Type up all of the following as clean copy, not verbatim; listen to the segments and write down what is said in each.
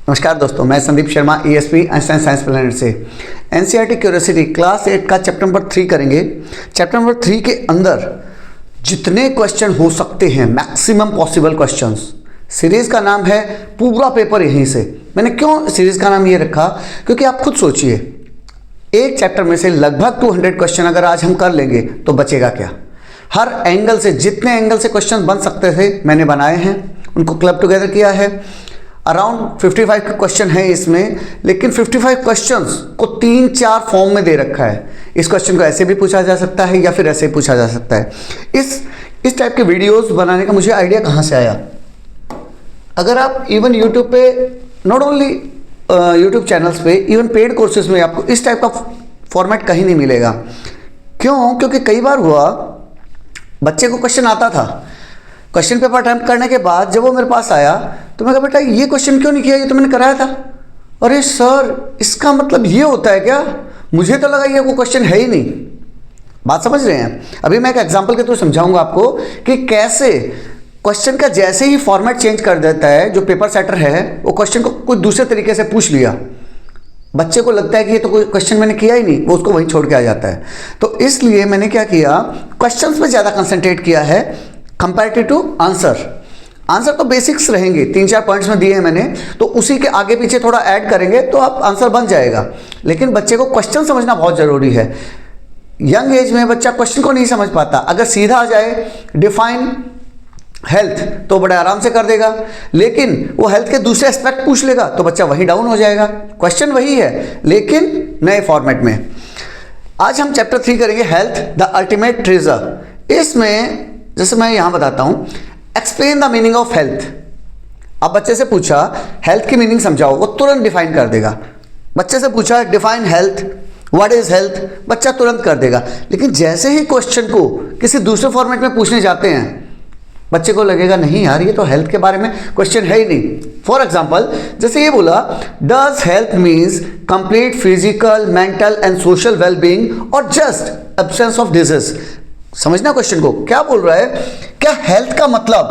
नमस्कार दोस्तों, मैं Sandeep Sharma ESP Einstein science planet से NCERT क्यूरियोसिटी क्लास 8 का चैप्टर नंबर 3 करेंगे। चैप्टर नंबर 3 के अंदर जितने क्वेश्चन हो सकते हैं, मैक्सिमम पॉसिबल क्वेश्चंस। सीरीज़ का नाम है पूरा पेपर यहीं से। मैंने क्यों सीरीज़ का नाम ये रखा, क्योंकि आप खुद सोचिए, एक चैप्टर में से लगभग 200 क्वेश्चन अगर आज हम कर लेंगे तो बचेगा क्या। हर एंगल से, जितने एंगल से क्वेश्चन बन सकते थे मैंने बनाए हैं, उनको क्लब टुगेदर किया है। अराउंड 55 के क्वेश्चन है इसमें, लेकिन 55 क्वेश्चंस को 3-4 फॉर्म में दे रखा है। इस क्वेश्चन को ऐसे भी पूछा जा सकता है या फिर ऐसे पूछा जा सकता है। इस टाइप के वीडियोस बनाने का मुझे आइडिया कहाँ से आया, अगर आप इवन यूट्यूब पे, नॉट ओनली यूट्यूब चैनल्स पे, इवन पेड कोर्सेज में आपको इस टाइप का फॉर्मेट कहीं नहीं मिलेगा। क्यों? क्योंकि कई बार हुआ बच्चे को क्वेश्चन आता था, क्वेश्चन पेपर अटेम्प्ट करने के बाद जब वो मेरे पास आया तो मैं कहा बेटा ये क्वेश्चन क्यों नहीं किया, ये तो मैंने कराया था। अरे सर, इसका मतलब ये होता है क्या? मुझे तो लगा ये वो क्वेश्चन है ही नहीं। बात समझ रहे हैं? अभी मैं एक एग्जांपल के थ्रू समझाऊंगा आपको कि कैसे क्वेश्चन का जैसे ही फॉर्मेट चेंज कर देता है जो पेपर सेटर है, वो क्वेश्चन को कुछ दूसरे तरीके से पूछ लिया, बच्चे को लगता है कि ये तो कोई क्वेश्चन मैंने किया ही नहीं, वो उसको वहीं छोड़ के आ जाता है। तो इसलिए मैंने क्या किया, क्वेश्चंस पे ज़्यादा कंसंट्रेट किया है कंपैरेटिव टू आंसर। आंसर तो बेसिक्स रहेंगे, 3-4 पॉइंट्स में दिए हैं मैंने, तो उसी के आगे पीछे थोड़ा ऐड करेंगे तो आप आंसर बन जाएगा। लेकिन बच्चे को क्वेश्चन समझना बहुत ज़रूरी है। यंग एज में बच्चा क्वेश्चन को नहीं समझ पाता। अगर सीधा आ जाए डिफाइन हेल्थ तो बड़े आराम से कर देगा, लेकिन वो हेल्थ के दूसरे एस्पेक्ट पूछ लेगा तो बच्चा वहीं डाउन हो जाएगा। क्वेश्चन वही है लेकिन नए फॉर्मेट में। आज हम चैप्टर 3 करेंगे, हेल्थ द अल्टीमेट ट्रेजर। इसमें जैसे मैं यहां बताता हूं, explain the meaning of health. अब बच्चे से पूछा हेल्थ की मीनिंग समझाओ, वो तुरंत डिफाइन कर देगा। बच्चे से पूछा define health, what is health, बच्चा तुरंत कर देगा। लेकिन जैसे ही क्वेश्चन को किसी दूसरे फॉर्मेट में पूछने जाते हैं, बच्चे को लगेगा नहीं यार, ये तो हेल्थ के बारे में क्वेश्चन है ही नहीं। फॉर एग्जाम्पल, जैसे ये बोला, does health means complete physical, mental and social wellbeing और जस्ट एब्सेंस ऑफ डिजीज। समझना क्वेश्चन को, क्या बोल रहा है? क्या हेल्थ का मतलब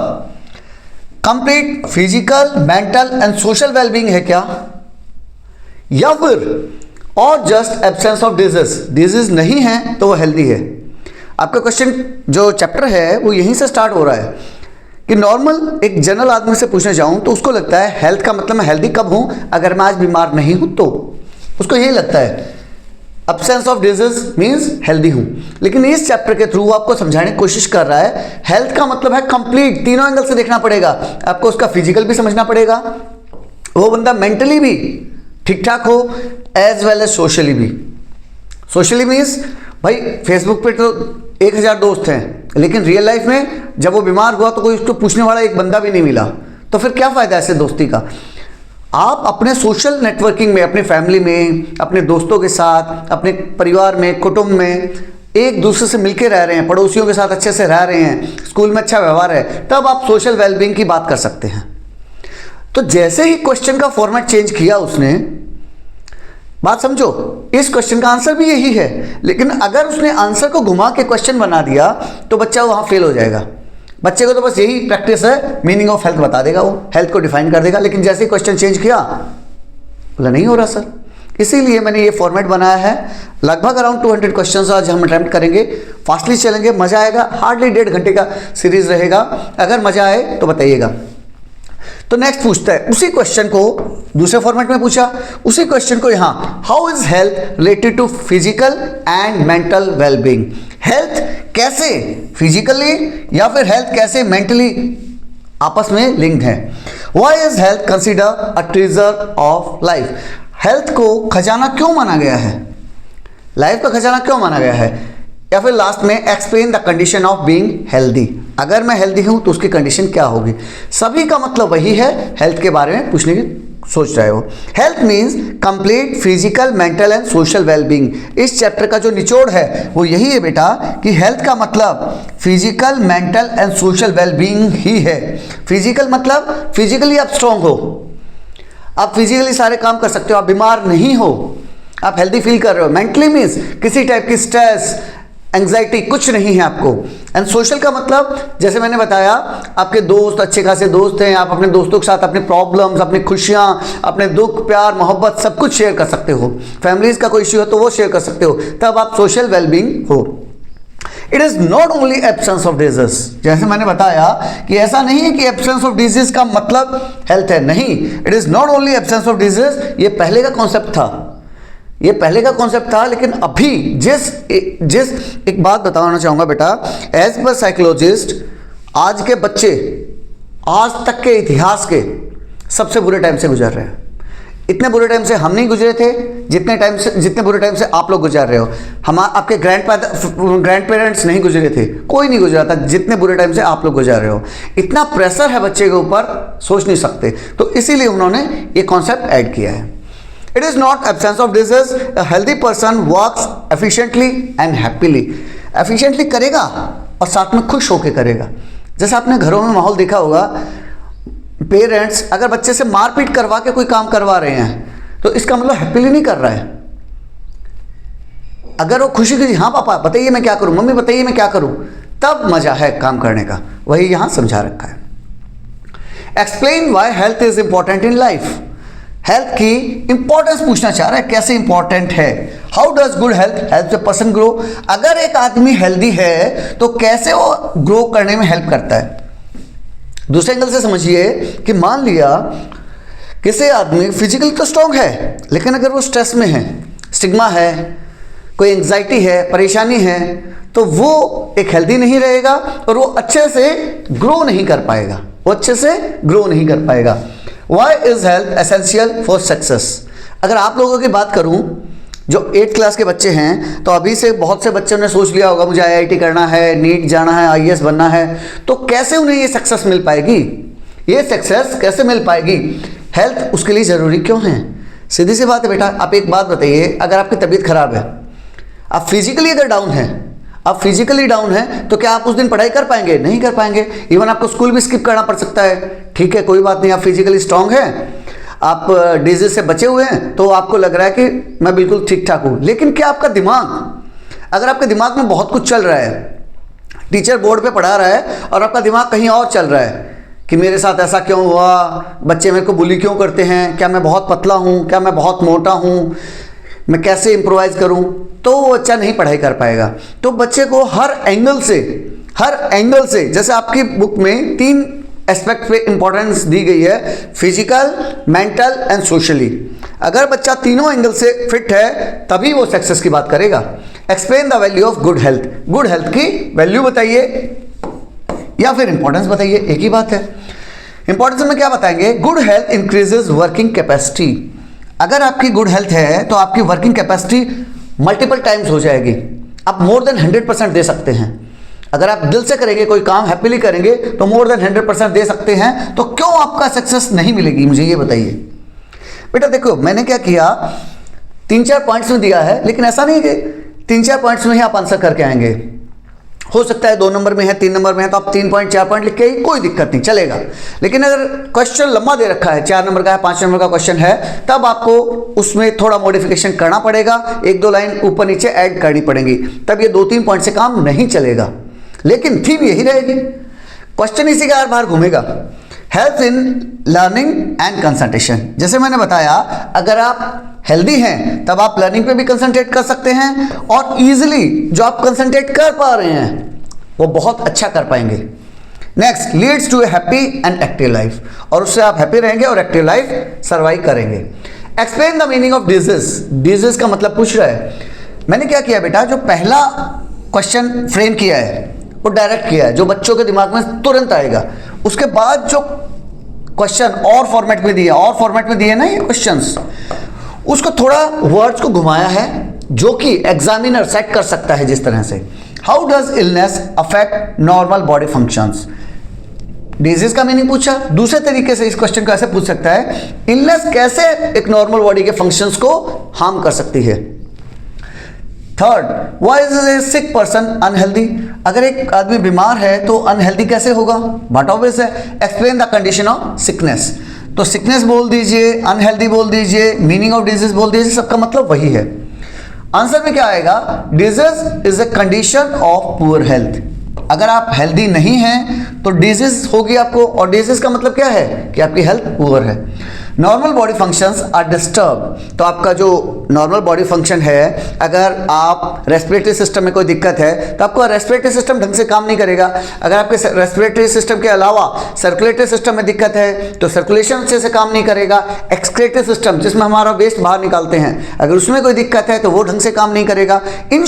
complete physical, mental and social wellbeing है क्या, या फिर और just absence of disease? Disease नहीं है तो वो हेल्दी है। आपका क्वेश्चन जो चैप्टर है वो यहीं से स्टार्ट हो रहा है कि नॉर्मल एक जनरल आदमी से पूछने जाऊं तो उसको लगता है हेल्थ का मतलब मैं हेल्दी कब हूं, अगर मैं आज बीमार नहीं हूं तो। उसको यही लगता है absence of disease means healthy हूं। लेकिन इस चैप्टर के थ्रू आपको समझाने की कोशिश कर रहा है हेल्थ का मतलब है कंप्लीट, तीनों एंगल से देखना पड़ेगा आपको। उसका फिजिकल भी समझना पड़ेगा, वो बंदा मेंटली भी ठीक ठाक हो, एज वेल एज सोशली भी। सोशली मीन्स भाई फेसबुक पे तो 1000 दोस्त हैं, लेकिन रियल लाइफ में जब वो बीमार हुआ तो कोई उसको पूछने वाला एक बंदा भी नहीं मिला, तो फिर क्या फायदा ऐसे दोस्ती का। आप अपने सोशल नेटवर्किंग में, अपने फैमिली में, अपने दोस्तों के साथ, अपने परिवार में, कुटुंब में एक दूसरे से मिलके रह रहे हैं, पड़ोसियों के साथ अच्छे से रह रहे हैं, स्कूल में अच्छा व्यवहार है, तब आप सोशल वेलबींग की बात कर सकते हैं। तो जैसे ही क्वेश्चन का फॉर्मेट चेंज किया उसने, बात समझो, इस क्वेश्चन का आंसर भी यही है, लेकिन अगर उसने आंसर को घुमा के क्वेश्चन बना दिया तो बच्चा वहां फेल हो जाएगा। बच्चे को तो बस यही प्रैक्टिस है, मीनिंग ऑफ हेल्थ बता देगा, वो हेल्थ को डिफाइन कर देगा, लेकिन जैसे ही क्वेश्चन चेंज किया बोला नहीं हो रहा सर। इसीलिए मैंने ये फॉर्मेट बनाया है। लगभग अराउंड 200 क्वेश्चन आज हम अटेम्प्ट करेंगे, फास्टली चलेंगे, मजा आएगा। हार्डली 1.5 घंटे का सीरीज रहेगा। अगर मजा आए तो बताइएगा। तो नेक्स्ट पूछता है, उसी क्वेश्चन को दूसरे फॉर्मेट में पूछा, उसी क्वेश्चन को यहां, how is health related to physical and mental wellbeing. Health कैसे फिजिकली या फिर हेल्थ कैसे मेंटली आपस में लिंक्ड है। Why is health consider a treasure of life. Health को खजाना क्यों माना गया है, लाइफ का खजाना क्यों माना गया है। या फिर लास्ट में explain the condition of being healthy. अगर मैं हेल्दी हूं तो उसकी कंडीशन क्या होगी। सभी का मतलब वही है, हेल्थ के बारे में पूछने की सोच रहे हो। Health means complete physical, mental and social wellbeing. इस चैप्टर का जो निचोड़ है वो यही है बेटा कि हेल्थ का मतलब physical, mental and social wellbeing ही है। फिजिकल मतलब फिजिकली आप स्ट्रांग हो, आप फिजिकली सारे काम कर सकते हो, आप बीमार नहीं हो, आप हेल्दी फील कर रहे हो। मेंटली मीन्स किसी टाइप की स्ट्रेस, एंग्जाइटी कुछ नहीं है आपको। एंड सोशल का मतलब जैसे मैंने बताया, आपके दोस्त अच्छे खासे दोस्त हैं, आप अपने दोस्तों के साथ अपनी प्रॉब्लम्स, अपनी खुशियां, अपने दुख, प्यार, मोहब्बत सब कुछ शेयर कर सकते हो। फैमिलीज का कोई इश्यू है तो वो शेयर कर सकते हो, तब आप सोशल वेलबींग हो। It is not only absence of disease, जैसे मैंने बताया कि ऐसा नहीं है कि एब्सेंस ऑफ डिजीज का मतलब हेल्थ है, नहीं, it is not only absence of disease. ये पहले का कॉन्सेप्ट था, ये पहले का कॉन्सेप्ट था, लेकिन अभी जिस एक बात बताना चाहूंगा बेटा, एज पर साइकोलॉजिस्ट आज के बच्चे आज तक के इतिहास के सबसे बुरे टाइम से गुजर रहे हैं। इतने बुरे टाइम से हम नहीं गुजरे थे जितने बुरे टाइम से आप लोग गुजर रहे हो। हम आपके ग्रैंड पेरेंट्स नहीं गुजरे थे, कोई नहीं गुजरा था जितने बुरे टाइम से आप लोग गुजर रहे हो। इतना प्रेशर है बच्चे के ऊपर, सोच नहीं सकते, तो इसीलिए उन्होंने ये कॉन्सेप्ट ऐड किया है। It is not absence of disease, a healthy person works efficiently and happily. Efficiently करेगा और साथ में खुश होकर करेगा। जैसे आपने घरों में माहौल देखा होगा, पेरेंट्स अगर बच्चे से मारपीट करवा के कोई काम करवा रहे हैं तो इसका मतलब हैप्पीली नहीं कर रहा है। अगर वो खुशी खुशी हाँ पापा बताइए मैं क्या करूं, मम्मी बताइए मैं क्या करूं, तब मजा है काम करने का, वही यहां समझा रखा है। Explain why health is important in life. Health की इंपॉर्टेंस पूछना चाह रहा है, कैसे इंपॉर्टेंट है। How does good health help the person grow. अगर एक आदमी हेल्दी है तो कैसे वो ग्रो करने में हेल्प करता है। दूसरे एंगल से समझिए कि मान लिया किसी आदमी फिजिकली तो स्ट्रांग है, लेकिन अगर वो स्ट्रेस में है, स्टिग्मा है, कोई एंग्जाइटी है, परेशानी है, तो वो एक हेल्दी नहीं रहेगा और वो अच्छे से ग्रो नहीं कर पाएगा, Why is health essential for success? अगर आप लोगों की बात करूं जो 8th क्लास के बच्चे हैं, तो अभी से बहुत से बच्चों ने सोच लिया होगा मुझे IIT करना है, नीट जाना है, IAS बनना है, तो कैसे उन्हें ये सक्सेस मिल पाएगी, ये सक्सेस कैसे मिल पाएगी, हेल्थ उसके लिए ज़रूरी क्यों है। सीधी सी बात है बेटा, आप एक बात बताइए, अगर आपकी तबीयत खराब है, आप फिजिकली अगर डाउन है, आप फिजिकली डाउन है, तो क्या आप उस दिन पढ़ाई कर पाएंगे? नहीं कर पाएंगे। इवन आपको स्कूल भी स्किप करना पड़ सकता है। ठीक है, कोई बात नहीं, आप फिजिकली स्ट्रांग हैं, आप डिजीज से बचे हुए हैं, तो आपको लग रहा है कि मैं बिल्कुल ठीक ठाक हूं। लेकिन क्या आपका दिमाग, अगर आपके दिमाग में बहुत कुछ चल रहा है, टीचर बोर्ड पे पढ़ा रहा है और आपका दिमाग कहीं और चल रहा है कि मेरे साथ ऐसा क्यों हुआ, बच्चे मेरे को बुली क्यों करते हैं, क्या मैं बहुत पतला हूं, क्या मैं बहुत मोटा हूं, मैं कैसे इम्प्रोवाइज करूं, तो वो बच्चा नहीं पढ़ाई कर पाएगा। तो बच्चे को हर एंगल से जैसे आपकी बुक में 3 एस्पेक्ट पे इंपॉर्टेंस दी गई है, फिजिकल, मेंटल एंड सोशली। अगर बच्चा तीनों एंगल से फिट है तभी वो सक्सेस की बात करेगा। Explain the value of good health. Good health की वैल्यू बताइए या फिर इंपॉर्टेंस बताइए, एक ही बात है। इंपॉर्टेंस में क्या बताएंगे? Good health increases working capacity. अगर आपकी गुड हेल्थ है तो आपकी वर्किंग कैपेसिटी मल्टीपल टाइम्स हो जाएगी, आप मोर देन 100% दे सकते हैं। अगर आप दिल से करेंगे, कोई काम हैप्पीली करेंगे, तो मोर देन 100% दे सकते हैं। तो क्यों आपका सक्सेस नहीं मिलेगी, मुझे ये बताइए। बेटा देखो, मैंने क्या किया, 3-4 पॉइंट्स में दिया है, लेकिन ऐसा नहीं कि 3-4 पॉइंट्स में ही आप आंसर करके आएंगे। हो सकता है 2 नंबर में है, 3 नंबर में है, तो आप 3 पॉइंट 4 पॉइंट लिख के ही कोई दिक्कत नहीं, चलेगा। लेकिन अगर क्वेश्चन लंबा दे रखा है, 4 नंबर का है, 5 नंबर का क्वेश्चन है, तब आपको उसमें थोड़ा मॉडिफिकेशन करना पड़ेगा, 1-2 लाइन ऊपर नीचे ऐड करनी पड़ेगी, तब ये 2-3 पॉइंट से काम नहीं चलेगा। लेकिन थीम यही रहेगी, क्वेश्चन इसी का बार घूमेगा। Health in learning and concentration. जैसे मैंने बताया, अगर आप हेल्दी हैं तब आप लर्निंग पे भी कंसंट्रेट कर सकते हैं, और इजीली जो आप कंसंट्रेट कर पा रहे हैं वो बहुत अच्छा कर पाएंगे। Next, leads to a happy and active life, और उससे आप हैप्पी रहेंगे और एक्टिव लाइफ सर्वाइव करेंगे। Explain the meaning of disease. Disease का मतलब पूछ रहा है। मैंने क्या किया बेटा, जो पहला क्वेश्चन फ्रेम किया है वो डायरेक्ट किया है, जो बच्चों के दिमाग में तुरंत आएगा। उसके बाद जो क्वेश्चन और फॉर्मेट में दिए ना ये क्वेश्चंस, उसको थोड़ा वर्ड्स को घुमाया है, जो कि एग्जामिनर सेट कर सकता है जिस तरह से। How does illness affect normal body functions. Disease का मीनिंग पूछा, दूसरे तरीके से इस क्वेश्चन को ऐसे पूछ सकता है, इलनेस कैसे एक नॉर्मल बॉडी के फंक्शंस को हार्म कर सकती है। Third, why is a sick person unhealthy. अगर एक आदमी बीमार है तो अनहेल्दी कैसे होगा, बट ऑब्वियस है। Explain the condition of sickness. तो सिकनेस बोल दीजिए, अनहेल्दी बोल दीजिए, मीनिंग ऑफ डिजीज बोल दीजिए, सबका मतलब वही है। आंसर में क्या आएगा? Disease is a condition of poor health. अगर आप हेल्दी नहीं हैं तो डिजीज होगी आपको, और डिजीज का मतलब क्या है कि आपकी हेल्थ पुअर है। Normal body functions are disturb, तो आपका जो नॉर्मल बॉडी फंक्शन है, अगर आप रेस्पिरेटरी सिस्टम में कोई दिक्कत है तो आपका रेस्पिरेटरी सिस्टम ढंग से काम नहीं करेगा। अगर आपके रेस्पिरेटरी सिस्टम के अलावा सर्कुलेटरी सिस्टम में दिक्कत है तो सर्कुलेशन अच्छे से काम नहीं करेगा। एक्सक्रीटरी सिस्टम जिसमें हमारा वेस्ट बाहर निकालते हैं, अगर उसमें कोई दिक्कत है तो वो ढंग से काम नहीं करेगा। इन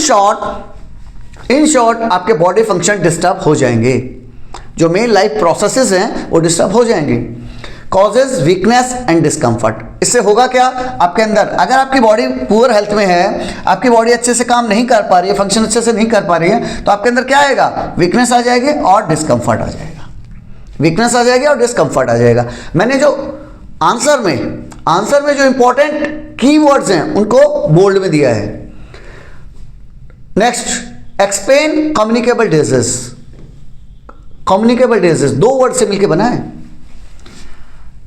शॉर्ट आपके बॉडी फंक्शन डिस्टर्ब हो जाएंगे, जो मेन लाइफ प्रोसेसेस हैं वो डिस्टर्ब हो जाएंगे। कॉजेज वीकनेस एंड डिस्कम्फर्ट, इससे होगा क्या आपके अंदर? अगर आपकी बॉडी पुअर हेल्थ में है, आपकी बॉडी अच्छे से काम नहीं कर पा रही है, फंक्शन अच्छे से नहीं कर पा रही है, तो आपके अंदर क्या आएगा? वीकनेस आ जाएगी और डिस्कम्फर्ट आ जाएगा। वीकनेस आ जाएगी और डिस्कम्फर्ट आ जाएगा। मैंने जो आंसर में जो इंपॉर्टेंट कीवर्ड्स हैं उनको बोल्ड में दिया है। Next, explain communicable disease. Communicable disease दो वर्ड से मिलकर बना है,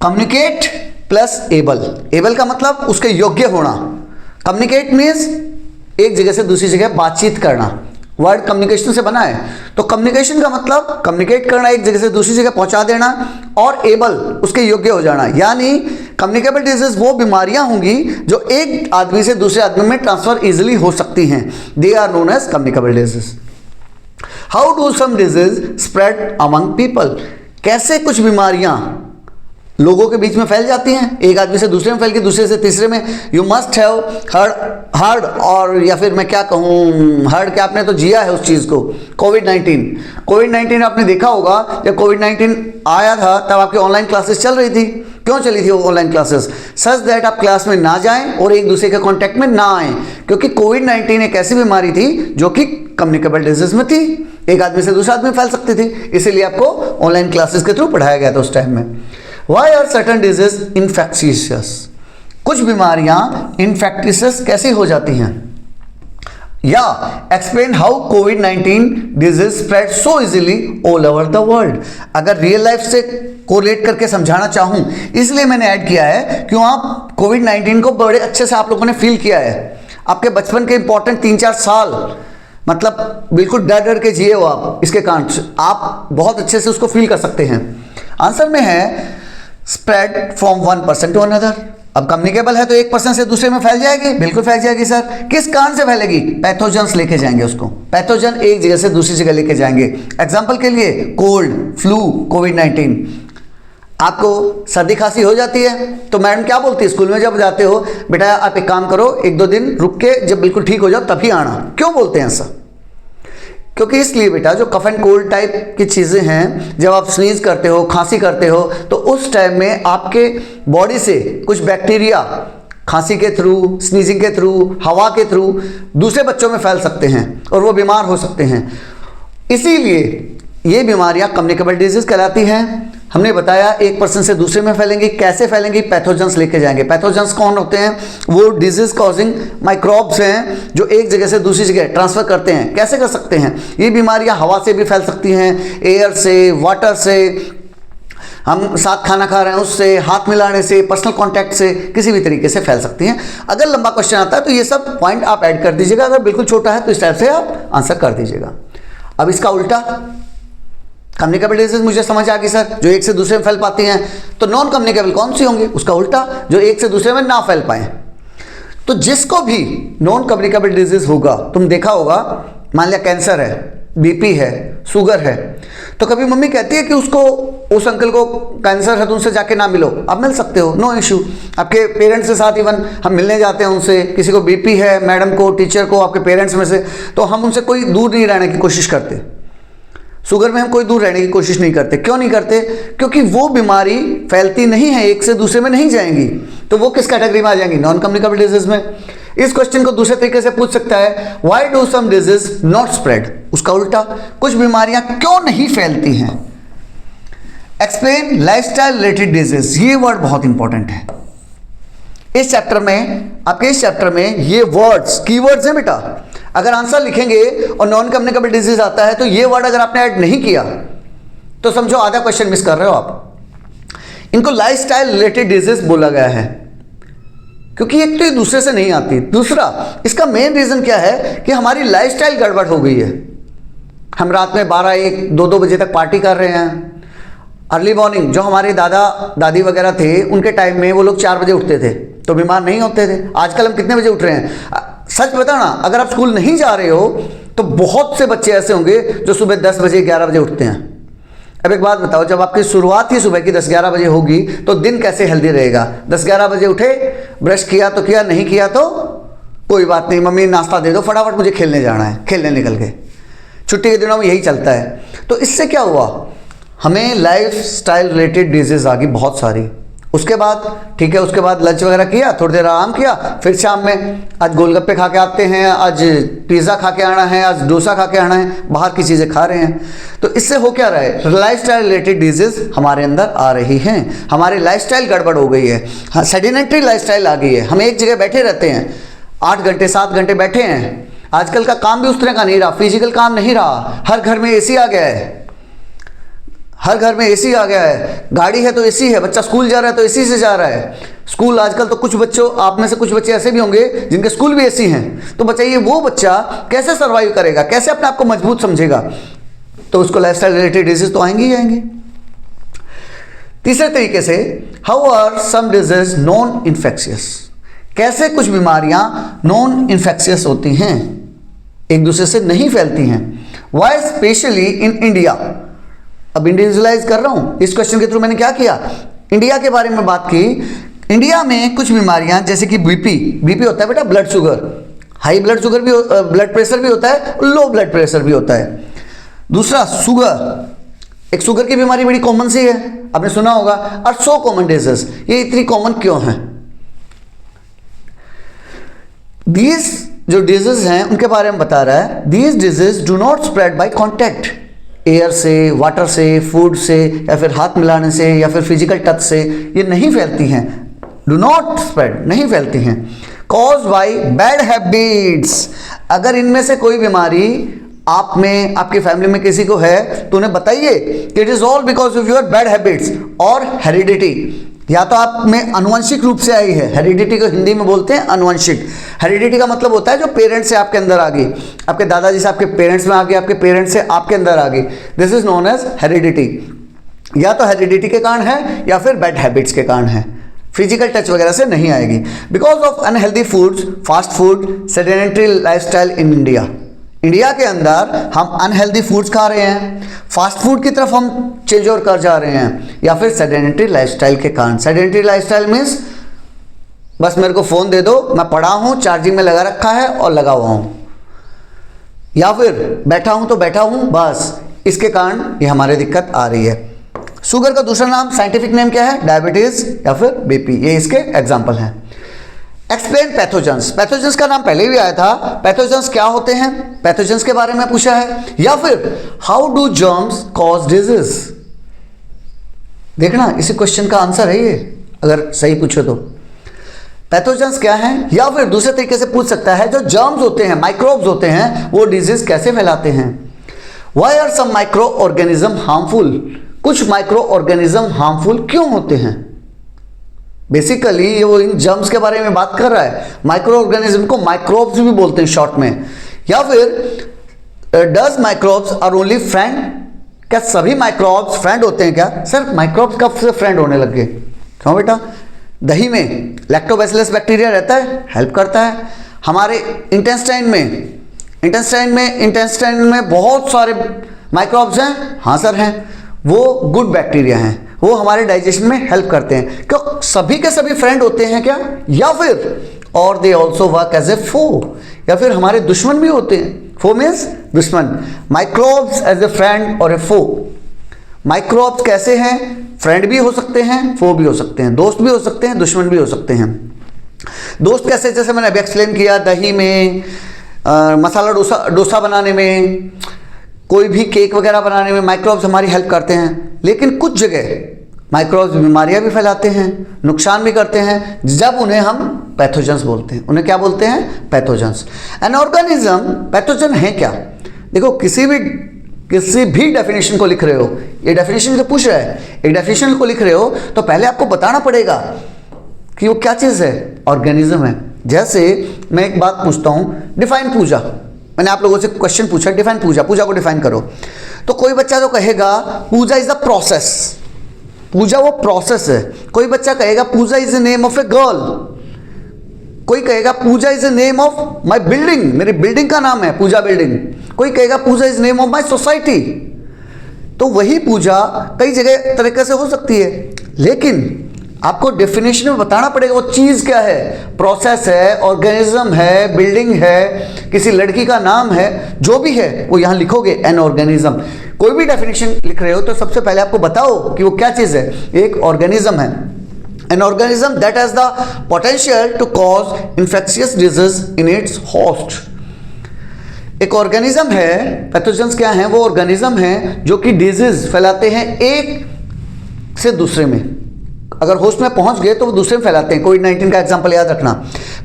कम्युनिकेट प्लस एबल। एबल का मतलब उसके योग्य होना, कम्युनिकेट मीन्स एक जगह से दूसरी जगह बातचीत करना, वर्ड कम्युनिकेशन से बना है। तो कम्युनिकेशन का मतलब कम्युनिकेट करना, एक जगह से दूसरी जगह पहुंचा देना, और एबल उसके योग्य हो जाना। यानी कम्युनिकेबल डिजीज वो बीमारियां होंगी जो एक आदमी से दूसरे आदमी में ट्रांसफर इजिली हो सकती हैं, they are known as communicable disease. How do some disease spread among people, कैसे कुछ बीमारियां लोगों के बीच में फैल जाती हैं, एक आदमी से दूसरे में फैल के दूसरे से तीसरे में। यू मस्ट हैव हर्ड और या फिर मैं क्या कहूँ, हर्ड क्या, आपने तो जिया है उस चीज़ को। कोविड-19 आपने देखा होगा, जब कोविड-19 आया था तब आपकी ऑनलाइन क्लासेस चल रही थी। क्यों चली थी वो ऑनलाइन क्लासेस? सच दैट आप क्लास में ना जाएं और एक दूसरे के कांटेक्ट में ना आएं, क्योंकि कोविड-19 एक ऐसी बीमारी थी जो कि कम्युनिकेबल डिजीज में थी, एक आदमी से दूसरे आदमी फैल सकती थी, इसीलिए आपको ऑनलाइन क्लासेस के थ्रू पढ़ाया गया था उस टाइम में। Why are certain diseases infectious? कुछ बीमारियां इन्फेक्टियस कैसे हो जाती हैं? या explain how covid disease spread so easily all over the world. अगर रियल लाइफ से कोरिलेट करके समझाना चाहूं, इसलिए मैंने ऐड किया है क्यों आप कोविड-19 को बड़े अच्छे से आप लोगों ने फील किया है। आपके बचपन के इंपॉर्टेंट 3-4 साल मतलब बिल्कुल डर डर के जिए हो आप, इसके कारण आप बहुत अच्छे से उसको फील कर सकते हैं। आंसर में है spread from one person to another. अब कम्युनिकेबल है तो एक पर्सन से दूसरे में फैल जाएगी, बिल्कुल फैल जाएगी सर। किस कारण से फैलेगी? पैथोजेंस लेके जाएंगे उसको, पैथोजन एक जगह से दूसरी जगह लेके जाएंगे। एग्जांपल के लिए कोल्ड, फ्लू, कोविड-19। आपको सर्दी खांसी हो जाती है तो मैडम क्या बोलती है स्कूल में जब जाते हो, बेटा आप एक काम करो, 1-2 दिन रुक के जब बिल्कुल ठीक हो जाओ तभी आना। क्यों बोलते हैं ऐसा? क्योंकि इसलिए बेटा जो कफ एंड कोल्ड टाइप की चीज़ें हैं, जब आप स्नीज करते हो, खांसी करते हो, तो उस टाइम में आपके बॉडी से कुछ बैक्टीरिया खांसी के थ्रू, स्नीजिंग के थ्रू, हवा के थ्रू दूसरे बच्चों में फैल सकते हैं और वो बीमार हो सकते हैं। इसीलिए ये बीमारियां कम्युनिकेबल डिजीज कहलाती हैं। हमने बताया एक पर्सन से दूसरे में फैलेंगी, कैसे फैलेंगी? पैथोजेंस लेके जाएंगे। पैथोजेंस कौन होते हैं? वो डिजीज कॉजिंग माइक्रोब्स हैं जो एक जगह से दूसरी जगह ट्रांसफर करते हैं। कैसे कर सकते हैं? ये बीमारियां हवा से भी फैल सकती हैं, एयर से, वाटर से, हम साथ खाना खा रहे हैं उससे, हाथ मिलाने से, पर्सनल कांटेक्ट से, किसी भी तरीके से फैल सकती हैं। अगर लंबा क्वेश्चन आता है तो ये सब पॉइंट आप ऐड कर दीजिएगा, अगर बिल्कुल छोटा है तो इस टाइप से आप आंसर कर दीजिएगा। अब इसका उल्टा, कम्युनिकेबल डिजीज मुझे समझ आ गई सर, जो एक से दूसरे में फैल पाती हैं। तो नॉन कम्युनिकेबल कौन सी होंगी? उसका उल्टा, जो एक से दूसरे में ना फैल पाए। तो जिसको भी नॉन कम्युनिकेबल डिजीज होगा, तुम देखा होगा, मान लिया कैंसर है, बीपी है, शुगर है, तो कभी मम्मी कहती है कि उसको, उस अंकल को कैंसर है तो उनसे जाके ना मिलो। आप मिल सकते हो, नो इशू। आपके पेरेंट्स के साथ इवन हम मिलने जाते हैं उनसे। किसी को बीपी है, मैडम को, टीचर को, आपके पेरेंट्स में से, तो हम उनसे कोई दूर नहीं रहने की कोशिश करते। शुगर में हम कोई दूर रहने की कोशिश नहीं करते। क्यों नहीं करते? क्योंकि वो बीमारी फैलती नहीं है, एक से दूसरे में नहीं जाएंगी, तो वो किस कैटेगरी में आ जाएंगी? नॉन कम्युनिकेबल डिजीज में। इस क्वेश्चन को दूसरे तरीके से पूछ सकता है, why do some disease not spread? उसका उल्टा, कुछ बीमारियां क्यों नहीं फैलती हैं? Explain lifestyle related disease. ये वर्ड बहुत इंपॉर्टेंट है इस चैप्टर में। आपके इस चैप्टर में ये वर्ड्स कीवर्ड्स हैं बेटा। अगर आंसर लिखेंगे और नॉन कम्युनिकेबल डिजीज आता है तो ये वर्ड अगर आपने ऐड नहीं किया तो समझो आधा क्वेश्चन मिस कर रहे हो आप। इनको लाइफस्टाइल रिलेटेड डिजीज बोला गया है। क्योंकि एक तो ये दूसरे से नहीं आती, दूसरा इसका मेन रीज़न क्या है कि हमारी लाइफस्टाइल गड़बड़ हो गई है। हम रात में 12, 1, 2 बजे तक पार्टी कर रहे हैं। अर्ली मॉर्निंग, जो हमारे दादा दादी वगैरह थे उनके टाइम में वो लोग 4 बजे उठते थे तो बीमार नहीं होते थे। आजकल हम कितने बजे उठ रहे हैं? सच बताना, अगर आप स्कूल नहीं जा रहे हो तो बहुत से बच्चे ऐसे होंगे जो सुबह 10 बजे 11 बजे उठते हैं। अब एक बात बताओ, जब आपकी शुरुआत ही सुबह की 10-11 बजे होगी तो दिन कैसे हेल्दी रहेगा? 10-11 बजे उठे, ब्रश किया तो किया, नहीं किया तो कोई बात नहीं, मम्मी नाश्ता दे दो, फटाफट मुझे खेलने जाना है, खेलने निकल गए। छुट्टी के दिनों में यही चलता है। तो इससे क्या हुआ, हमें लाइफ स्टाइल रिलेटेड डिजीज आ गई बहुत सारी। उसके बाद ठीक है, उसके बाद लंच वगैरह किया, थोड़ी देर आराम किया, फिर शाम में आज गोलगप्पे खा के आते हैं, आज पिज़्ज़ा खा के आना है, आज डोसा खा के आना है, बाहर की चीज़ें खा रहे हैं। तो इससे हो क्या रहा है, लाइफस्टाइल रिलेटेड डिजीज हमारे अंदर आ रही हैं, हमारी लाइफस्टाइल गड़बड़ हो गई है। हाँ, सेडिनेंटरी लाइफस्टाइल आ गई है, हम एक जगह बैठे रहते हैं, 8 घंटे 7 घंटे बैठे हैं। आजकल का काम भी उस तरह का नहीं रहा, फिजिकल काम नहीं रहा। हर घर में एसी आ गया है, हर घर में एसी आ गया है, गाड़ी है तो एसी है, बच्चा स्कूल जा रहा है तो एसी से जा रहा है। स्कूल आजकल तो कुछ बच्चों, आप में से कुछ बच्चे ऐसे भी होंगे जिनके स्कूल भी एसी हैं। तो बताइए वो बच्चा कैसे सर्वाइव करेगा, कैसे अपने आप को मजबूत समझेगा? तो उसको लाइफस्टाइल रिलेटेड डिजीज तो आएंगे ही आएंगे। तीसरे तरीके से, how are some disease non infectious? कैसे कुछ बीमारियां नॉन इन्फेक्शियस होती हैं, एक दूसरे से नहीं फैलती हैं? Why specially in India? अब इंडिविजुअलाइज कर रहा हूं, इस क्वेश्चन के थ्रू मैंने क्या किया, इंडिया के बारे में बात की। इंडिया में कुछ बीमारियां जैसे कि बीपी होता है बेटा, blood sugar, high blood sugar भी, ब्लड प्रेशर भी होता है, लो ब्लड प्रेशर भी होता है। दूसरा शुगर, एक शुगर की बीमारी बड़ी कॉमन सी है, आपने सुना होगा। और सो कॉमन डिजीज, ये इतनी कॉमन क्यों है? दीज जो डिजीज हैं उनके बारे में बता रहा है, these disease do not spread by contact, air से, वाटर से, फूड से, या फिर हाथ मिलाने से, या फिर फिजिकल टच से, ये नहीं फैलती हैं। डू नॉट स्प्रेड, नहीं फैलती हैं। कॉज बाय बैड हैबिट्स, अगर इनमें से कोई बीमारी आप में, आपकी फैमिली में किसी को है तो उन्हें बताइए कि it is all because of your bad habits और हेरिडिटी। या तो आप में अनुवंशिक रूप से आई है, हेरिडिटी को हिंदी में बोलते हैं अनुवंशिक। हेरिडिटी का मतलब होता है जो पेरेंट्स से आपके अंदर आ गई, आपके दादाजी से आपके पेरेंट्स में आ गई, आपके पेरेंट्स से आपके अंदर आ गई, this is known as heredity. या तो हेरिडिटी के कारण है या फिर बैड हैबिट्स के कारण है, फिजिकल टच वगैरह से नहीं आएगी। Because of unhealthy foods, fast food, sedentary lifestyle in India, India के अंदर हम अनहेल्दी फूड्स खा रहे हैं, फास्ट फूड की तरफ हम चेंज ओवर कर जा रहे हैं, या फिर सेडेंटरी लाइफस्टाइल के कारण। सेडेंटरी लाइफस्टाइल मीन्स बस मेरे को फ़ोन दे दो, मैं पड़ा हूँ, चार्जिंग में लगा रखा है और लगा हुआ हूँ, या फिर बैठा हूँ तो बैठा हूँ बस, इसके कारण ये हमारे दिक्कत आ रही है। शुगर का दूसरा नाम, साइंटिफिक नेम क्या है? डायबिटीज़ या फिर बीपी, ये इसके एग्जाम्पल हैं। एक्सप्लेन पैथोजेंस, पैथोजेंस का नाम पहले भी आया था, पैथोजेंस क्या होते हैं, पैथोजेंस के बारे में पूछा है। या फिर how do germs cause disease? देखना इसी क्वेश्चन का आंसर है ये, अगर सही पूछो तो। पैथोजेंस क्या है? या फिर दूसरे तरीके से पूछ सकता है, जो जर्म्स होते हैं, माइक्रोब्स होते हैं, वो डिजीज कैसे फैलाते हैं? Why are some microorganism harmful? कुछ माइक्रो ऑर्गेनिज्म हार्मफुल क्यों होते हैं? बेसिकली ये वो इन जर्म्स के बारे में बात कर रहा है। माइक्रो ऑर्गेनिज्म को माइक्रोब्स भी बोलते हैं शॉर्ट में। या फिर does microbes are only friend? क्या सभी माइक्रोब्स फ्रेंड होते हैं क्या? सर माइक्रोब्स कब से फ्रेंड होने लग गए? क्यों बेटा, दही में लैक्टोबैसिलस बैक्टीरिया रहता है, हेल्प करता है। हमारे इंटेस्टाइन में बहुत सारे माइक्रोब्स हैं, हाँ सर हैं, वो गुड बैक्टीरिया हैं, वो हमारे डाइजेशन में हेल्प करते हैं। क्यों सभी के सभी फ्रेंड होते हैं क्या? या फिर और they also work as a foe, या फिर हमारे दुश्मन भी होते हैं। फो मीन्स दुश्मन, माइक्रोब्स एज ए फ्रेंड और ए फो। माइक्रोब्स कैसे हैं? फ्रेंड भी हो सकते हैं, फो भी हो सकते हैं, दोस्त भी हो सकते हैं, दुश्मन भी हो सकते हैं। दोस्त कैसे? जैसे मैंने अभी एक्सप्लेन किया, दही में, मसाला डोसा बनाने में, कोई भी केक वगैरह बनाने में माइक्रोब्स हमारी हेल्प करते हैं। लेकिन कुछ जगह माइक्रोब्स बीमारियां भी फैलाते हैं, नुकसान भी करते हैं, जब उन्हें हम पैथोजेंस बोलते हैं। उन्हें क्या बोलते हैं? पैथोजेंस। एन ऑर्गेनिज्म, पैथोजन है क्या? देखो किसी भी डेफिनेशन को लिख रहे हो, ये डेफिनेशन से पूछ रहा है, एक डेफिनेशन को लिख रहे हो तो पहले आपको बताना पड़ेगा कि वो क्या चीज़ है, ऑर्गेनिज्म है। जैसे मैं एक बात पूछता हूँ, डिफाइन पूजा, मैंने आप लोगों से क्वेश्चन पूछा डिफाइन पूजा, पूजा को डिफाइन करो, तो कोई बच्चा तो कहेगा puja is the process, puja वो प्रोसेस है। कोई बच्चा कहेगा puja is the name of a girl, कोई कहेगा puja is the name of my building, मेरी बिल्डिंग का नाम है पूजा बिल्डिंग, कोई कहेगा puja is name of my society. तो वही पूजा कई जगह तरीके से हो सकती है, लेकिन आपको डेफिनेशन में बताना पड़ेगा वो चीज़ क्या है, प्रोसेस है, ऑर्गेनिज्म है, बिल्डिंग है, किसी लड़की का नाम है, जो भी है वो यहाँ लिखोगे एन ऑर्गेनिज्म। कोई भी डेफिनेशन लिख रहे हो तो सबसे पहले आपको बताओ कि वो क्या चीज़ है, एक ऑर्गेनिज्म है। An organism that has the potential to cause infectious disease in its host. एक ऑर्गेनिज्म है, पैथोजेंस क्या है, वो ऑर्गेनिज्म है जो कि डिजीज फैलाते हैं एक से दूसरे में, अगर होस्ट में पहुंच गए तो वो दूसरे में फैलाते हैं। कोविड-19 का एग्जांपल याद रखना।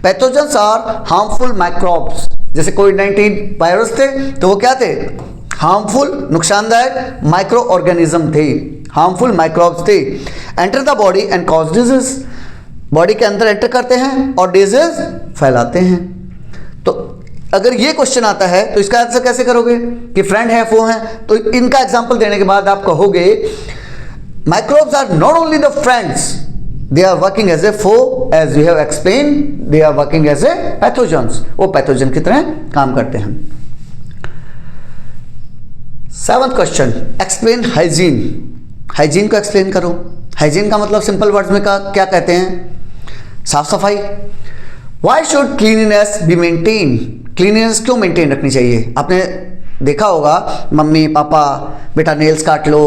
पैथोजेंस आर हार्मफुल माइक्रोब्स, जैसे कोविड-19 वायरस थे तो वो क्या थे, हार्मफुल, नुकसानदायक माइक्रो ऑर्गेनिज्म थे, हार्मफुल माइक्रोब्स थे। Enter the body and cause disease, body के अंदर एंटर करते हैं और डिजीज फैलाते हैं। तो अगर ये क्वेश्चन आता है तो इसका आंसर कैसे करोगे कि फ्रेंड है, फो है, तो इनका एग्जाम्पल देने के बाद आप कहोगे microbes are not only the friends, they are working as a foe, as we have explained, they are working as a pathogens, वो पैथोजन की तरह काम करते हैं। 7th question, explain hygiene. Hygiene को एक्सप्लेन करो। हाइजीन का मतलब सिंपल वर्ड्स में क्या कहते हैं, साफ सफाई। Why should cleanliness be maintained? Cleanness क्यों मेंटेन रखनी चाहिए? आपने देखा होगा मम्मी पापा, बेटा नेल्स काट लो,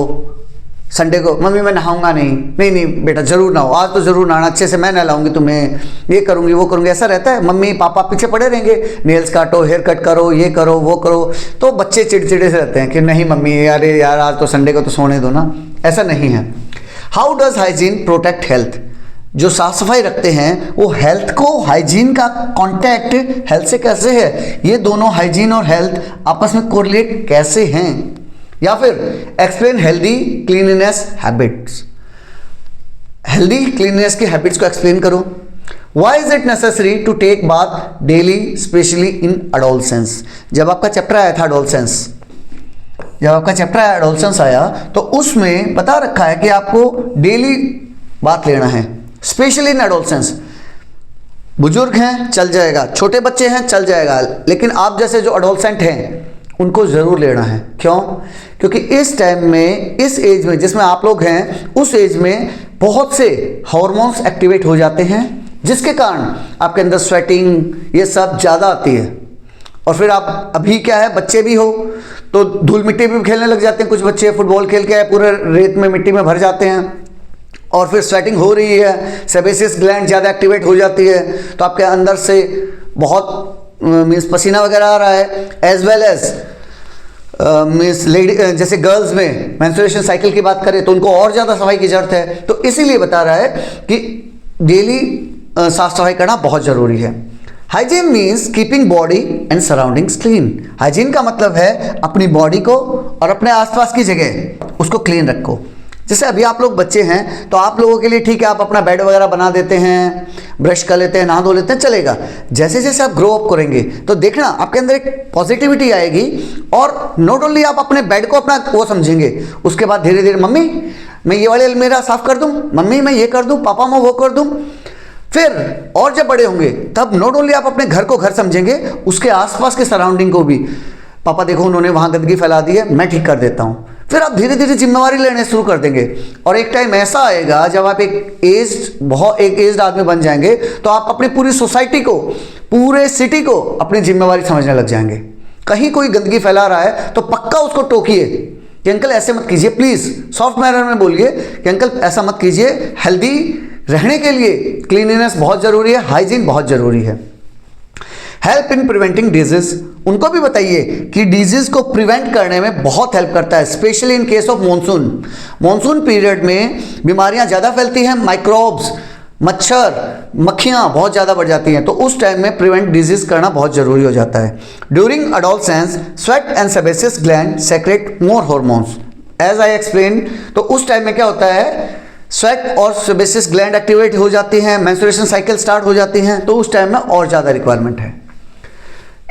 संडे को मम्मी मैं नहाऊंगा नहीं, नहीं नहीं बेटा जरूर नहाओ, आज तो जरूर नहाना, अच्छे से मैं नहलाऊंगी तुम्हें, ये करूंगी वो करूंगी, ऐसा रहता है। मम्मी पापा पीछे पड़े रहेंगे, नेल्स काटो, हेयर कट करो, ये करो वो करो, तो बच्चे चिड़चिड़े से रहते हैं कि नहीं मम्मी अरे यार आज तो संडे को तो सोने दो ना, ऐसा नहीं है। How does hygiene protect health? जो साफ सफाई रखते हैं वो हेल्थ को, हाइजीन का कॉन्टैक्ट हेल्थ से कैसे है, ये दोनों हाइजीन और हेल्थ आपस में कोरिलेट कैसे हैं? या फिर explain healthy cleanliness habits, healthy cleanliness की हैबिट्स को एक्सप्लेन करो। Why is it necessary to take bath daily specially in adolescence? जब आपका चैप्टर आया था एडोलसेंस, जब आपका चैप्टर आया एडोलसेंस आया तो उसमें बता रखा है कि आपको डेली बाथ लेना है, स्पेशली इन एडोलसेंस। बुजुर्ग हैं चल जाएगा, छोटे बच्चे हैं चल जाएगा, लेकिन आप जैसे जो एडोलसेंट हैं उनको ज़रूर लेना है। क्यों? क्योंकि इस टाइम में, इस एज में जिसमें आप लोग हैं, उस एज में बहुत से हार्मोन्स एक्टिवेट हो जाते हैं जिसके कारण आपके अंदर स्वेटिंग ये सब ज़्यादा आती है। और फिर आप अभी क्या है, बच्चे भी हो तो धूल मिट्टी भी खेलने लग जाते हैं, कुछ बच्चे फुटबॉल खेल के पूरे रेत में मिट्टी में भर जाते हैं और फिर स्वेटिंग हो रही है, सेबेसियस ग्लैंड ज़्यादा एक्टिवेट हो जाती है, तो आपके अंदर से बहुत मीन्स पसीना वगैरह आ रहा है, as well as means lady, जैसे गर्ल्स में मेंस्ट्रुएशन साइकिल की बात करें तो उनको और ज़्यादा सफाई की जरूरत है। तो इसीलिए बता रहा है कि डेली साफ सफाई करना बहुत ज़रूरी है। Hygiene means keeping body and surroundings clean. Hygiene का मतलब है अपनी बॉडी को और अपने आसपास की जगह उसको क्लीन रखो। जैसे अभी आप लोग बच्चे हैं तो आप लोगों के लिए ठीक है, आप अपना बेड वगैरह बना देते हैं, ब्रश कर लेते हैं, नहा धो लेते हैं, चलेगा। जैसे जैसे आप ग्रो अप करेंगे तो देखना आपके अंदर एक पॉजिटिविटी आएगी और नॉट ओनली आप अपने बेड को अपना वो समझेंगे, उसके बाद धीरे धीरे मम्मी मैं ये वाले अलमीरा साफ कर दूं, मम्मी मैं ये कर दूं, पापा मैं वो कर दूं। फिर और जब बड़े होंगे तब नॉट ओनली आप अपने घर को घर समझेंगे, उसके आसपास के सराउंडिंग को भी, पापा देखो उन्होंने वहाँ गंदगी फैला दी है, मैं ठीक कर देता हूँ। फिर आप धीरे धीरे जिम्मेवारी लेने शुरू कर देंगे और एक टाइम ऐसा आएगा जब आप एक एज्ड आदमी बन जाएंगे तो आप अपनी पूरी सोसाइटी को, पूरे सिटी को अपनी जिम्मेवारी समझने लग जाएंगे। कहीं कोई गंदगी फैला रहा है तो पक्का उसको टोकिए कि अंकल ऐसे मत कीजिए, प्लीज़ सॉफ्ट मैनर में बोलिए कि अंकल ऐसा मत कीजिए। हेल्दी रहने के लिए क्लीनलीनेस बहुत ज़रूरी है, हाइजीन बहुत ज़रूरी है। हेल्प इन प्रिवेंटिंग डिजीज, उनको भी बताइए कि डिजीज को प्रिवेंट करने में बहुत हेल्प करता है, specially in case of monsoon. Monsoon period में बीमारियां ज़्यादा फैलती हैं, माइक्रोब्स, मच्छर, मक्खियां बहुत ज़्यादा बढ़ जाती हैं, तो उस टाइम में प्रिवेंट डिजीज करना बहुत ज़रूरी हो जाता है। During adolescence sweat and sebaceous gland secrete more hormones, as I explain. तो उस टाइम में क्या होता है, स्वेट और सेबेसियस ग्लैंड एक्टिवेट हो जाती हैं, मेंस्ट्रुएशन साइकिल स्टार्ट हो जाती हैं, तो उस टाइम में और ज़्यादा रिक्वायरमेंट है।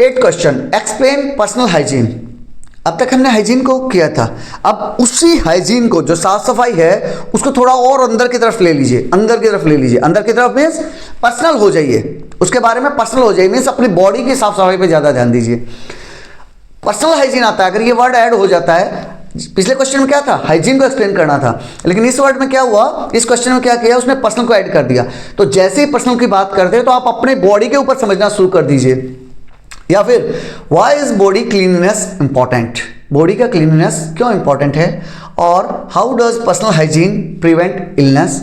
8 क्वेश्चन, एक्सप्लेन पर्सनल हाइजीन। अब तक हमने हाइजीन को किया था, अब उसी हाइजीन को जो साफ सफाई है उसको थोड़ा और अंदर की तरफ ले लीजिए, अंदर की तरफ ले लीजिए। अंदर की तरफ मीन्स पर्सनल हो जाइए, उसके बारे में पर्सनल हो जाइए, मीन्स अपनी बॉडी की साफ सफाई पे ज़्यादा ध्यान दीजिए। पर्सनल हाइजीन आता है, अगर ये वर्ड ऐड हो जाता है, पिछले क्वेश्चन में क्या था, हाइजीन को एक्सप्लेन करना था, लेकिन इस वर्ड में क्या हुआ, इस क्वेश्चन में क्या किया, उसने पर्सनल को ऐड कर दिया। तो जैसे ही पर्सनल की बात करते हैं तो आप अपने बॉडी के ऊपर समझना शुरू कर दीजिए। या फिर why is body cleanness important, body का क्लीननेस क्यों इंपॉर्टेंट है, और how does personal hygiene prevent illness,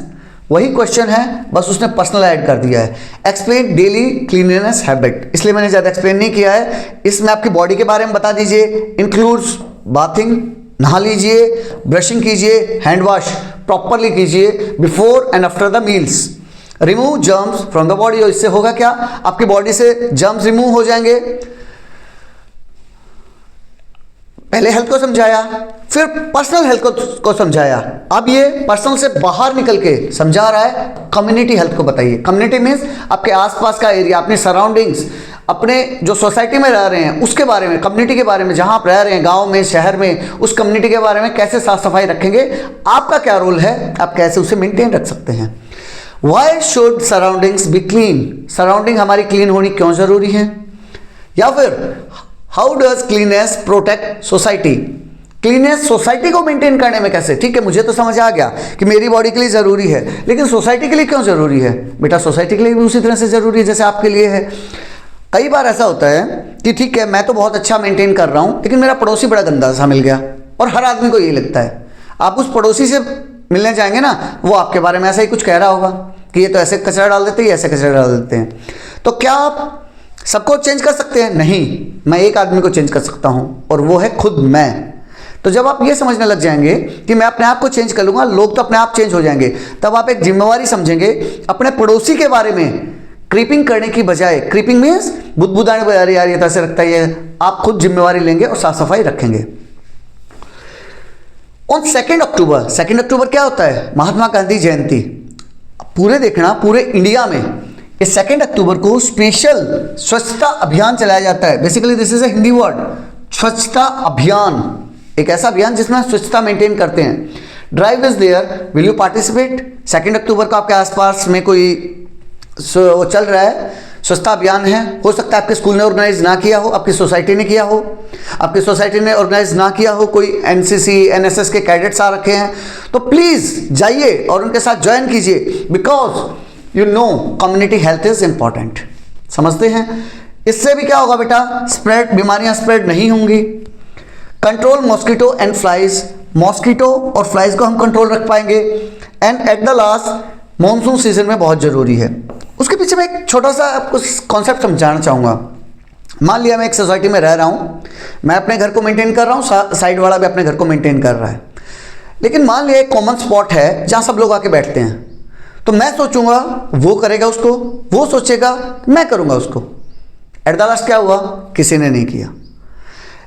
वही क्वेश्चन है, बस उसने पर्सनल ऐड कर दिया है। एक्सप्लेन डेली क्लीनलीनेस हैबिट, इसलिए मैंने ज़्यादा एक्सप्लेन नहीं किया है, इसमें आपकी बॉडी के बारे में बता दीजिए। इंक्लूड्स बाथिंग, नहा लीजिए, ब्रशिंग कीजिए, हैंड वॉश प्रॉपरली कीजिए before and after the meals, remove germs from the body, और इससे होगा क्या, आपकी बॉडी से जर्म्स रिमूव हो जाएंगे। पहले हेल्थ को समझाया, फिर पर्सनल हेल्थ को समझाया, अब ये पर्सनल से बाहर निकल के समझा रहा है कम्युनिटी हेल्थ को बताइए। कम्युनिटी मीन्स आपके आसपास का एरिया, अपने सराउंडिंग्स, अपने जो सोसाइटी में रह रहे हैं उसके बारे में, कम्युनिटी के बारे में, जहां आप रह रहे हैं गांव में, शहर में, उस कम्युनिटी के बारे में कैसे साफ सफाई रखेंगे, आपका क्या रोल है, आप कैसे उसे मेंटेन रख सकते हैं। Why should surroundings be clean, surrounding हमारी क्लीन होनी क्यों जरूरी है। या फिर how does cleanness protect society, cleanness society को मेंटेन करने में कैसे, ठीक है मुझे तो समझ आ गया कि मेरी बॉडी के लिए ज़रूरी है, लेकिन सोसाइटी के लिए क्यों ज़रूरी है, बेटा सोसाइटी के लिए भी उसी तरह से ज़रूरी है जैसे आपके लिए है। कई बार ऐसा होता है कि ठीक है मैं तो बहुत अच्छा मेंटेन कर रहा हूँ, लेकिन मेरा पड़ोसी बड़ा गंदा सा मिल गया, और हर आदमी को यही लगता है। आप उस पड़ोसी से मिलने जाएंगे ना, वो आपके बारे में ऐसा ही कुछ कह रहा होगा कि ये तो ऐसे कचरा डाल देते हैं, ऐसे कचरा डाल देते हैं। तो क्या आप सबको चेंज कर सकते हैं? नहीं, मैं एक आदमी को चेंज कर सकता हूं, और वो है खुद मैं। तो जब आप ये समझने लग जाएंगे कि मैं अपने आप को चेंज कर लूंगा, लोग तो अपने आप चेंज हो जाएंगे, तब आप एक जिम्मेवारी समझेंगे अपने पड़ोसी के बारे में। क्रीपिंग करने की बजाय, क्रीपिंग मीन्स बुदबुदाने को, यार ये तो ऐसे लगता है, आप खुद जिम्मेवारी लेंगे और साफ सफाई रखेंगे। ऑन 2 अक्टूबर, 2 अक्टूबर क्या होता है, महात्मा गांधी जयंती। पूरे देखना, पूरे इंडिया में इस 2 अक्टूबर को स्पेशल स्वच्छता अभियान चलाया जाता है। Basically this is a Hindi word, स्वच्छता अभियान, एक ऐसा अभियान जिसमें स्वच्छता मेंटेन करते हैं। Drive is there, will you participate. 2 अक्टूबर को आपके आसपास में कोई चल रहा है, स्वच्छता अभियान है, हो सकता है आपके स्कूल ने ऑर्गेनाइज ना किया हो, आपकी सोसाइटी ने किया हो, आपकी सोसाइटी ने ऑर्गेनाइज ना किया हो, कोई एनसीसी एनएसएस के कैडेट्स आ रखे हैं, तो प्लीज़ जाइए और उनके साथ ज्वाइन कीजिए, because you know community health is important. समझते हैं? इससे भी क्या होगा बेटा, स्प्रेड, बीमारियां स्प्रेड नहीं होंगी। Control mosquito and flies, mosquito और फ्लाइज को हम कंट्रोल रख पाएंगे। And at the last, monsoon season में बहुत जरूरी है। उसके पीछे मैं एक छोटा सा आपको कॉन्सेप्ट समझाना चाहूँगा। मान लिया मैं एक सोसाइटी में रह रहा हूँ, मैं अपने घर को मेंटेन कर रहा हूँ, साइड वाला भी अपने घर को मेंटेन कर रहा है, लेकिन मान लिया एक कॉमन स्पॉट है जहाँ सब लोग आके बैठते हैं, तो मैं सोचूंगा वो करेगा उसको, वो सोचेगा मैं करूँगा उसको। एट द लास्ट क्या हुआ, किसी ने नहीं किया।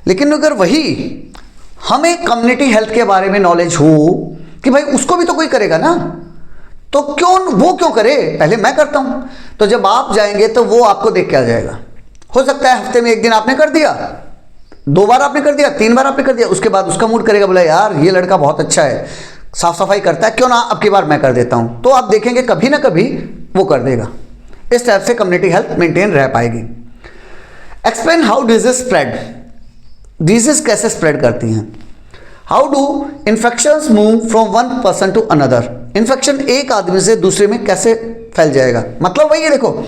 लेकिन अगर वही हमें कम्युनिटी हेल्थ के बारे में नॉलेज हो कि भाई उसको भी तो कोई करेगा ना, तो वो क्यों करे, पहले मैं करता हूं, तो जब आप जाएंगे तो वो आपको देख के आ जाएगा। हो सकता है हफ्ते में एक दिन आपने कर दिया, 2 बार आपने कर दिया, 3 बार आपने कर दिया, उसके बाद उसका मूड करेगा, बोला यार ये लड़का बहुत अच्छा है, साफ सफाई करता है, क्यों ना अब की बार मैं कर देता हूं। तो आप देखेंगे कभी ना कभी वो कर देगा। इस टाइप से कम्युनिटी हेल्थ मेंटेन रह पाएगी। Explain how disease spread, disease कैसे स्प्रेड करती हैं। How do infections move from one person to another, infection एक आदमी से दूसरे में कैसे फैल जाएगा, मतलब वही है, देखो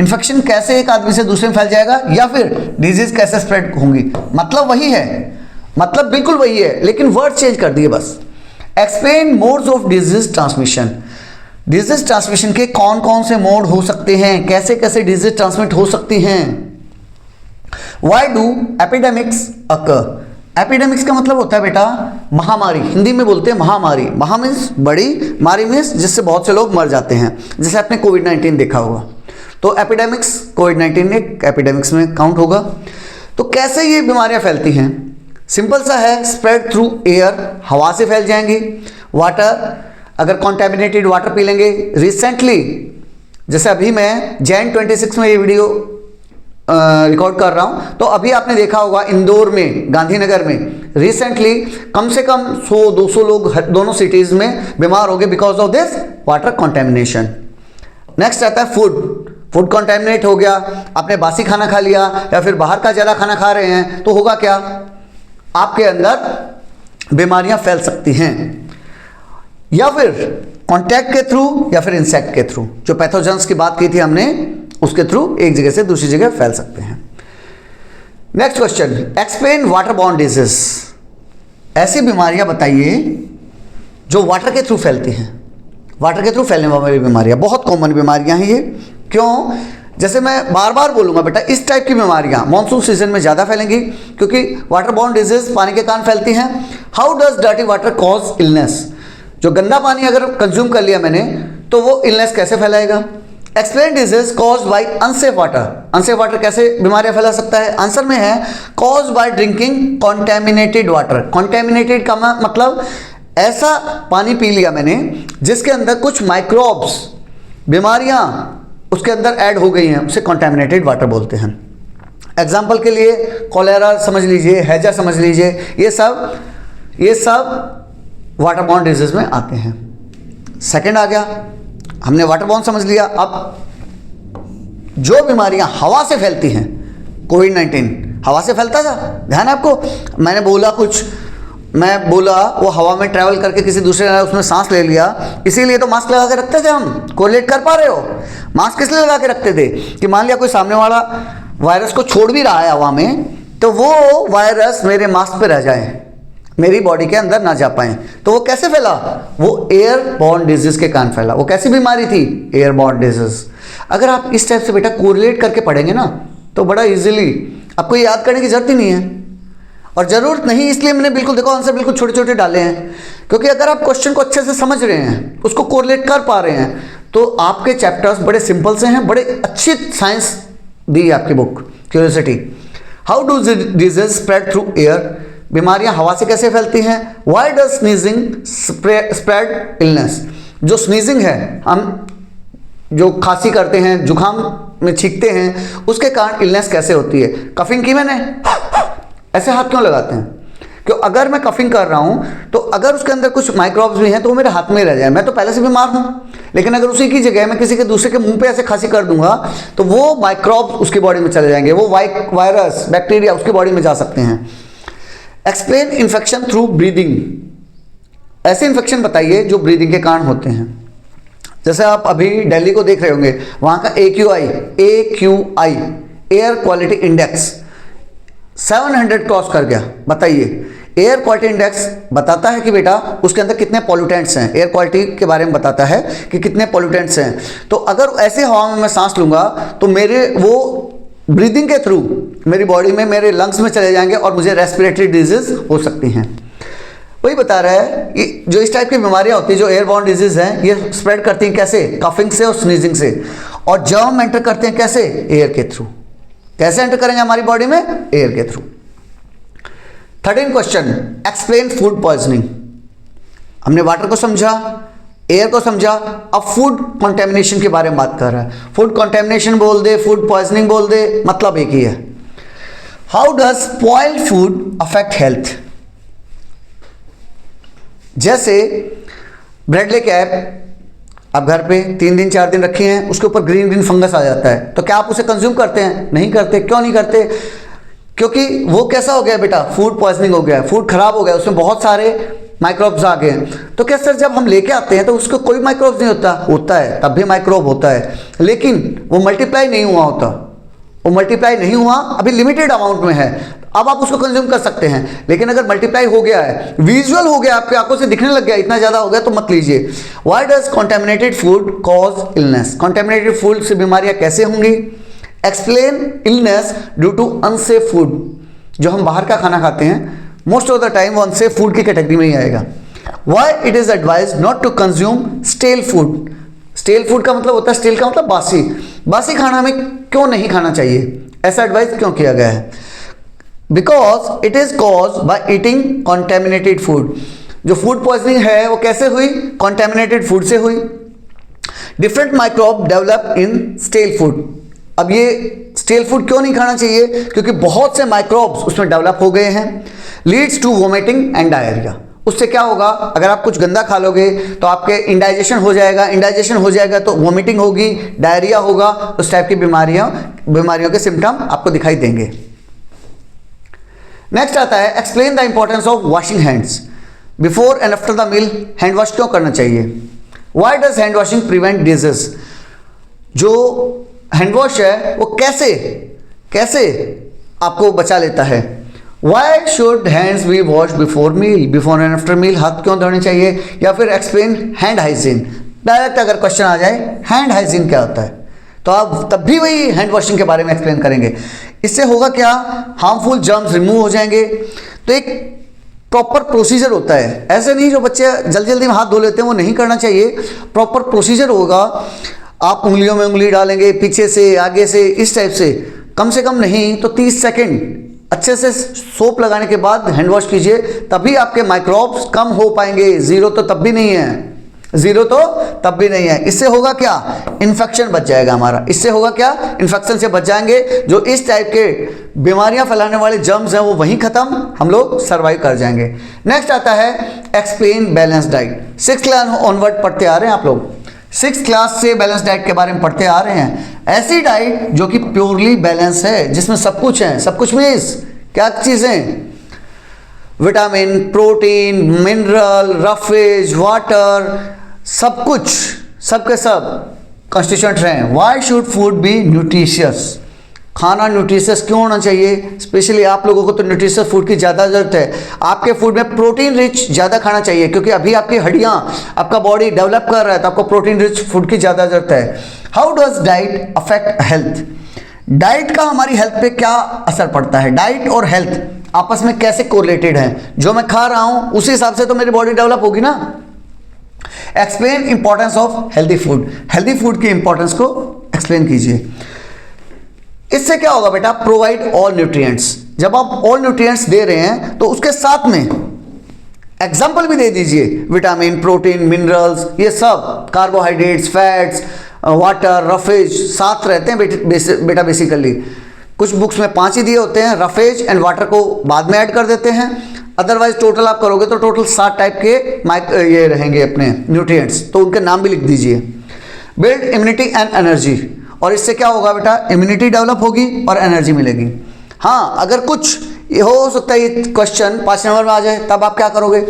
इन्फेक्शन कैसे एक आदमी से दूसरे में फैल जाएगा, या फिर डिजीज कैसे स्प्रेड होंगी, मतलब वही है, मतलब बिल्कुल वही है, लेकिन वर्ड चेंज कर दिए बस। Explain modes of disease transmission, disease transmission के कौन कौन से मोड हो सकते हैं, कैसे कैसे डिजीज ट्रांसमिट हो सकती हैं। Why do epidemics occur, epidemics का मतलब होता है बेटा महामारी, हिंदी में बोलते हैं महामारी। महा मीन्स बड़ी, मारी मीन्स जिससे बहुत से लोग मर जाते हैं, जैसे आपने कोविड-19 देखा होगा, तो एपिडेमिक्स, कोविड-19 एक एपिडेमिक्स में काउंट होगा। तो कैसे ये बीमारियां फैलती हैं, सिंपल सा है, स्प्रेड थ्रू एयर, हवा से फैल जाएंगी, वाटर, अगर कॉन्टेमिनेटेड वाटर पी लेंगे, रिसेंटली जैसे अभी मैं Jan 26 में ये वीडियो रिकॉर्ड कर रहा हूं, तो अभी आपने देखा होगा इंदौर में, गांधीनगर में रिसेंटली कम से कम 100-200 लोग दोनों सिटीज में बीमार हो गए because of this water contamination. Next आता है फूड कॉन्टेमिनेट हो गया, आपने बासी खाना खा लिया या फिर बाहर का जला खाना खा रहे हैं, तो होगा क्या, आपके अंदर बीमारियां फैल सकती हैं, या फिर कांटेक्ट के थ्रू या फिर इंसेक्ट के थ्रू, जो पैथोजेंस की बात की थी हमने, उसके थ्रू एक जगह से दूसरी जगह फैल सकते हैं। Next question, explain water borne disease. ऐसी बीमारियां बताइए जो वाटर के थ्रू फैलती हैं, वाटर के थ्रू फैलने वाली बीमारियां, बहुत कॉमन बीमारियां हैं ये। क्यों? जैसे मैं बार बार बोलूंगा बेटा, इस टाइप की बीमारियां मॉनसून सीजन में ज़्यादा फैलेंगी क्योंकि वाटर बॉर्न डिजीज पानी के कारण फैलती हैं। How does dirty water cause illness. जो गंदा पानी अगर कंज्यूम कर लिया मैंने तो वो इलनेस कैसे फैलाएगा। Explain disease cause by unsafe water. Unsafe water कैसे बीमारियां फैला सकता है। आंसर में है cause by drinking contaminated water. Contaminated का मतलब ऐसा पानी पी लिया मैंने जिसके अंदर कुछ माइक्रोब्स, बीमारियां उसके अंदर ऐड हो गई हैं, उसे कॉन्टेमिनेटेड वाटर बोलते हैं। एग्जाम्पल के लिए कॉलेरा समझ लीजिए, हैजा समझ लीजिए, ये सब वाटर बॉर्न डिजीज में आते हैं। सेकंड आ गया, हमने वाटर बॉर्न समझ लिया। अब जो बीमारियां हवा से फैलती हैं, कोविड-19 हवा से फैलता था, ध्यान है आपको। मैं बोला वो हवा में ट्रैवल करके किसी दूसरे ने उसमें सांस ले लिया, इसीलिए तो मास्क लगा के रखते थे हम। कोरिलेट कर पा रहे हो? मास्क किस लिए लगा के रखते थे कि मान लिया कोई सामने वाला वायरस को छोड़ भी रहा है हवा में, तो वो वायरस मेरे मास्क पे रह जाए, मेरी बॉडी के अंदर ना जा पाए। तो वो कैसे फैला? वो एयर बॉर्न डिजीज के कारण फैला। वो कैसी बीमारी थी? Air borne disease. अगर आप इस टाइप से बेटा कोरिलेट करके पढ़ेंगे ना तो बड़ा इजीली आपको याद करने की जरूरत ही नहीं है, और जरूरत नहीं इसलिए मैंने बिल्कुल देखो आंसर बिल्कुल छोटे छोटे डाले हैं, क्योंकि अगर आप क्वेश्चन को अच्छे से समझ रहे हैं, उसको कोरिलेट कर पा रहे हैं, तो आपके चैप्टर्स बड़े सिंपल से हैं, बड़े अच्छी साइंस दी है आपकी book curiosity. How do disease spread through air. बीमारियां हवा से कैसे फैलती हैं। Why does sneezing spread illness. जो स्नीजिंग है, हम जो खांसी करते हैं, जुकाम में छींकते हैं, उसके कारण इलनेस कैसे होती है। कफिंग की मैंने, ऐसे हाथ क्यों लगाते हैं? क्यों? अगर मैं कफिंग कर रहा हूं तो अगर उसके अंदर कुछ माइक्रोब्स भी हैं तो वो मेरे हाथ में रह जाए, मैं तो पहले से बीमार हूं, लेकिन अगर उसी की जगह मैं किसी के दूसरे के मुंह पे ऐसे खांसी कर दूंगा तो वो माइक्रोब्स उसकी बॉडी में चले जाएंगे, वो वायरस बैक्टीरिया उसकी बॉडी में जा सकते हैं। Explain infection through breathing. ऐसे इन्फेक्शन बताइए जो ब्रीदिंग के कारण होते हैं। जैसे आप अभी दिल्ली को देख रहे होंगे, वहां का AQI air quality index 700 cross कर गया। बताइए, एयर क्वालिटी इंडेक्स बताता है कि बेटा उसके अंदर कितने पॉल्यूटेंट्स हैं, एयर क्वालिटी के बारे में बताता है कि कितने पॉल्यूटेंट्स हैं। तो अगर ऐसे हवा में मैं सांस लूंगा तो मेरे वो ब्रीदिंग के थ्रू मेरी बॉडी में, मेरे लंग्स में चले जाएंगे और मुझे रेस्पिरेटरी डिजीज हो सकती हैं। वही बता रहा है जो इस टाइप की बीमारियां होती है, जो एयरबॉर्न डिजीज हैं, ये स्प्रेड करती हैं कैसे? कफिंग से और स्नीजिंग से। और जर्म एंटर करते हैं कैसे? एयर के थ्रू। कैसे एंटर करेंगे हमारी बॉडी में? एयर के through. 13 question, explain food poisoning. हमने वाटर को समझा, एयर को समझा, अब फूड कंटेमिनेशन के बारे में बात कर रहा है। फूड कंटेमिनेशन बोल दे, फूड पॉइजनिंग बोल दे, मतलब एक ही है। How does spoiled food affect health. जैसे ब्रेड लेके आए आप घर पे, 3 दिन 4 दिन रखे हैं, उसके ऊपर ग्रीन ग्रीन फंगस आ जाता है, तो क्या आप उसे कंज्यूम करते हैं? नहीं करते। क्यों नहीं करते? क्योंकि वो कैसा हो गया बेटा? फूड पॉइजनिंग हो गया, फूड खराब हो गया, उसमें बहुत सारे माइक्रोब्स आ गए हैं। तो क्या सर जब हम लेके आते हैं तो उसको कोई माइक्रोब्स नहीं होता है, तब भी माइक्रोब होता है, लेकिन वो मल्टीप्लाई नहीं हुआ होता। वो मल्टीप्लाई नहीं हुआ, अभी लिमिटेड अमाउंट में है, अब आप उसको कंज्यूम कर सकते हैं। लेकिन अगर मल्टीप्लाई हो गया है, विजुअल हो गया, आपकी आंखों से दिखने लग गया, इतना ज्यादा हो गया, तो मत लीजिए। Why does contaminated food cause illness. Contaminated food से बीमारियां कैसे होंगी। Explain illness due to unsafe food. जो हम बाहर का खाना खाते हैं मोस्ट ऑफ द टाइम वो अनसेफ फूड की कैटेगरी में ही आएगा। Why it is advise not to consume stale food. Stale food का मतलब होता है, स्टेल का मतलब बासी। बासी खाना हमें क्यों नहीं खाना चाहिए, ऐसा एडवाइस क्यों किया गया है? Because it is cause by eating contaminated food. जो फूड पॉइजनिंग है वो कैसे हुई? कॉन्टेमिनेटेड फूड से हुई। Different microbe develop in stele food. अब ये स्टेल फूड क्यों नहीं खाना चाहिए? क्योंकि बहुत से माइक्रोब्स उसमें डेवलप हो गए हैं। Leads to vomiting and diarrhoea. उससे क्या होगा? अगर आप कुछ गंदा खा लोगे तो आपके इंडाइजेशन हो जाएगा, इंडाइजेशन हो जाएगा तो वोमिटिंग होगी, डायरिया होगा, उस टाइप की बीमारियों के सिम्टम आपको दिखाई देंगे। नेक्स्ट आता है explain the importance of washing hands before and after the meal. Hand wash क्यों करना चाहिए? Why does hand washing prevent disease? जो हैंड वॉश है वो कैसे आपको बचा लेता है? Why should hands be wash before meal, before and after meal हाथ क्यों धोने चाहिए? या फिर एक्सप्लेन हैंड हाइजीन। डायरेक्ट अगर क्वेश्चन आ जाए हैंड हाइजीन क्या होता है तो आप तब भी वही हैंड वॉशिंग के बारे में एक्सप्लेन करेंगे। इससे होगा क्या? हार्मफुल जर्म्स रिमूव हो जाएंगे। तो एक प्रॉपर प्रोसीजर होता है, ऐसे नहीं जो बच्चे जल्दी जल्दी में हाथ धो लेते हैं वो नहीं करना चाहिए। प्रॉपर प्रोसीजर होगा। आप उंगलियों में उंगली डालेंगे, पीछे से आगे से, इस टाइप से कम नहीं तो 30 सेकेंड अच्छे से सोप लगाने के बाद हैंड वॉश कीजिए, तभी आपके माइक्रोब्स कम हो पाएंगे। जीरो तो तब भी नहीं है। इससे होगा क्या? इन्फेक्शन बच जाएगा हमारा। इससे होगा क्या? इन्फेक्शन से बच जाएंगे। जो इस टाइप के बीमारियां फैलाने वाले जर्म्स हैं वो वहीं खत्म, हम लोग सर्वाइव कर जाएंगे। नेक्स्ट आता है explain balance diet. 6th class onward पढ़ते आ रहे हैं आप लोग, 6th क्लास से बैलेंस डाइट के बारे में पढ़ते आ रहे हैं। ऐसी डाइट जो कि प्योरली बैलेंस है, जिसमें सब कुछ है। सब कुछ मीन्स क्या चीजें? Vitamin, protein, mineral, roughage, water, सब कुछ, सब के सब कंस्टिट्यूएंट्स हैं। Why should food be nutritious? खाना न्यूट्रिशियस क्यों होना चाहिए? स्पेशली आप लोगों को तो न्यूट्रिशियस फूड की ज़्यादा ज़रूरत है। आपके फूड में प्रोटीन रिच ज़्यादा खाना चाहिए, क्योंकि अभी आपकी हड्डियाँ, आपका बॉडी डेवलप कर रहा है, तो आपको प्रोटीन रिच फूड की ज़्यादा ज़रूरत है। How does diet affect health? Diet का हमारी हेल्थ पे क्या असर पड़ता है? डाइट और हेल्थ आपस में कैसे कोरिलेटेड हैं? जो मैं खा रहा हूँ उसी हिसाब से तो मेरी बॉडी डेवलप होगी ना। Explain importance of healthy food. Healthy food की इंपॉर्टेंस को एक्सप्लेन कीजिए। इससे क्या होगा बेटा? Provide all nutrients. जब आप ऑल न्यूट्रिएंट्स दे रहे हैं तो उसके साथ में एग्जाम्पल भी दे दीजिए। विटामिन, प्रोटीन, मिनरल्स, ये सब, कार्बोहाइड्रेट्स, फैट्स, वाटर, रफेज साथ रहते हैं बेटा बेसिकली। कुछ बुक्स में 5 ही दिए होते हैं, रफेज एंड वाटर को बाद में ऐड कर देते हैं। अदरवाइज टोटल आप करोगे तो टोटल 7 टाइप के ये रहेंगे अपने न्यूट्रिएंट्स, तो उनके नाम भी लिख दीजिए। Build immunity and energy. और इससे क्या होगा बेटा? इम्यूनिटी डेवलप होगी और एनर्जी मिलेगी। हाँ, अगर कुछ ये हो सकता है ये क्वेश्चन 5 नंबर में आ जाए, तब आप क्या करोगे?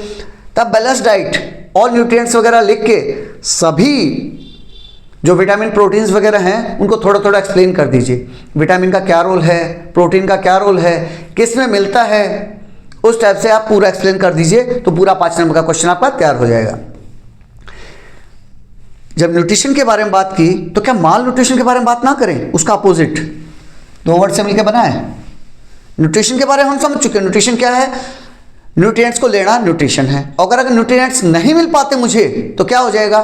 तब बैलेंस डाइट, ऑल न्यूट्रिएंट्स वगैरह लिख के सभी जो विटामिन, प्रोटीन्स वगैरह हैं उनको थोड़ा थोड़ा एक्सप्लेन कर दीजिए। विटामिन का क्या रोल है, प्रोटीन का क्या रोल है, किस में मिलता है, उस टाइप से आप पूरा एक्सप्लेन कर दीजिए, तो पूरा 5 नंबर का क्वेश्चन आपका तैयार हो जाएगा। जब न्यूट्रिशन के बारे में बात की तो क्या माल न्यूट्रिशन के बारे में बात ना करें? उसका अपोजिट 2 वर्ड से मिलकर बना है। न्यूट्रिशन के बारे में हम समझ चुके हैं। न्यूट्रिशन क्या है? न्यूट्रिएंट्स को लेना न्यूट्रिशन है। और अगर न्यूट्रिएंट्स नहीं मिल पाते मुझे तो क्या हो जाएगा?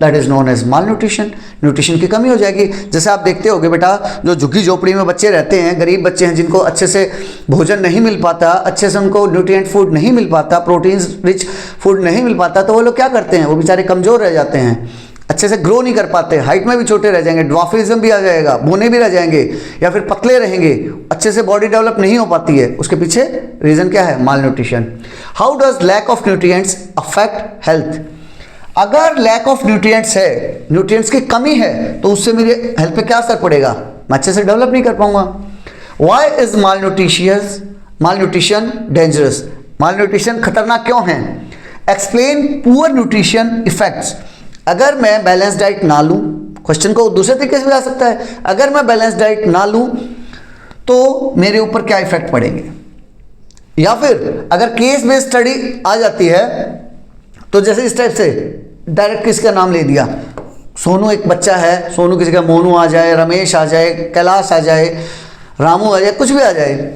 That is known as malnutrition. Nutrition की कमी हो जाएगी। जैसे आप देखते होगे बेटा, जो झुग्गी झोपड़ी में बच्चे रहते हैं, गरीब बच्चे हैं, जिनको अच्छे से भोजन नहीं मिल पाता, अच्छे से उनको न्यूट्रिएंट फूड नहीं मिल पाता, प्रोटीन रिच फूड नहीं मिल पाता, तो वो लोग क्या करते हैं? वो बेचारे कमज़ोर रह जाते हैं, अच्छे से ग्रो नहीं कर पाते, हाइट में भी छोटे रह जाएंगे, ड्वार्फिज्म भी आ जाएगा, बौने भी रह जाएंगे, या फिर पतले रहेंगे, अच्छे से बॉडी डेवलप नहीं हो पाती है। उसके पीछे रीजन क्या है? Malnutrition. How does lack of nutrients affect health? अगर लैक ऑफ न्यूट्रिएंट्स है, न्यूट्रिएंट्स की कमी है, तो उससे मेरे हेल्थ पे क्या असर पड़ेगा? मैं अच्छे से डेवलप नहीं कर पाऊंगा। Why is mall nutrition dangerous? Mall nutrition खतरनाक क्यों है? Explain poor nutrition effects. अगर मैं बैलेंस डाइट ना लूं, क्वेश्चन को दूसरे तरीके से भी आ सकता है, अगर मैं बैलेंस डाइट ना लूं तो मेरे ऊपर क्या इफेक्ट पड़ेंगे? या फिर अगर केस बेस्ड स्टडी आ जाती है तो जैसे इस टाइप से डायरेक्ट किसका नाम ले दिया, सोनू एक बच्चा है, सोनू की जगह मोनू आ जाए, रमेश आ जाए, कैलाश आ जाए, रामू आ जाए, कुछ भी आ जाए।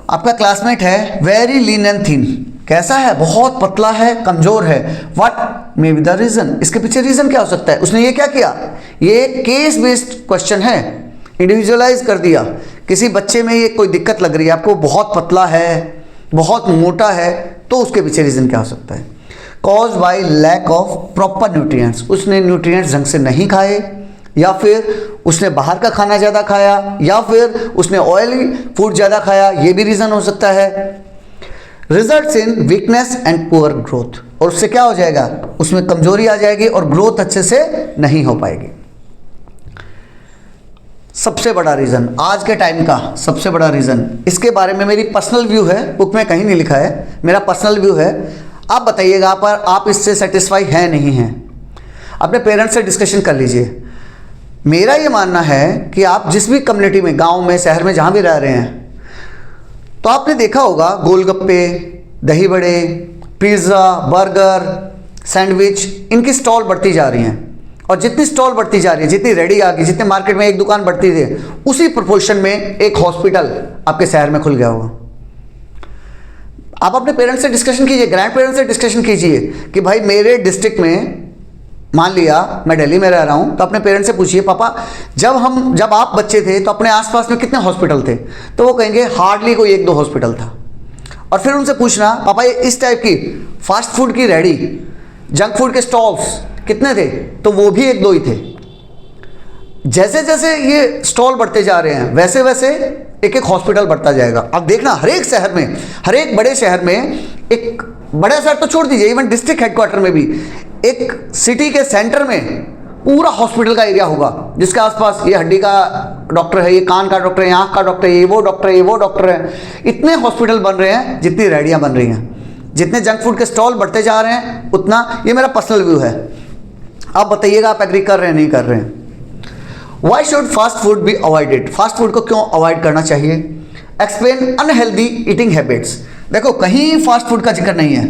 आपका क्लासमेट है, वेरी लीन एंड थिन, कैसा है? बहुत पतला है, कमजोर है। What may be the reason? इसके पीछे रीजन क्या हो सकता है? उसने ये क्या किया? ये केस बेस्ड क्वेश्चन है, इंडिविजुअलाइज कर दिया। किसी बच्चे में ये कोई दिक्कत लग रही है आपको, बहुत पतला है, बहुत मोटा है, तो उसके पीछे रीजन क्या हो सकता है? Cause by lack of proper nutrients, उसने न्यूट्रिएंट्स ढंग से नहीं खाए, या फिर उसने बाहर का खाना ज़्यादा खाया, या फिर उसने ऑयली फूड ज़्यादा खाया, ये भी रीज़न हो सकता है। Results in weakness and poor growth, और उससे क्या हो जाएगा, उसमें कमजोरी आ जाएगी और ग्रोथ अच्छे से नहीं हो पाएगी। सबसे बड़ा रीज़न, आज के टाइम का सबसे बड़ा रीज़न, इसके बारे में मेरी पर्सनल व्यू है, बुक में कहीं नहीं लिखा है, मेरा पर्सनल व्यू है, आप बताइएगा पर आप इससे सेटिस्फाई हैं नहीं हैं, अपने पेरेंट्स से डिस्कशन कर लीजिए। मेरा ये मानना है कि आप जिस भी कम्युनिटी में, गांव में, शहर में, जहाँ भी रह रहे हैं, तो आपने देखा होगा गोलगप्पे, दही बड़े, पिज़्ज़ा, बर्गर, सैंडविच, इनकी स्टॉल बढ़ती जा रही हैं, और जितनी स्टॉल बढ़ती जा रही है, जितनी रेडी आ गई, जितने मार्केट में एक दुकान बढ़ती थी, उसी प्रोपोर्शन में एक हॉस्पिटल आपके शहर में खुल गया होगा। आप अपने पेरेंट्स से डिस्कशन कीजिए, ग्रैंड पेरेंट्स से डिस्कशन कीजिए कि भाई मेरे डिस्ट्रिक्ट में, मान लिया मैं दिल्ली में रह रहा हूं, तो अपने पेरेंट्स से पूछिए पापा जब आप बच्चे थे तो अपने आसपास में कितने हॉस्पिटल थे, तो वो कहेंगे हार्डली कोई 1-2 हॉस्पिटल था। और फिर उनसे पूछना पापा ये इस टाइप की फास्ट फूड की रेडी, जंक फूड के स्टॉल्स कितने थे, तो वो भी 1-2 ही थे। जैसे जैसे ये स्टॉल बढ़ते जा रहे हैं वैसे वैसे एक एक हॉस्पिटल बढ़ता जाएगा। अब देखना हर एक शहर में, हर एक बड़े शहर में, एक बड़ा शहर तो छोड़ दीजिए, इवन डिस्ट्रिक्ट हेडक्वार्टर में भी एक सिटी के सेंटर में पूरा हॉस्पिटल का एरिया होगा, जिसके आसपास ये हड्डी का डॉक्टर है, ये कान का डॉक्टर है, ये आँख का डॉक्टर है, ये वो डॉक्टर है, ये वो डॉक्टर है। इतने हॉस्पिटल बन रहे हैं जितनी रेडियाँ बन रही हैं, जितने जंक फूड के स्टॉल बढ़ते जा रहे हैं उतना, ये मेरा पर्सनल व्यू है। आप बताइएगा आप एग्री कर रहे हैं नहीं कर रहे हैं। Why should fast food be avoided, fast food को क्यों अवॉइड करना चाहिए। एक्सप्लेन अनहेल्दी ईटिंग हैबिट्स, देखो कहीं फास्ट फूड का जिक्र नहीं है,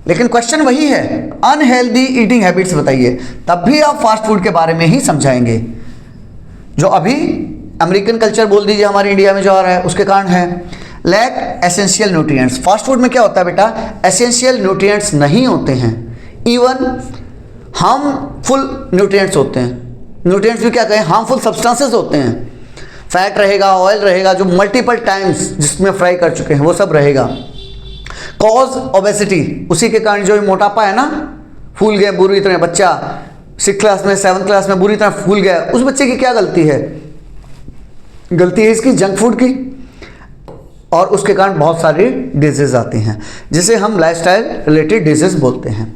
लेकिन क्वेश्चन वही है, अनहेल्दी ईटिंग हैबिट्स बताइए, तब भी आप फास्ट फूड के बारे में ही समझाएंगे। जो अभी अमेरिकन कल्चर बोल दीजिए हमारे इंडिया में जो आ रहा है, उसके कारण है lack essential nutrients. Fast food में क्या होता है बेटा, एसेंशियल न्यूट्रिएंट्स नहीं होते हैं, इवन हार्मफुल न्यूट्रिएंट्स होते हैं। न्यूट्रिएंट्स भी क्या कहें, हार्मफुल सब्सटेंसेस होते हैं। फैट रहेगा, ऑयल रहेगा, जो मल्टीपल टाइम्स जिसमें फ्राई कर चुके हैं वो सब रहेगा। कॉज ओबेसिटी, उसी के कारण जो मोटापा है ना, फूल गया बुरी तरह, बच्चा 6th क्लास में 7th क्लास में बुरी तरह फूल गया, उस बच्चे की क्या गलती है, गलती है इसकी जंक फूड की, और उसके कारण बहुत सारी डिजीज आती हैं जिसे हम लाइफस्टाइल रिलेटेड डिजीज बोलते हैं।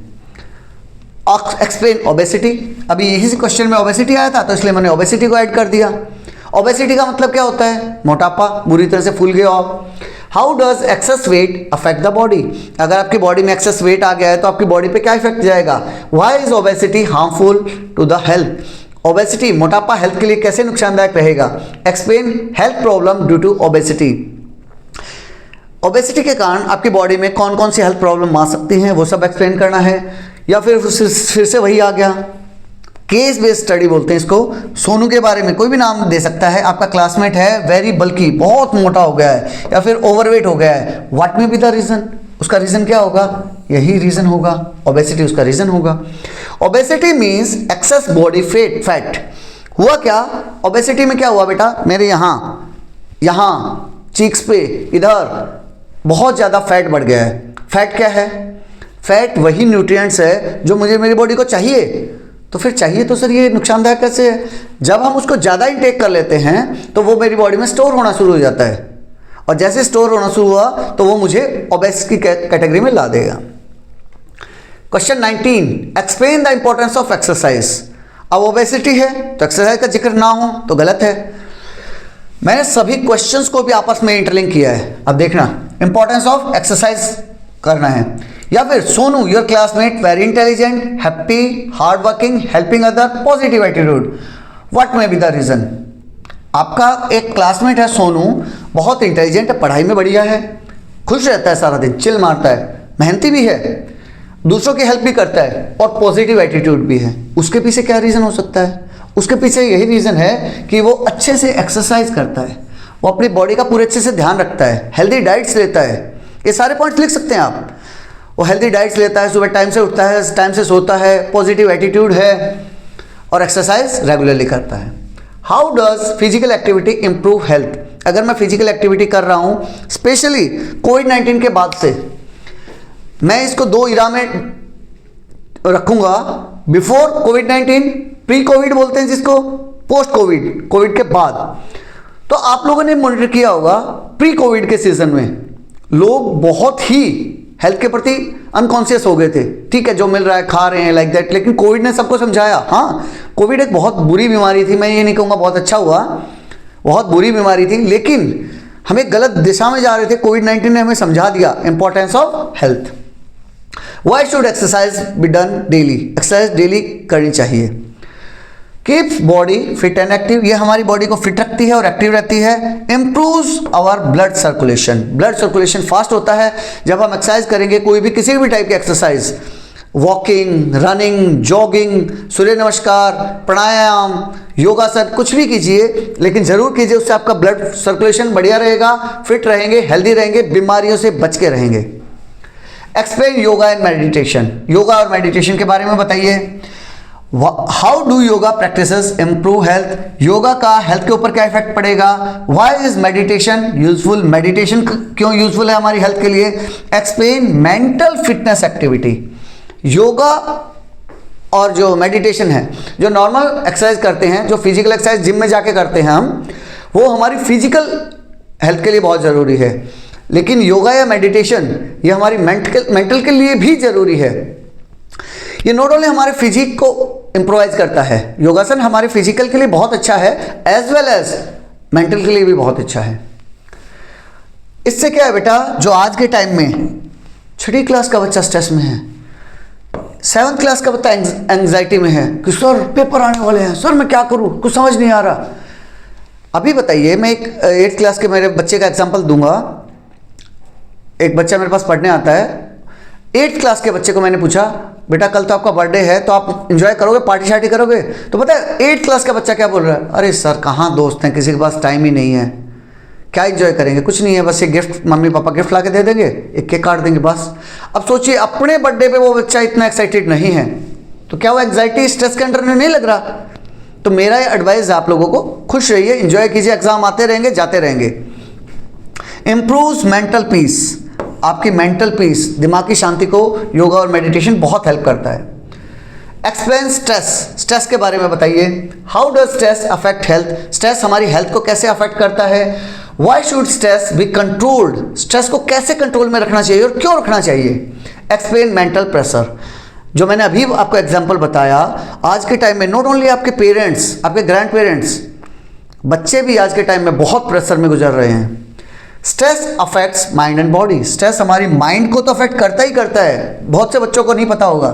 एक्सप्लेन ओबेसिटी, अभी यही से क्वेश्चन में ओबेसिटी आया था तो इसलिए मैंने ओबेसिटी को ऐड कर दिया। ओबेसिटी का मतलब क्या होता है, मोटापा, बुरी तरह से फूल गया हो। How does access wait affect the body, अगर आपकी बॉडी में एक्सेस वेट आ गया है तो आपकी बॉडी पे क्या इफेक्ट जाएगा। Why is obesity harmful to the health, obesity मोटापा हेल्थ के लिए कैसे नुकसानदायक रहेगा। Explain health problem due to obesity, obesity के कारण आपकी बॉडी में कौन कौन सी हेल्थ प्रॉब्लम आ सकती हैं वो सब एक्सप्लेन करना है। या फिर से वही आ गया, केस बेस्ड स्टडी बोलते हैं इसको। सोनू के बारे में कोई भी नाम दे सकता है, आपका क्लासमेट है, वेरी बल्की, बहुत मोटा हो गया है, या फिर ओवरवेट हो गया है, व्हाट में बी द रीजन, उसका रीजन क्या होगा, यही रीजन होगा, ओबेसिटी उसका रीजन होगा। Obesity means access body fat. हुआ क्या, ओबेसिटी में क्या हुआ बेटा, मेरे यहाँ चीक्स पे इधर बहुत ज़्यादा फैट बढ़ गया है। फैट क्या है, फैट वही न्यूट्रिएंट्स है जो मुझे मेरी बॉडी को चाहिए, तो फिर चाहिए तो सर ये नुकसानदायक कैसे है। जब हम उसको ज़्यादा इंटेक कर लेते हैं तो वो मेरी बॉडी में स्टोर होना शुरू हो जाता है, और जैसे स्टोर होना शुरू हुआ तो वो मुझे ओबेस की कैटेगरी में ला देगा। Question 19, explain the importance of exercise. अब ओबेसिटी है तो एक्सरसाइज का जिक्र ना हो तो गलत है। मैंने सभी क्वेश्चंस को भी आपस में इंटरलिंक किया है। अब देखना, इंपॉर्टेंस ऑफ एक्सरसाइज करना है, या फिर Sonu your classmate very intelligent, happy, hard working, helping other, positive attitude, what may be the reason. आपका एक क्लासमेट है सोनू, बहुत इंटेलिजेंट है, पढ़ाई में बढ़िया है, खुश रहता है, सारा दिन चिल मारता है, मेहनती भी है, दूसरों की हेल्प भी करता है, और पॉजिटिव एटीट्यूड भी है। उसके पीछे क्या रीज़न हो सकता है, उसके पीछे यही रीज़न है कि वो अच्छे से एक्सरसाइज करता है, वो अपनी बॉडी का पूरे अच्छे से ध्यान रखता है, हेल्दी डाइट्स लेता है। ये सारे पॉइंट्स लिख सकते हैं आप। वो हेल्दी डाइट्स लेता है, सुबह टाइम से उठता है, टाइम से सोता है, पॉजिटिव एटीट्यूड है, और एक्सरसाइज रेगुलरली करता है। How does physical activity improve health, अगर मैं फिजिकल एक्टिविटी कर रहा हूँ, स्पेशली कोविड-19 के बाद से मैं इसको दो इरा में रखूंगा, बिफोर कोविड-19, प्री कोविड बोलते हैं जिसको, पोस्ट कोविड, कोविड के बाद। तो आप लोगों ने मॉनिटर किया होगा प्री कोविड के सीजन में लोग बहुत ही हेल्थ के प्रति अनकॉन्शियस हो गए थे। ठीक है, जो मिल रहा है खा रहे हैं लाइक दैट, लेकिन कोविड ने सबको समझाया। हाँ, कोविड एक बहुत बुरी बीमारी थी, मैं ये नहीं कहूँगा बहुत अच्छा हुआ, बहुत बुरी बीमारी थी, लेकिन हमें गलत दिशा में जा रहे थे। कोविड-19 ने हमें समझा दिया importance of health. Why should exercise be done daily, exercise daily करनी चाहिए। Keeps body fit and active, ये हमारी बॉडी को फिट रखती है और एक्टिव रहती है। Improves our blood circulation, blood circulation fast होता है जब हम एक्सरसाइज करेंगे, कोई भी किसी भी टाइप की एक्सरसाइज, वॉकिंग, रनिंग, जॉगिंग, सूर्य नमस्कार, प्राणायाम, योगासन, कुछ भी कीजिए, लेकिन जरूर कीजिए, उससे आपका ब्लड सर्कुलेशन बढ़िया रहेगा, फिट रहेंगे, हेल्दी रहेंगे, बीमारियों से बच के रहेंगे। Explain yoga and meditation, yoga और मेडिटेशन के बारे में बताइए। How do yoga practices improve health, yoga का हेल्थ के ऊपर क्या इफेक्ट पड़ेगा। Why is meditation useful, meditation क्यों यूजफुल है हमारी हेल्थ के लिए। Explain mental fitness activity, yoga और जो मेडिटेशन है, जो नॉर्मल एक्सरसाइज करते हैं, जो फिजिकल एक्सरसाइज जिम में जाके करते हैं हम, वो हमारी फिजिकल हेल्थ के लिए बहुत ज़रूरी है, लेकिन योगा या मेडिटेशन ये हमारी मेंटल के लिए भी ज़रूरी है। ये नॉट ओनली हमारे फिजिक को इम्प्रोवाइज करता है, योगासन हमारे फिजिकल के लिए बहुत अच्छा है, एज वेल एज मेंटल के लिए भी बहुत अच्छा है। इससे क्या है बेटा, जो आज के टाइम में 6ठी क्लास का बच्चा स्ट्रेस में है, 7th क्लास का बच्चा एंग्जाइटी में है कि सर पेपर आने वाले हैं, सर मैं क्या करूं, कुछ समझ नहीं आ रहा। अभी बताइए, मैं एक 8th क्लास के मेरे बच्चे का एग्जांपल दूंगा। एक बच्चा मेरे पास पढ़ने आता है, 8th क्लास के बच्चे को मैंने पूछा, बेटा कल तो आपका बर्थडे है, तो आप एंजॉय करोगे, पार्टी शार्टी करोगे। तो पता है 8th क्लास का बच्चा क्या बोल रहा है, अरे सर कहाँ दोस्त हैं, किसी के पास टाइम ही नहीं है, क्या एंजॉय करेंगे, कुछ नहीं है, बस ये गिफ्ट मम्मी पापा गिफ्ट ला के दे देंगे, एक केक काट देंगे बस। अब सोचिए अपने बर्थडे पे वो बच्चा इतना एक्साइटेड नहीं है, तो क्या वो एंग्जाइटी स्ट्रेस के अंडर नहीं लग रहा। तो मेरा ये एडवाइस है आप लोगों को, खुश रहिए, एंजॉय कीजिए, एग्जाम आते रहेंगे जाते रहेंगे। इंप्रूव्स मेंटल पीस, आपकी मेंटल पीस, दिमागी शांति को योगा और मेडिटेशन बहुत हेल्प करता है। एक्सप्लेन स्ट्रेस, स्ट्रेस के बारे में बताइए। How does stress affect health, stress हमारी हेल्थ को कैसे अफेक्ट करता है। Why should stress be controlled, stress को कैसे कंट्रोल में रखना चाहिए और क्यों रखना चाहिए। एक्सप्लेन मेंटल प्रेशर, जो मैंने अभी आपको एग्जाम्पल बताया, आज के टाइम में नॉट ओनली आपके पेरेंट्स, आपके ग्रैंड पेरेंट्स, बच्चे भी आज के टाइम में बहुत प्रेशर में गुजर रहे हैं। Stress affects mind and body, stress हमारी माइंड को तो अफेक्ट करता ही करता है, बहुत से बच्चों को नहीं पता होगा,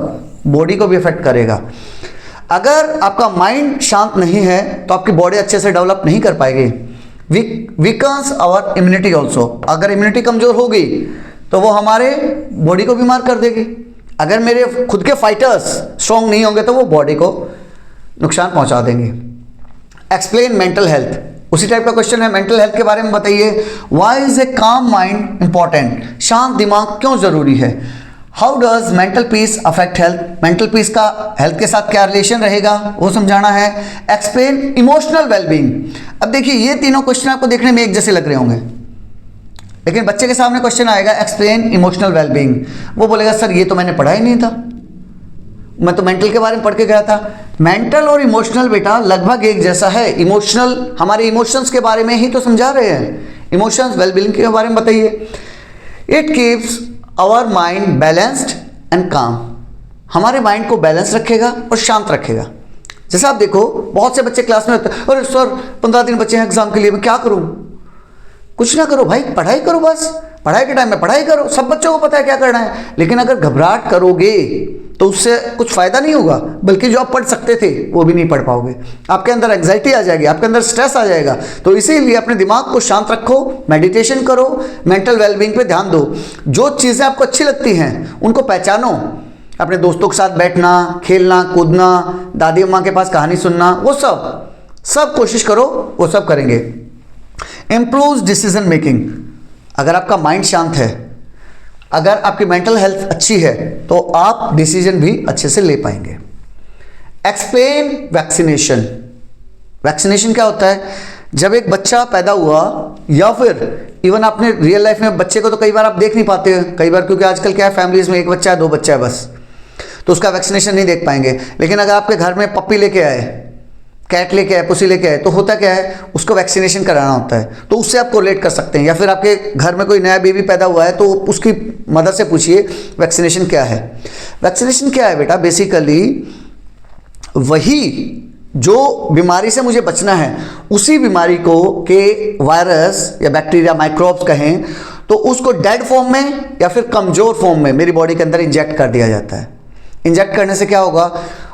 बॉडी को भी अफेक्ट करेगा। अगर आपका माइंड शांत नहीं है तो आपकी बॉडी अच्छे से डेवलप नहीं कर पाएगी। वीकन्स आवर इम्यूनिटी ऑल्सो, अगर इम्यूनिटी कमजोर होगी तो वो हमारे बॉडी को बीमार कर देगी। अगर मेरे खुद के फाइटर्स स्ट्रॉन्ग नहीं होंगे तो वो बॉडी को नुकसान पहुंचा देंगे। एक्सप्लेन मेंटल हेल्थ, उसी टाइप का क्वेश्चन है, मेंटल हेल्थ के बारे में बताइए। व्हाई इज ए काम माइंड इंपॉर्टेंट, शांत दिमाग क्यों जरूरी है। How does mental peace affect health, mental peace का हेल्थ के साथ क्या रिलेशन रहेगा वो समझाना है। एक्सप्लेन इमोशनल वेलबींग, अब देखिए ये तीनों क्वेश्चन आपको देखने में एक जैसे लग रहे होंगे, लेकिन बच्चे के सामने क्वेश्चन आएगा एक्सप्लेन इमोशनल वेलबींग, वो बोलेगा सर ये तो मैंने पढ़ा ही नहीं था, मैं तो मेंटल के बारे में पढ़ के गया था। मेंटल और इमोशनल बेटा लगभग एक जैसा है, इमोशनल हमारे इमोशंस के बारे में ही तो समझा रहे हैं, इमोशंस वेलबींग के बारे में बताइए। It keeps our mind balanced and calm, हमारे माइंड को बैलेंस रखेगा और शांत रखेगा। जैसा आप देखो बहुत से बच्चे क्लास में होते हैं, अरे सर 15 दिन बच्चे हैं एग्जाम के लिए, मैं क्या करूं। कुछ ना करो भाई, पढ़ाई करो, बस पढ़ाई के टाइम में पढ़ाई करो, सब बच्चों को पता है क्या करना है। लेकिन अगर घबराहट करोगे तो उससे कुछ फायदा नहीं होगा, बल्कि जो आप पढ़ सकते थे वो भी नहीं पढ़ पाओगे, आपके अंदर एंग्जाइटी आ जाएगी, आपके अंदर स्ट्रेस आ जाएगा। तो इसीलिए अपने दिमाग को शांत रखो, मेडिटेशन करो, मेंटल वेलबींग पे ध्यान दो, जो चीज़ें आपको अच्छी लगती हैं उनको पहचानो, अपने दोस्तों के साथ बैठना, खेलना, कूदना, दादी अम्मा के पास कहानी सुनना, वो सब कोशिश करो, वो सब करेंगे। इम्प्रूव्स डिसीजन मेकिंग, अगर आपका माइंड शांत है, अगर आपकी मेंटल हेल्थ अच्छी है तो आप डिसीजन भी अच्छे से ले पाएंगे। एक्सप्लेन वैक्सीनेशन, वैक्सीनेशन क्या होता है। जब एक बच्चा पैदा हुआ, या फिर इवन आपने रियल लाइफ में बच्चे को तो कई बार आप देख नहीं पाते हैं, कई बार क्योंकि आजकल क्या है, फैमिलीज में एक बच्चा है, दो बच्चा है बस, तो उसका वैक्सीनेशन नहीं देख पाएंगे। लेकिन अगर आपके घर में पप्पी लेके आए, कैट लेके आए, पुसी लेके आए, तो होता क्या है, उसको वैक्सीनेशन कराना होता है। तो उससे आप कोरिलेट कर सकते हैं। या फिर आपके घर में कोई नया बेबी पैदा हुआ है तो उसकी मदर से पूछिए वैक्सीनेशन क्या है। वैक्सीनेशन क्या है बेटा, बेसिकली वही जो बीमारी से मुझे बचना है, उसी बीमारी को के वायरस या बैक्टीरिया, माइक्रोब्स कहें, तो उसको डेड फॉर्म में या फिर कमजोर फॉर्म में मेरी बॉडी के अंदर इंजेक्ट कर दिया जाता है। इंजेक्ट करने से क्या होगा,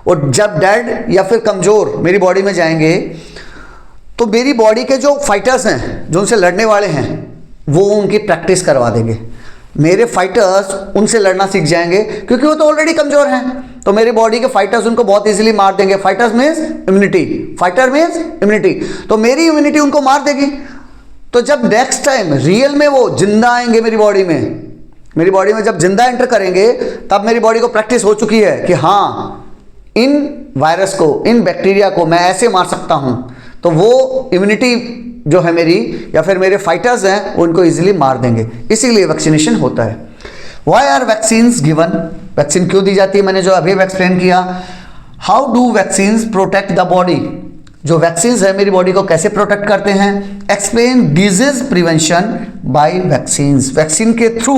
और जब डेड या फिर कमजोर मेरी बॉडी में जाएंगे तो मेरी बॉडी के जो फाइटर्स हैं, जो उनसे लड़ने वाले हैं, वो उनकी प्रैक्टिस करवा देंगे। मेरे फाइटर्स उनसे लड़ना सीख जाएंगे क्योंकि वो तो ऑलरेडी कमजोर हैं, तो मेरी बॉडी के फाइटर्स उनको बहुत इजीली मार देंगे। Fighters means immunity, fighter means immunity, तो मेरी इम्यूनिटी उनको मार देगी। तो जब नेक्स्ट टाइम रियल में वो जिंदा आएंगे मेरी बॉडी में जब जिंदा एंटर करेंगे, तब मेरी बॉडी को प्रैक्टिस हो चुकी है कि हाँ, इन वायरस को, इन बैक्टीरिया को मैं ऐसे मार सकता हूं, तो वो इम्यूनिटी जो है मेरी या फिर मेरे फाइटर्स हैं, उनको इजीली मार देंगे। इसीलिए वैक्सीनेशन होता है। Why are vaccines given, vaccine क्यों दी जाती है, मैंने जो अभी एक्सप्लेन किया। How do vaccines protect the body, जो वैक्सीन्स है मेरी बॉडी को कैसे प्रोटेक्ट करते हैं। Explain disease prevention by vaccines, vaccine के थ्रू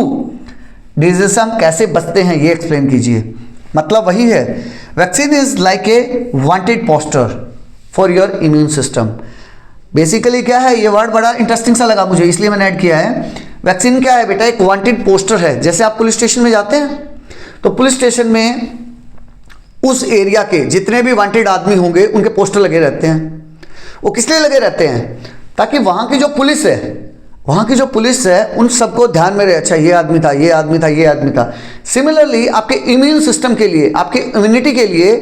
डिजीज से हम कैसे बचते हैं, ये एक्सप्लेन कीजिए। मतलब वही है, vaccine is like a wanted poster for your immune system. Basically क्या है, ये वर्ड बड़ा इंटरेस्टिंग सा लगा मुझे, इसलिए मैंने ऐड किया है। वैक्सीन क्या है बेटा, एक वांटेड पोस्टर है। जैसे आप पुलिस स्टेशन में जाते हैं, तो पुलिस स्टेशन में उस एरिया के जितने भी वांटेड आदमी होंगे, उनके पोस्टर लगे रहते हैं। वो किस लिए लगे रहते हैं, ताकि वहां की जो पुलिस है, उन सबको ध्यान में रहे, अच्छा ये आदमी था, ये आदमी था, ये आदमी था। सिमिलरली आपके इम्यून सिस्टम के लिए, आपके इम्यूनिटी के लिए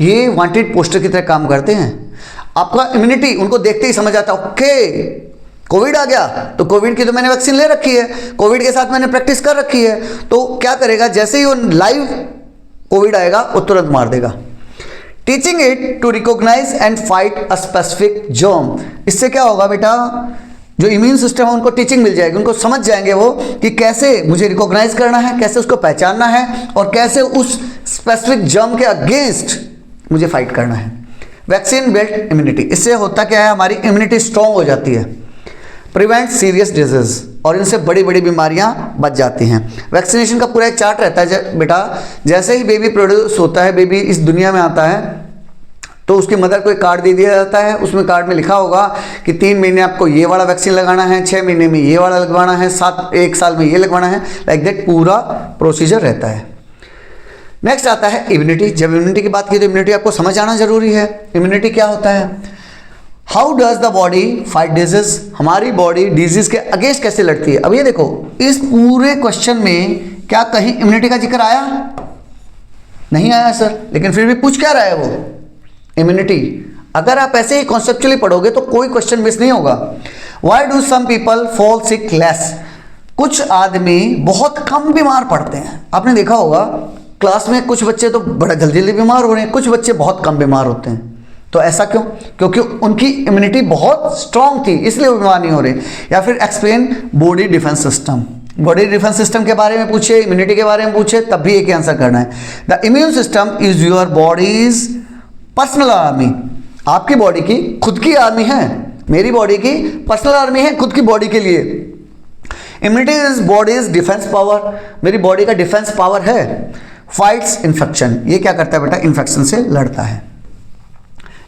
ये वांटेड पोस्टर की तरह काम करते हैं। आपका इम्यूनिटी उनको देखते ही समझ आता है, ओके कोविड आ गया, तो कोविड की तो मैंने वैक्सीन ले रखी है, कोविड के साथ मैंने प्रैक्टिस कर रखी है, तो क्या करेगा, जैसे ही वो लाइव कोविड आएगा वो तुरंत मार देगा। Teaching it to recognise and fight a specific germ, इससे क्या होगा बेटा, जो इम्यून सिस्टम है उनको टीचिंग मिल जाएगी, उनको समझ जाएंगे वो कि कैसे मुझे रिकॉग्नाइज करना है, कैसे उसको पहचानना है, और कैसे उस स्पेसिफिक जर्म के अगेंस्ट मुझे फाइट करना है। वैक्सीन बिल्ड इम्यूनिटी, इससे होता क्या है, हमारी इम्यूनिटी स्ट्रांग हो जाती है। प्रिवेंट सीरियस डिजीज, और इनसे बड़ी बड़ी बीमारियां बच जाती हैं। वैक्सीनेशन का पूरा एक चार्ट रहता है बेटा, जैसे ही बेबी प्रोड्यूस होता है, बेबी इस दुनिया में आता है, तो उसकी मदर को एक कार्ड दे दिया जाता है। उसमें कार्ड में लिखा होगा कि 3 महीने आपको ये वाला वैक्सीन लगाना है, 6 महीने में ये वाला लगवाना है, 1 साल में ये लगवाना है, लाइक दैट पूरा प्रोसीजर रहता है। नेक्स्ट आता है इम्यूनिटी। जब इम्यूनिटी की बात की तो इम्यूनिटी आपको समझ आना जरूरी है। इम्यूनिटी क्या होता है, how does the body fight disease, हमारी बॉडी डिजीज के अगेंस्ट कैसे लड़ती है। अब ये देखो, इस पूरे क्वेश्चन में क्या कहीं इम्यूनिटी का जिक्र आया, नहीं आया सर, लेकिन फिर भी पूछ क्या रहा है वो, इम्यूनिटी। अगर आप ऐसे ही कॉन्सेप्चुअली पढ़ोगे तो कोई क्वेश्चन मिस नहीं होगा। Why do some people fall sick less, कुछ आदमी बहुत कम बीमार पड़ते हैं। आपने देखा होगा क्लास में कुछ बच्चे तो बड़ा जल्दी जल्दी बीमार हो रहे हैं, कुछ बच्चे बहुत कम बीमार होते हैं। तो ऐसा क्यों, क्योंकि उनकी इम्यूनिटी बहुत स्ट्रांग थी, इसलिए वो बीमार नहीं हो रहे। या फिर explain body defence system, body defence system के बारे में पूछे, इम्यूनिटी के बारे में पूछे, तब भी एक ही आंसर करना है। The immune system is your bodies personal army, आपकी बॉडी की खुद की आर्मी है, मेरी बॉडी की पर्सनल आर्मी है खुद की बॉडी के लिए। Immunity is bodies defence power, मेरी बॉडी का डिफेंस पावर है। फाइट्स इन्फेक्शन, ये क्या करता है बेटा, इन्फेक्शन से लड़ता है।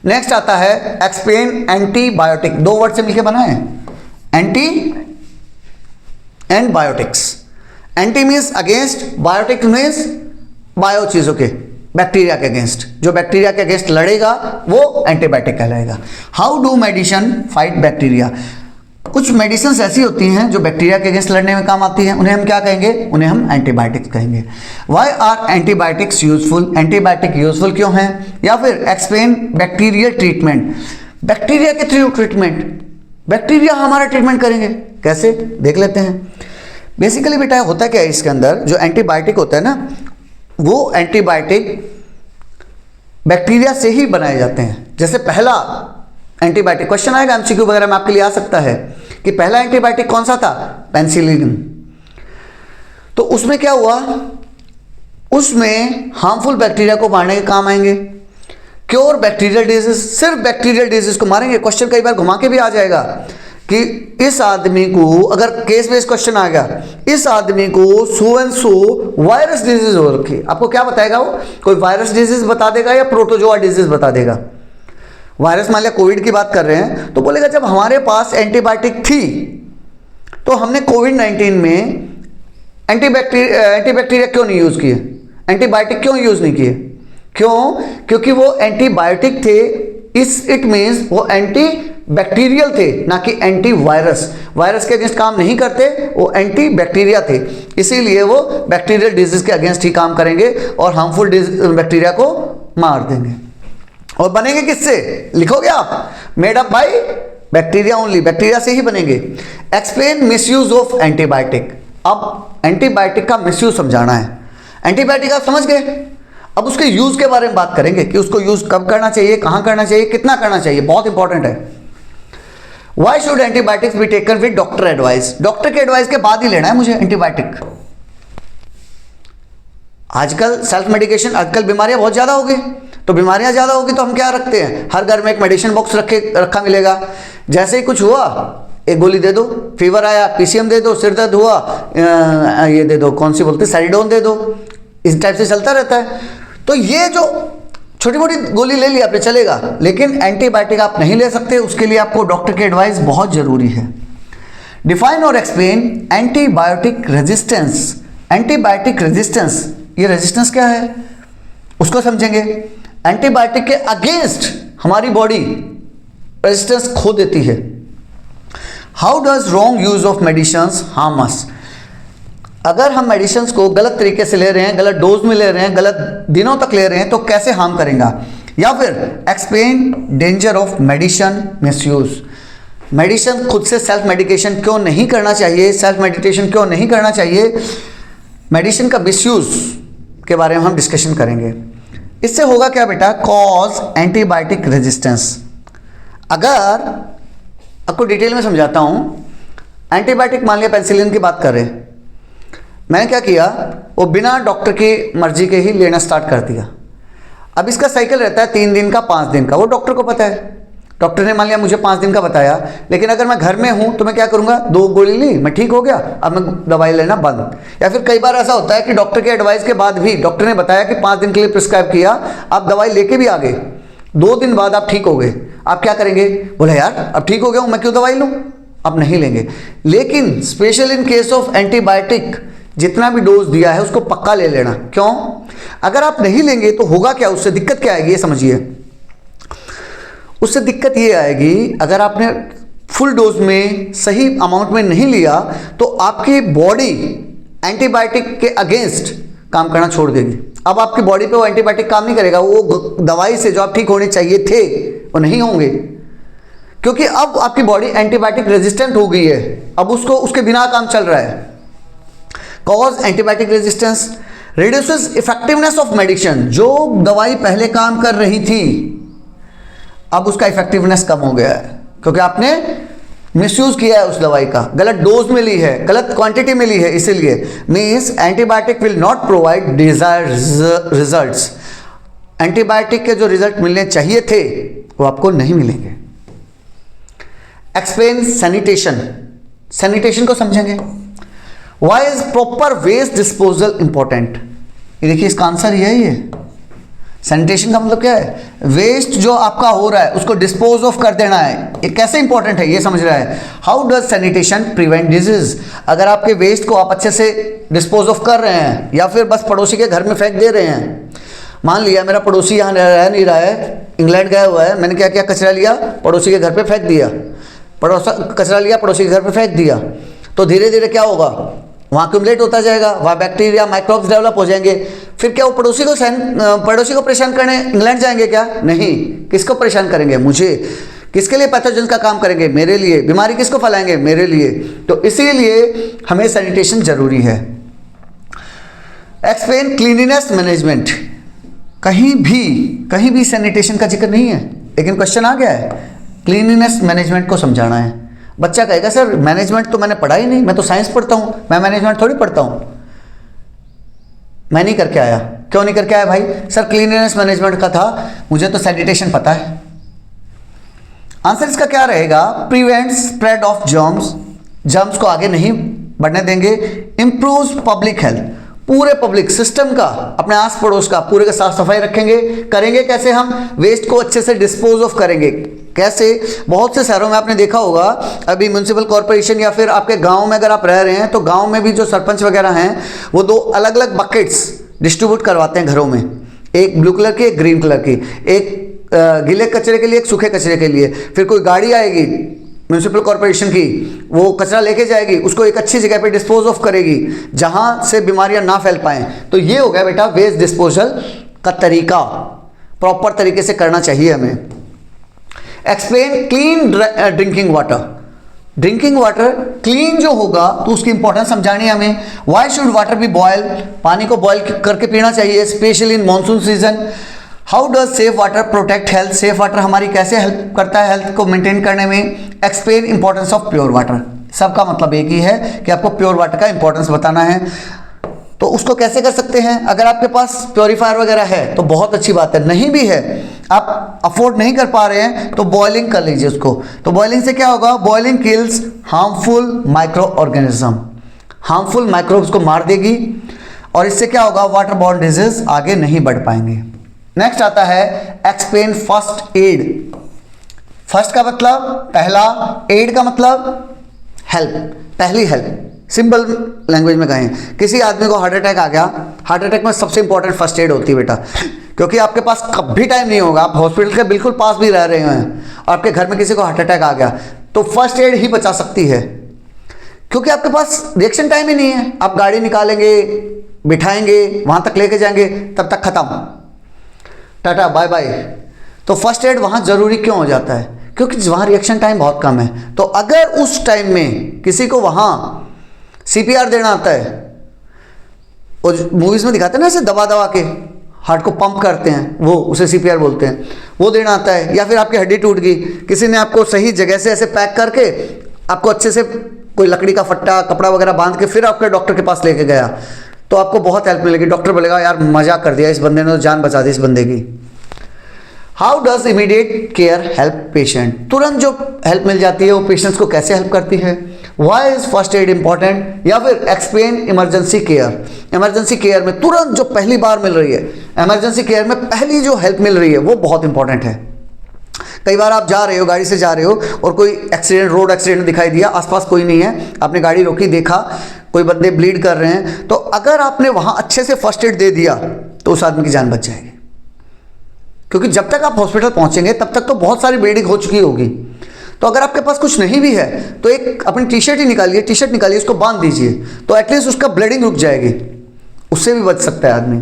नेक्स्ट आता है एक्सप्लेन एंटीबायोटिक, 2 वर्ड से मिलकर बना है, anti and biotics. Anti means against, biotic means bio चीजों के, बैक्टीरिया के अगेंस्ट, जो बैक्टीरिया के अगेंस्ट लड़ेगा वो एंटीबायोटिक कहलाएगा। How do medicine fight bacteria, कुछ मेडिसिन ऐसी होती हैं जो बैक्टीरिया के अगेंस्ट लड़ने में काम आती हैं, उन्हें हम क्या कहेंगे, उन्हें हम एंटीबायोटिक्स कहेंगे। Why are antibiotics useful, antibiotic useful क्यों हैं। या फिर एक्सप्लेन बैक्टीरियल ट्रीटमेंट, बैक्टीरिया के थ्रू ट्रीटमेंट, बैक्टीरिया हमारा ट्रीटमेंट करेंगे कैसे, देख लेते हैं। बेसिकली बेटा होता क्या है, इसके अंदर जो एंटीबायोटिक होता है ना, वो एंटीबायोटिक बैक्टीरिया से ही बनाए जाते हैं। जैसे पहला एंटीबायोटिक क्वेश्चन आएगा एमसीक्यू वगैरह में आपके लिए आ सकता है कि पहला एंटीबायोटिक कौन सा था, पेनिसिलिन। तो उसमें क्या हुआ, उसमें हार्मफुल बैक्टीरिया को मारने के काम आएंगे। क्योर बैक्टीरियल डिजीज, सिर्फ बैक्टीरियल डिजीज को मारेंगे। क्वेश्चन कई बार घुमा के भी आ जाएगा कि इस आदमी को, अगर केस बेस्ड क्वेश्चन आ गया, इस आदमी को so and so virus disease हो रखी, आपको क्या बताएगा वो, कोई वायरस डिजीज बता देगा या प्रोटोजोआ डिजीज बता देगा। वायरस मान लिया कोविड की बात कर रहे हैं तो बोलेगा जब हमारे पास एंटीबायोटिक थी तो हमने कोविड-19 में एंटीबैक्टीरिया क्यों नहीं यूज किए, एंटीबायोटिक क्यों यूज नहीं किए, क्यों, क्योंकि वो एंटीबायोटिक थे, इट मीन्स वो एंटी बैक्टीरियल थे ना कि एंटी वायरस। वायरस के अगेंस्ट काम नहीं करते, वो एंटी बैक्टीरिया थे, इसीलिए वो बैक्टीरियल डिजीज के अगेंस्ट ही काम करेंगे और हार्मफुल बैक्टीरिया को मार देंगे। और बनेंगे किससे, लिखोगे आप, made up by bacteria only, bacteria से ही बनेंगे। एक्सप्लेन मिसयूज ऑफ एंटीबायोटिक, अब एंटीबायोटिक का मिसयूज समझाना है। एंटीबायोटिक आप समझ गए, अब उसके यूज के बारे में बात करेंगे कि उसको यूज कब करना चाहिए, कहां करना चाहिए, कितना करना चाहिए, बहुत इंपॉर्टेंट है। Why should antibiotics be taken with doctor advice, doctor के एडवाइस के बाद ही लेना है मुझे एंटीबायोटिक। आजकल सेल्फ मेडिकेशन, आजकल बीमारियां बहुत ज्यादा हो गई, तो बीमारियां ज्यादा होगी तो हम क्या रखते हैं, हर घर में एक मेडिसिन बॉक्स रखा मिलेगा। जैसे ही कुछ हुआ एक गोली दे दो, फीवर आया पीसीएम दे दो, सिर दर्द हुआ ये दे दो, कौन सी बोलते हैं, सैरिडोन दे दो, इस टाइप से चलता रहता है। तो ये जो छोटी मोटी गोली ले ली आपने चलेगा, लेकिन एंटीबायोटिक आप नहीं ले सकते, उसके लिए आपको डॉक्टर की एडवाइस बहुत जरूरी है। डिफाइन और explain antibiotic resistance, antibiotic resistance, ये रेजिस्टेंस क्या है उसको समझेंगे। एंटीबायोटिक के अगेंस्ट हमारी बॉडी रेजिस्टेंस खो देती है। How does wrong use of medicines harm us, अगर हम मेडिसिन्स को गलत तरीके से ले रहे हैं, गलत डोज में ले रहे हैं, गलत दिनों तक ले रहे हैं तो कैसे हार्म करेगा। या फिर explain danger of medicine misuse, medicine खुद से सेल्फ मेडिकेशन क्यों नहीं करना चाहिए, सेल्फ मेडिटेशन क्यों नहीं करना चाहिए, मेडिसिन का मिसयूज के बारे में हम डिस्कशन करेंगे। इससे होगा क्या बेटा, कॉज एंटीबायोटिक रेजिस्टेंस। अगर आपको डिटेल में समझाता हूं, एंटीबायोटिक मान लिया पेनिसिलिन की बात कर रहे हैं, मैंने क्या किया, वो बिना डॉक्टर की मर्जी के ही लेना स्टार्ट कर दिया। अब इसका साइकिल रहता है 3 दिन का, 5 दिन का, वो डॉक्टर को पता है। डॉक्टर ने मान लिया मुझे 5 दिन का बताया, लेकिन अगर मैं घर में हूं तो मैं क्या करूंगा, 2 गोली ली, मैं ठीक हो गया, अब मैं दवाई लेना बंद। या फिर कई बार ऐसा होता है कि डॉक्टर के एडवाइस के बाद भी, डॉक्टर ने बताया कि 5 दिन के लिए प्रिस्क्राइब किया, आप दवाई लेके भी आ गए, 2 दिन बाद आप ठीक हो गए, आप क्या करेंगे, बोले यार अब ठीक हो गया हूं, मैं क्यों दवाई लूं, आप नहीं लेंगे। लेकिन special in case of antibiotic, जितना भी डोज दिया है उसको पक्का ले लेना। क्यों, अगर आप नहीं लेंगे तो होगा क्या, उससे दिक्कत क्या आएगी, ये समझिए। उससे दिक्कत ये आएगी, अगर आपने फुल डोज में सही अमाउंट में नहीं लिया तो आपकी बॉडी एंटीबायोटिक के अगेंस्ट काम करना छोड़ देगी। अब आपकी बॉडी पे वो एंटीबायोटिक काम नहीं करेगा, वो दवाई से जो आप ठीक होने चाहिए थे वो नहीं होंगे, क्योंकि अब आपकी बॉडी एंटीबायोटिक रेजिस्टेंट हो गई है, अब उसको उसके बिना काम चल रहा है। Cause antibiotic resistance, reduces effectiveness of medicine, जो दवाई पहले काम कर रही थी अब उसका इफेक्टिवनेस कम हो गया है, क्योंकि आपने मिसयूज किया है उस दवाई का, गलत डोज में ली है, गलत क्वांटिटी में ली है, इसीलिए means antibiotic will not provide desired results, antibiotic के जो रिजल्ट मिलने चाहिए थे वो आपको नहीं मिलेंगे। एक्सप्लेन सैनिटेशन, सैनिटेशन को समझेंगे। Why is proper waste disposal important, ये देखिए इसका आंसर ये है। ये सैनिटेशन का मतलब क्या है, वेस्ट जो आपका हो रहा है उसको डिस्पोज ऑफ कर देना है, ये कैसे इंपॉर्टेंट है ये समझ रहा है। How does sanitation prevent disease, अगर आपके वेस्ट को आप अच्छे से डिस्पोज ऑफ कर रहे हैं या फिर बस पड़ोसी के घर में फेंक दे रहे हैं, मान लिया मेरा पड़ोसी यहाँ रह नहीं रहा है, इंग्लैंड गया हुआ है, मैंने क्या किया, कचरा लिया पड़ोसी के घर पे फेंक दिया, कचरा लिया पड़ोसी के घर पे फेंक दिया, तो धीरे धीरे क्या होगा, वहाँ एक्यूमुलेट होता जाएगा, वहाँ बैक्टीरिया माइक्रोब्स डेवलप हो जाएंगे। फिर क्या वो पड़ोसी को परेशान करने इंग्लैंड जाएंगे क्या, नहीं, किसको परेशान करेंगे, मुझे। किसके लिए पैथोजन का काम करेंगे, मेरे लिए। बीमारी किसको फैलाएंगे, मेरे लिए। तो इसीलिए हमें सैनिटेशन जरूरी है। एक्सप्लेन क्लीनिनेस मैनेजमेंट, कहीं भी सैनिटेशन का जिक्र नहीं है, लेकिन क्वेश्चन आ गया है क्लीनिनेस मैनेजमेंट को समझाना है। बच्चा कहेगा सर मैनेजमेंट तो मैंने पढ़ा ही नहीं, मैं तो साइंस पढ़ता हूँ, मैं मैनेजमेंट थोड़ी पढ़ता हूँ, मैं नहीं करके आया। क्यों नहीं करके आया भाई? सर क्लीनिनेस मैनेजमेंट का था, मुझे तो सैनिटेशन पता है। आंसर इसका क्या रहेगा? Prevent spread of germs, germs को आगे नहीं बढ़ने देंगे। इम्प्रूव्स पब्लिक हेल्थ, पूरे पब्लिक सिस्टम का, अपने आस पड़ोस का पूरे का साफ सफाई रखेंगे। करेंगे कैसे? हम वेस्ट को अच्छे से डिस्पोज ऑफ करेंगे। कैसे? बहुत से शहरों में आपने देखा होगा, अभी म्युनिसिपल कॉर्पोरेशन या फिर आपके गांव में अगर आप रह रहे हैं तो गांव में भी जो सरपंच वगैरह हैं वो 2 अलग अलग बकेट्स डिस्ट्रीब्यूट करवाते हैं घरों में, एक ब्लू कलर की, एक ग्रीन कलर की, एक गीले कचरे के लिए, एक सूखे कचरे के लिए। फिर कोई गाड़ी आएगी म्युनिसिपल कॉर्पोरेशन की, वो कचरा लेके जाएगी, उसको एक अच्छी जगह पे डिस्पोज ऑफ करेगी जहां से बीमारियां ना फैल पाएं। तो ये हो गया बेटा वेस्ट डिस्पोजल का तरीका, प्रॉपर तरीके से करना चाहिए हमें। Explain clean drinking water, drinking water clean जो होगा तो उसकी इंपॉर्टेंस समझानी है हमें। Why should water be boil, पानी को बॉयल करके पीना चाहिए, specially in monsoon season. How does safe water protect health, safe water हमारी कैसे हेल्प करता है हेल्थ को मेंटेन करने में। Explain importance of pure water, सबका मतलब एक ही है कि आपको प्योर वाटर का इंपॉर्टेंस बताना है। तो उसको कैसे कर सकते हैं? अगर आपके पास प्योरीफायर वगैरह है तो बहुत अच्छी बात है, नहीं भी है, आप अफोर्ड नहीं कर पा रहे हैं तो बॉइलिंग कर लीजिए उसको। तो बॉइलिंग से क्या होगा? Boiling kills harmful micro organism, harmful microbes को मार देगी और इससे क्या होगा? वाटर बॉर्न डिजीज आगे नहीं बढ़ पाएंगे। नेक्स्ट आता है एक्सप्लेन फर्स्ट एड। फर्स्ट का मतलब पहला, एड का मतलब हेल्प, पहली हेल्प। सिंपल लैंग्वेज में कहें, किसी आदमी को हार्ट अटैक आ गया, हार्ट अटैक में सबसे इंपॉर्टेंट फर्स्ट एड होती है बेटा, क्योंकि आपके पास कभी टाइम नहीं होगा, आप हॉस्पिटल के बिल्कुल पास भी रह रहे हैं और आपके घर में किसी को हार्ट अटैक आ गया तो फर्स्ट एड ही बचा सकती है, क्योंकि आपके पास रिएक्शन टाइम ही नहीं है। आप गाड़ी निकालेंगे, बिठाएंगे, वहां तक लेके जाएंगे, तब तक खत्म, टाटा बाय बाय। तो फर्स्ट एड वहां जरूरी क्यों हो जाता है? क्योंकि वहां रिएक्शन टाइम बहुत कम है। तो अगर उस टाइम में किसी को वहां सीपीआर देना आता है, और मूवीज में दिखाते हैं ना ऐसे दबा दबा के हार्ट को पंप करते हैं, वो उसे सीपीआर बोलते हैं, वो देना आता है। या फिर आपकी हड्डी टूट गई, किसी ने आपको सही जगह से ऐसे पैक करके आपको अच्छे से कोई लकड़ी का फट्टा कपड़ा वगैरह बांध के फिर आपके डॉक्टर के पास लेके गया, तो आपको बहुत हेल्प मिलेगी। डॉक्टर बोलेगा यार मजाक कर दिया इस बंदे ने, तो जान बचा दी इस बंदे की। How does immediate care help patient, तुरंत जो हेल्प मिल जाती है वो पेशेंट्स को कैसे हेल्प करती है। Why is first aid important, या फिर explain emergency care. Emergency care में तुरंत जो पहली बार मिल रही है, इमरजेंसी केयर में पहली जो हेल्प मिल रही है वो बहुत इंपॉर्टेंट है। कई बार आप जा रहे हो, गाड़ी से जा रहे हो और कोई एक्सीडेंट, रोड एक्सीडेंट दिखाई दिया, आसपास कोई नहीं है, आपने गाड़ी रोकी, देखा कोई बंदे ब्लीड कर रहे हैं, तो अगर आपने वहां अच्छे से फर्स्ट एड दे दिया तो उस आदमी की जान बच जाएगी। क्योंकि जब तक आप हॉस्पिटल पहुंचेंगे तब तक तो बहुत सारी ब्लीडिंग हो चुकी होगी। तो अगर आपके पास कुछ नहीं भी है तो एक अपनी टी शर्ट ही निकालिए, टी शर्ट निकालिए, उसको बांध दीजिए, तो एटलीस्ट उसका ब्लीडिंग रुक जाएगी, उससे भी बच सकता है आदमी।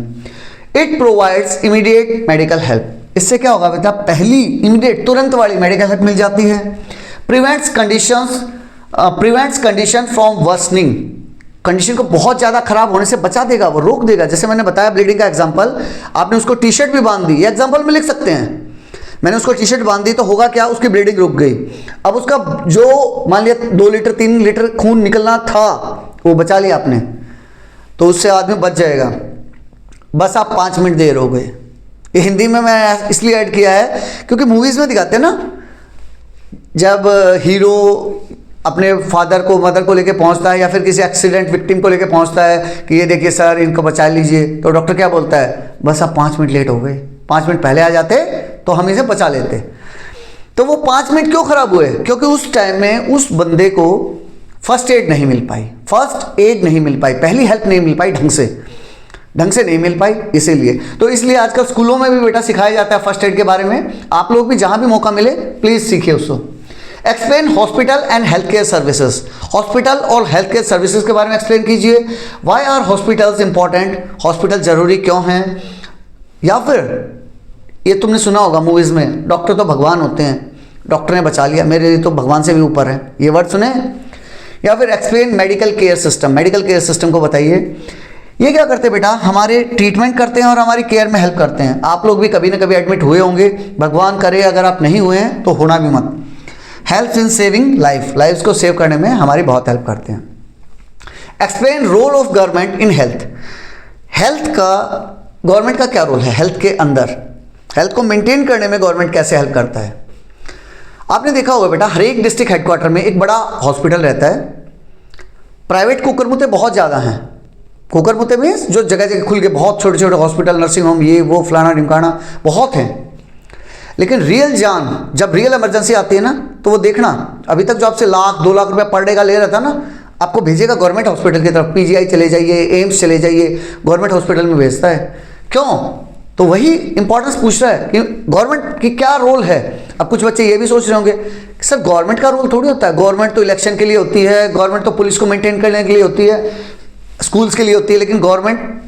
It provides immediate medical help, इससे क्या होगा बेटा? पहली इमीडिएट तुरंत वाली मेडिकल हेल्प मिल जाती है। Prevents condition from worsening, condition को बहुत ज़्यादा खराब होने से बचा देगा, वो रोक देगा। जैसे मैंने बताया ब्लीडिंग का एग्जांपल, आपने उसको टी शर्ट भी बांध दी, ये एग्जांपल में लिख सकते हैं। मैंने उसको टी शर्ट बांध दी तो होगा क्या? उसकी ब्लीडिंग रुक गई। अब उसका जो मान लिया 2 लीटर 3 लीटर खून निकलना था वो बचा लिया आपने, तो उससे आदमी बच जाएगा। बस आप 5 मिनट देर हो गए। ये हिंदी में मैं इसलिए ऐड किया है क्योंकि मूवीज में दिखाते हैं ना, जब हीरो अपने फादर को मदर को लेके पहुंचता है या फिर किसी एक्सीडेंट विक्टिम को लेके पहुंचता है कि ये देखिए सर इनको बचा लीजिए, तो डॉक्टर क्या बोलता है? बस आप 5 मिनट लेट हो गए, 5 मिनट पहले आ जाते तो हम इसे बचा लेते। तो वो 5 मिनट क्यों खराब हुए? क्योंकि उस टाइम में उस बंदे को फर्स्ट एड नहीं मिल पाई, फर्स्ट एड नहीं मिल पाई, पहली हेल्प नहीं मिल पाई, ढंग से नहीं मिल पाई, इसीलिए। तो इसलिए आजकल स्कूलों में भी बेटा सिखाया जाता है फर्स्ट एड के बारे में। आप लोग भी जहां भी मौका मिले प्लीज सीखिए उसको। Explain hospital and health care services, hospital और हेल्थ केयर सर्विसेज के बारे में एक्सप्लेन कीजिए। Why are hospitals important, hospital जरूरी क्यों हैं। या फिर ये तुमने सुना होगा मूवीज में, डॉक्टर तो भगवान होते हैं, डॉक्टर ने बचा लिया, मेरे लिए तो भगवान से भी ऊपर है, ये वर्ड सुने। या फिर explain medical care system, medical care system को बताइए। ये क्या करते हैं बेटा? हमारे ट्रीटमेंट करते हैं और हमारी केयर में हेल्प करते हैं। आप लोग भी कभी ना कभी एडमिट हुए होंगे, भगवान करे अगर आप नहीं हुए हैं तो होना भी मत। हेल्प इन सेविंग लाइफ को सेव करने में हमारी बहुत हेल्प करते हैं। Explain role of government in health का गवर्नमेंट का क्या रोल है हेल्थ के अंदर, हेल्थ को मेंटेन करने में गवर्नमेंट कैसे हेल्प करता है। आपने देखा होगा बेटा, हर एक डिस्ट्रिक्ट हेडक्वार्टर में एक बड़ा हॉस्पिटल रहता है। प्राइवेट कुकरमुते बहुत ज़्यादा हैं। कुकरमुते मीन्स जो जगह जगह खुल के बहुत छोटे छोटे हॉस्पिटल, नर्सिंग होम, ये वो फलाना ढिमकाना बहुत हैं। लेकिन रियल जान जब रियल इमरजेंसी आती है ना, तो वो देखना, अभी तक जो आपसे लाख 2 लाख रुपया पर डे का ले रहा था ना, आपको भेजेगा गवर्नमेंट हॉस्पिटल की तरफ। पीजीआई चले जाइए, एम्स चले जाइए, गवर्नमेंट हॉस्पिटल में भेजता है। क्यों? तो वही इंपॉर्टेंस पूछ रहा है कि गवर्नमेंट की क्या रोल है। अब कुछ बच्चे ये भी सोच रहे होंगे कि सर गवर्नमेंट का रोल थोड़ी होता है, गवर्नमेंट तो इलेक्शन के लिए होती है, गवर्नमेंट तो पुलिस को मेंटेन करने के लिए होती है, स्कूल्स के लिए होती है, लेकिन गवर्नमेंट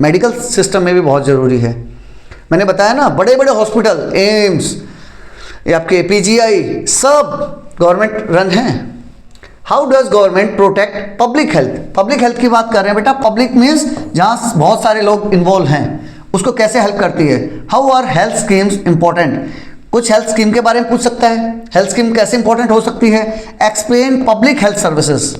मेडिकल सिस्टम में भी बहुत ज़रूरी है। मैंने बताया ना, बड़े बड़े हॉस्पिटल, एम्स, ये आपके पीजीआई, सब गवर्नमेंट रन हैं। How does government protect public health? Public health की बात कर रहे हैं बेटा। पब्लिक मीन्स जहाँ बहुत सारे लोग इन्वॉल्व हैं, उसको कैसे हेल्प करती है। How are health schemes important? कुछ हेल्थ स्कीम के बारे में पूछ सकता है, हेल्थ स्कीम कैसे इंपॉर्टेंट हो सकती है। एक्सप्लेन पब्लिक हेल्थ सर्विसेज,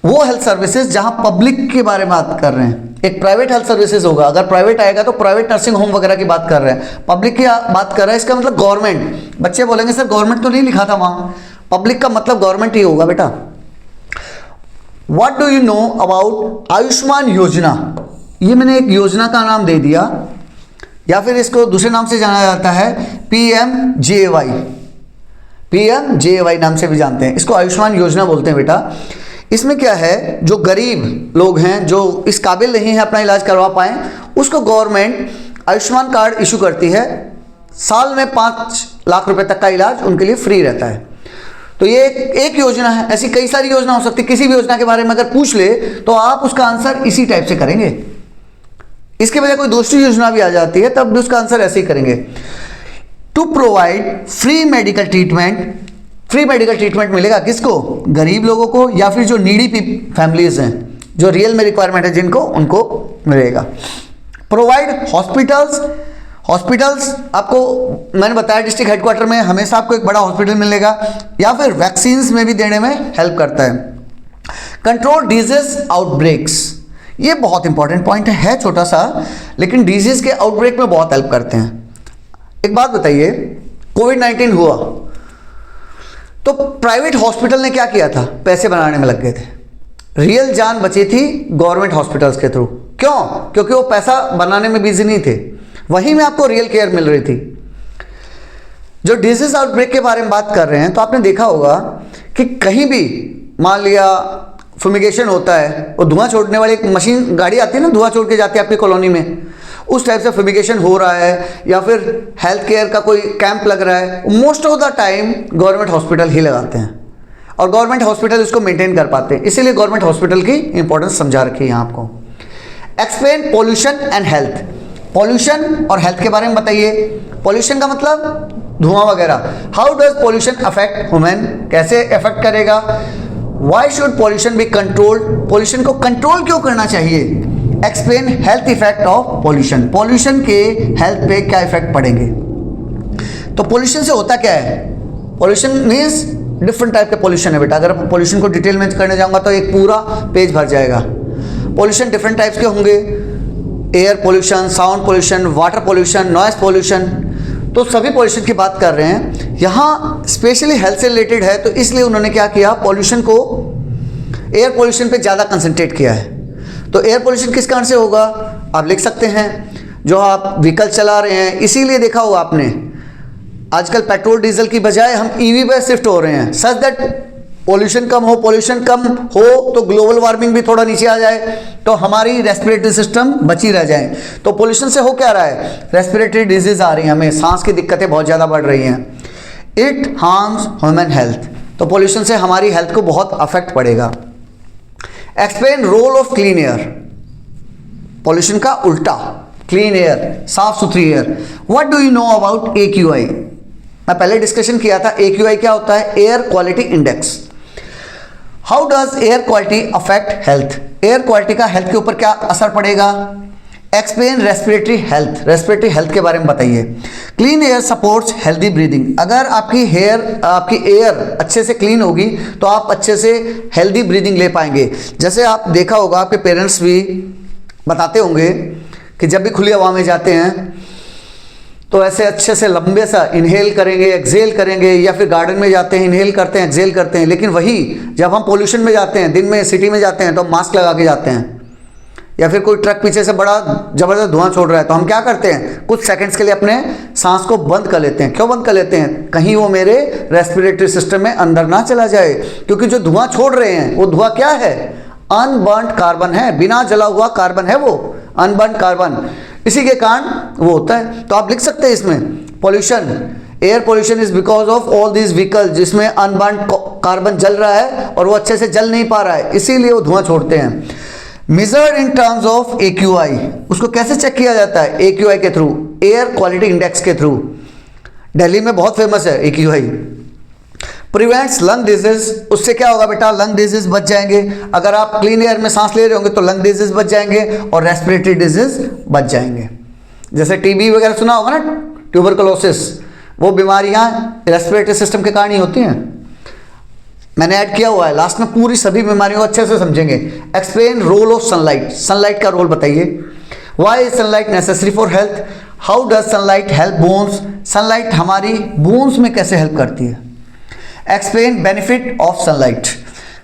वो हेल्थ सर्विसेज जहां पब्लिक के बारे में बात कर रहे हैं। एक प्राइवेट हेल्थ सर्विसेज होगा, अगर प्राइवेट आएगा तो प्राइवेट नर्सिंग होम वगैरह की बात कर रहे हैं। पब्लिक की बात कर रहे हैं, इसका मतलब गवर्नमेंट। बच्चे बोलेंगे सर गवर्नमेंट तो नहीं लिखा था वहां, पब्लिक का मतलब गवर्नमेंट ही होगा बेटा। What do you know about Ayushman योजना? ये मैंने एक योजना का नाम दे दिया, या फिर इसको दूसरे नाम से जाना जाता है PMJAY। PMJAY नाम से भी जानते हैं इसको, आयुष्मान योजना बोलते हैं बेटा। इसमें क्या है, जो गरीब लोग हैं, जो इस काबिल नहीं है अपना इलाज करवा पाए, उसको गवर्नमेंट आयुष्मान कार्ड इशू करती है। साल में 5 लाख रुपए तक का इलाज उनके लिए फ्री रहता है। तो ये एक योजना है, ऐसी कई सारी योजना हो सकती है। किसी भी योजना के बारे में अगर पूछ ले तो आप उसका आंसर इसी टाइप से करेंगे। इसके बजाय कोई दूसरी योजना भी आ जाती है, तब भी उसका आंसर ऐसे ही करेंगे। To provide free medical treatment. Free medical treatment मिलेगा किसको? गरीब लोगों को, या फिर जो नीडी फैमिलीज हैं, जो रियल में रिक्वायरमेंट है जिनको, उनको मिलेगा। Provide hospitals. हॉस्पिटल्स आपको मैंने बताया डिस्ट्रिक्ट हेडक्वार्टर में हमेशा आपको एक बड़ा हॉस्पिटल मिलेगा, या फिर वैक्सीन्स में भी देने में हेल्प करता है। कंट्रोल डिजीज आउटब्रेक्स, ये बहुत इंपॉर्टेंट पॉइंट है, छोटा सा, लेकिन डिजीज के आउटब्रेक में बहुत हेल्प करते हैं। एक बात बताइए, कोविड-19 हुआ तो प्राइवेट हॉस्पिटल ने क्या किया था? पैसे बनाने में लग गए थे। रियल जान बची थी गवर्नमेंट हॉस्पिटल्स के थ्रू। क्यों? क्योंकि वो पैसा बनाने में बिजी नहीं थे, वहीं में आपको रियल केयर मिल रही थी। जो डिजीज आउटब्रेक के बारे में बात कर रहे हैं, तो आपने देखा होगा कि कहीं भी मान लिया फ्यूमिगेशन होता है, वो धुआं छोड़ने वाली एक मशीन, गाड़ी आती है ना, धुआं छोड़ के जाती है आपकी कॉलोनी में, उस टाइप से फ्यूमिगेशन हो रहा है, या फिर हेल्थ केयर का कोई कैंप लग रहा है, most of the time government hospital ही लगाते हैं, और गवर्नमेंट हॉस्पिटल इसको मेंटेन कर पाते हैं। इसीलिए गवर्नमेंट हॉस्पिटल की इंपॉर्टेंस समझा रखी है यहाँ आपको। Explain pollution and health. Pollution और हेल्थ के बारे में बताइए। पॉल्यूशन का मतलब धुआं वगैरह। How does pollution affect human? कैसे अफेक्ट करेगा? Why should pollution be controlled? Pollution को कंट्रोल क्यों करना चाहिए? Explain health effect of pollution. Pollution के हेल्थ पे क्या इफेक्ट पड़ेंगे? तो पॉल्यूशन से होता क्या है? पॉल्यूशन मीन्स डिफरेंट टाइप के पॉल्यूशन है बेटा। अगर पॉल्यूशन को डिटेल में करने जाऊंगा तो एक पूरा पेज भर जाएगा। पॉल्यूशन डिफरेंट टाइप्स के होंगे, air pollution, sound pollution, water pollution, noise pollution. तो सभी पॉल्यूशन की बात कर रहे हैं। यहाँ स्पेशली हेल्थ से रिलेटेड है, तो इसलिए उन्होंने क्या किया, पॉल्यूशन को एयर पॉल्यूशन पे ज़्यादा कंसंट्रेट किया है। तो एयर पॉल्यूशन किस कारण से होगा? आप लिख सकते हैं, जो आप व्हीकल चला रहे हैं, इसीलिए देखा होगा आपने आजकल पेट्रोल डीजल की बजाय हम ईवी पे शिफ्ट हो रहे हैं, सच दैट पॉल्यूशन कम हो। पॉल्यूशन कम हो तो ग्लोबल वार्मिंग भी थोड़ा नीचे आ जाए, तो हमारी रेस्पिरेटरी सिस्टम बची रह जाए। तो पॉल्यूशन से हो क्या रहा है? रेस्पिरेटरी डिजीज आ रही हैं, हमें सांस की दिक्कतें बहुत ज़्यादा बढ़ रही हैं। It harms human health. तो पॉल्यूशन से हमारी हेल्थ को बहुत अफेक्ट पड़ेगा। Explain role of clean air. Pollution का उल्टा, क्लीन एयर, साफ सुथरी air. What do you know about AQI? मैं पहले डिस्कशन किया था, AQI क्या होता है? Air quality index. How does air quality affect health? Air quality का हेल्थ के ऊपर क्या असर पड़ेगा? Explain respiratory health, respiratory health के बारे में बताइए। Clean air supports healthy breathing, अगर आपकी एयर अच्छे से क्लीन होगी तो आप अच्छे से हेल्दी ब्रीदिंग ले पाएंगे। जैसे आप देखा होगा, आपके पेरेंट्स भी बताते होंगे कि जब भी खुली हवा में जाते हैं तो ऐसे अच्छे से लंबे सा इनहेल करेंगे, एक्सेल करेंगे, या फिर गार्डन में जाते हैं इनहेल करते हैं, एक्सेल करते हैं। लेकिन वही जब हम पोल्यूशन में जाते हैं, दिन में सिटी में जाते हैं, तो हम मास्क लगा के जाते हैं, या फिर कोई ट्रक पीछे से बड़ा जबरदस्त धुआं छोड़ रहा है तो हम क्या करते हैं, कुछ सेकंड्स के लिए अपने सांस को बंद कर लेते हैं। क्यों बंद कर लेते हैं? कहीं वो मेरे रेस्पिरेटरी सिस्टम में अंदर ना चला जाए, क्योंकि जो धुआं छोड़ रहे हैं वो धुआं क्या है? अनबर्न्ड कार्बन है, बिना जला हुआ कार्बन है वो, अनबर्न्ड कार्बन। इसी के कारण वो होता है। तो आप लिख सकते हैं इसमें, pollution, air pollution is because of all these vehicle, जिसमें अनबर्न्ड कार्बन जल रहा है और वो अच्छे से जल नहीं पा रहा है, इसीलिए वो धुआं छोड़ते हैं। Measured in terms of AQI, उसको कैसे चेक किया जाता है? AQI के थ्रू, एयर क्वालिटी इंडेक्स के थ्रू। दिल्ली में बहुत फेमस है AQI। प्रिवेंट्स लंग डिजीज, उससे क्या होगा बेटा? लंग डिजीज बच जाएंगे। अगर आप क्लीन एयर में सांस ले रहे होंगे तो लंग डिजीज बच जाएंगे और रेस्पिरेटरी डिजीज बच जाएंगे। जैसे TB वगैरह सुना होगा ना, ट्यूबरकुलोसिस, वो बीमारियां रेस्पिरेटरी सिस्टम के कारण ही होती हैं। मैंने ऐड किया हुआ है, लास्ट में पूरी सभी बीमारियों को अच्छे से समझेंगे। Explain role of sunlight, sunlight का रोल बताइए। Why is sunlight necessary for health? How does sunlight help bones? Sunlight हमारी बोन्स में कैसे हेल्प करती है? Explain benefit of sunlight.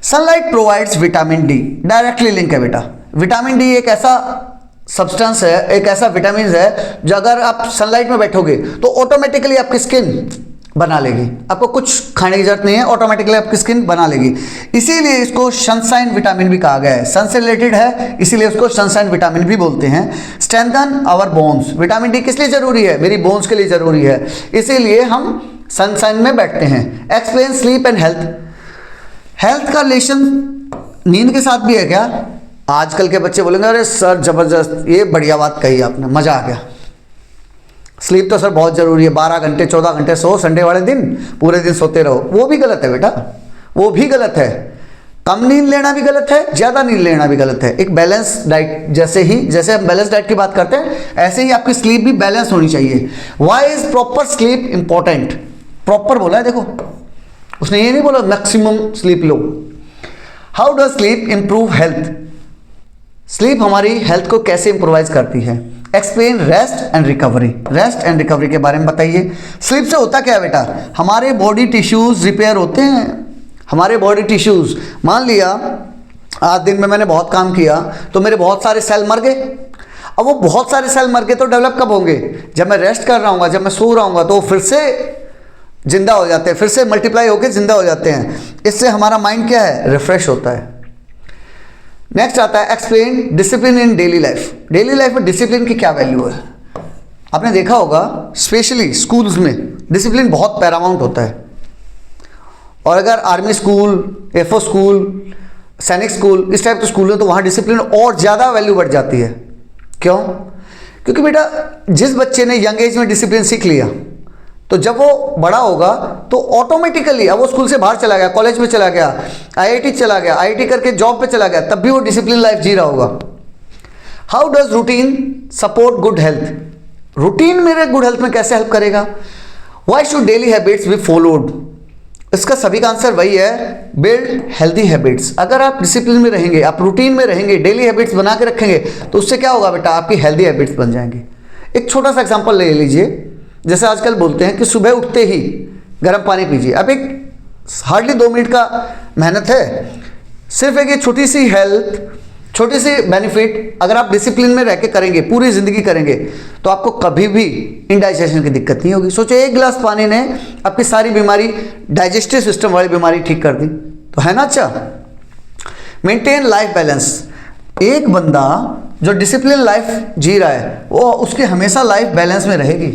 Sunlight provides vitamin D, directly link है बेटा। विटामिन डी एक ऐसा सब्सटेंस है, एक ऐसा विटामिन है जो अगर आप सनलाइट में बैठोगे तो ऑटोमेटिकली आपकी स्किन बना लेगी, आपको कुछ खाने की जरूरत नहीं है, ऑटोमेटिकली आपकी स्किन बना लेगी। इसीलिए इसको सनशाइन विटामिन भी कहा गया है, सन से रिलेटेड है इसीलिए उसको सनशाइन विटामिन भी बोलते हैं। Strengthen our bones, vitamin D किस लिए जरूरी है? मेरी बोन्स के लिए जरूरी है, इसीलिए हम सनशाइन में बैठते हैं। Explain sleep and health, health का रिलेशन नींद के साथ भी है क्या? आजकल के बच्चे बोलेंगे अरे सर जबरदस्त, ये बढ़िया बात कही आपने, मजा आ गया। स्लीप तो सर बहुत जरूरी है, 12 घंटे 14 घंटे सो, संडे वाले दिन पूरे दिन सोते रहो, वो भी गलत है बेटा, वो भी गलत है। कम नींद लेना भी गलत है, ज्यादा नींद लेना भी गलत है। एक बैलेंस डाइट, जैसे हम बैलेंस डाइट की बात करते हैं ऐसे ही आपकी स्लीप भी बैलेंस होनी चाहिए। Why is proper sleep important? Proper बोला है, देखो उसने ये नहीं बोला maximum sleep low. How does sleep improve health? Sleep हमारी हेल्थ को कैसे इंप्रूवाइज करती है? Explain rest and recovery, rest and recovery के बारे में बताइए। स्लीप से होता क्या है बेटा? हमारे बॉडी टिश्यूज रिपेयर होते हैं, हमारे बॉडी टिश्यूज। मान लिया आज दिन में मैंने बहुत काम किया तो मेरे बहुत सारे सेल मर गए। अब वो बहुत सारे सेल मर गए तो डेवलप कब होंगे? जब मैं रेस्ट कर रहा हूँ, जब मैं सो रहा हूँ, तो फिर से जिंदा हो जाते हैं, फिर से मल्टीप्लाई होकर जिंदा हो जाते हैं। इससे हमारा माइंड क्या है? रिफ्रेश होता है। नेक्स्ट आता है explain discipline in daily life. Daily life में डिसिप्लिन की क्या वैल्यू है? आपने देखा होगा स्पेशली स्कूल्स में डिसिप्लिन बहुत पैरामाउंट होता है। और अगर आर्मी स्कूल, एयरफोर्स स्कूल, सैनिक स्कूल, इस टाइप के स्कूल है तो वहाँ डिसिप्लिन और ज़्यादा वैल्यू बढ़ जाती है। क्यों? क्योंकि बेटा जिस बच्चे ने यंग एज में डिसिप्लिन सीख लिया तो जब वो बड़ा होगा तो ऑटोमेटिकली, अब वो स्कूल से बाहर चला गया, कॉलेज में चला गया, IIT चला गया, IIT करके जॉब पे चला गया, तब भी वो डिसिप्लिन लाइफ जी रहा होगा। How does routine support good health? Routine मेरे गुड हेल्थ में कैसे हेल्प करेगा? Why should daily habits be followed? इसका सभी का आंसर वही है, बिल्ड हेल्दी हैबिट्स। अगर आप डिसिप्लिन में रहेंगे, आप रूटीन में रहेंगे, डेली हैबिट्स बना के रखेंगे तो उससे क्या होगा बेटा? आपकी हेल्दी हैबिट्स बन जाएंगी। एक छोटा सा एग्जांपल ले लीजिए, जैसे आजकल बोलते हैं कि सुबह उठते ही गर्म पानी पीजिए। अब एक हार्डली 2 मिनट का मेहनत है, सिर्फ एक ये छोटी सी हेल्थ, छोटी सी बेनिफिट अगर आप डिसिप्लिन में रह के करेंगे, पूरी जिंदगी करेंगे तो आपको कभी भी इंडाइजेशन की दिक्कत नहीं होगी। सोचो एक गिलास पानी ने आपकी सारी बीमारी, डाइजेस्टिव सिस्टम वाली बीमारी ठीक कर दी, तो है ना अच्छा। Maintain life balance. एक बंदा जो डिसिप्लिन लाइफ जी रहा है वो उसकी हमेशा लाइफ बैलेंस में रहेगी,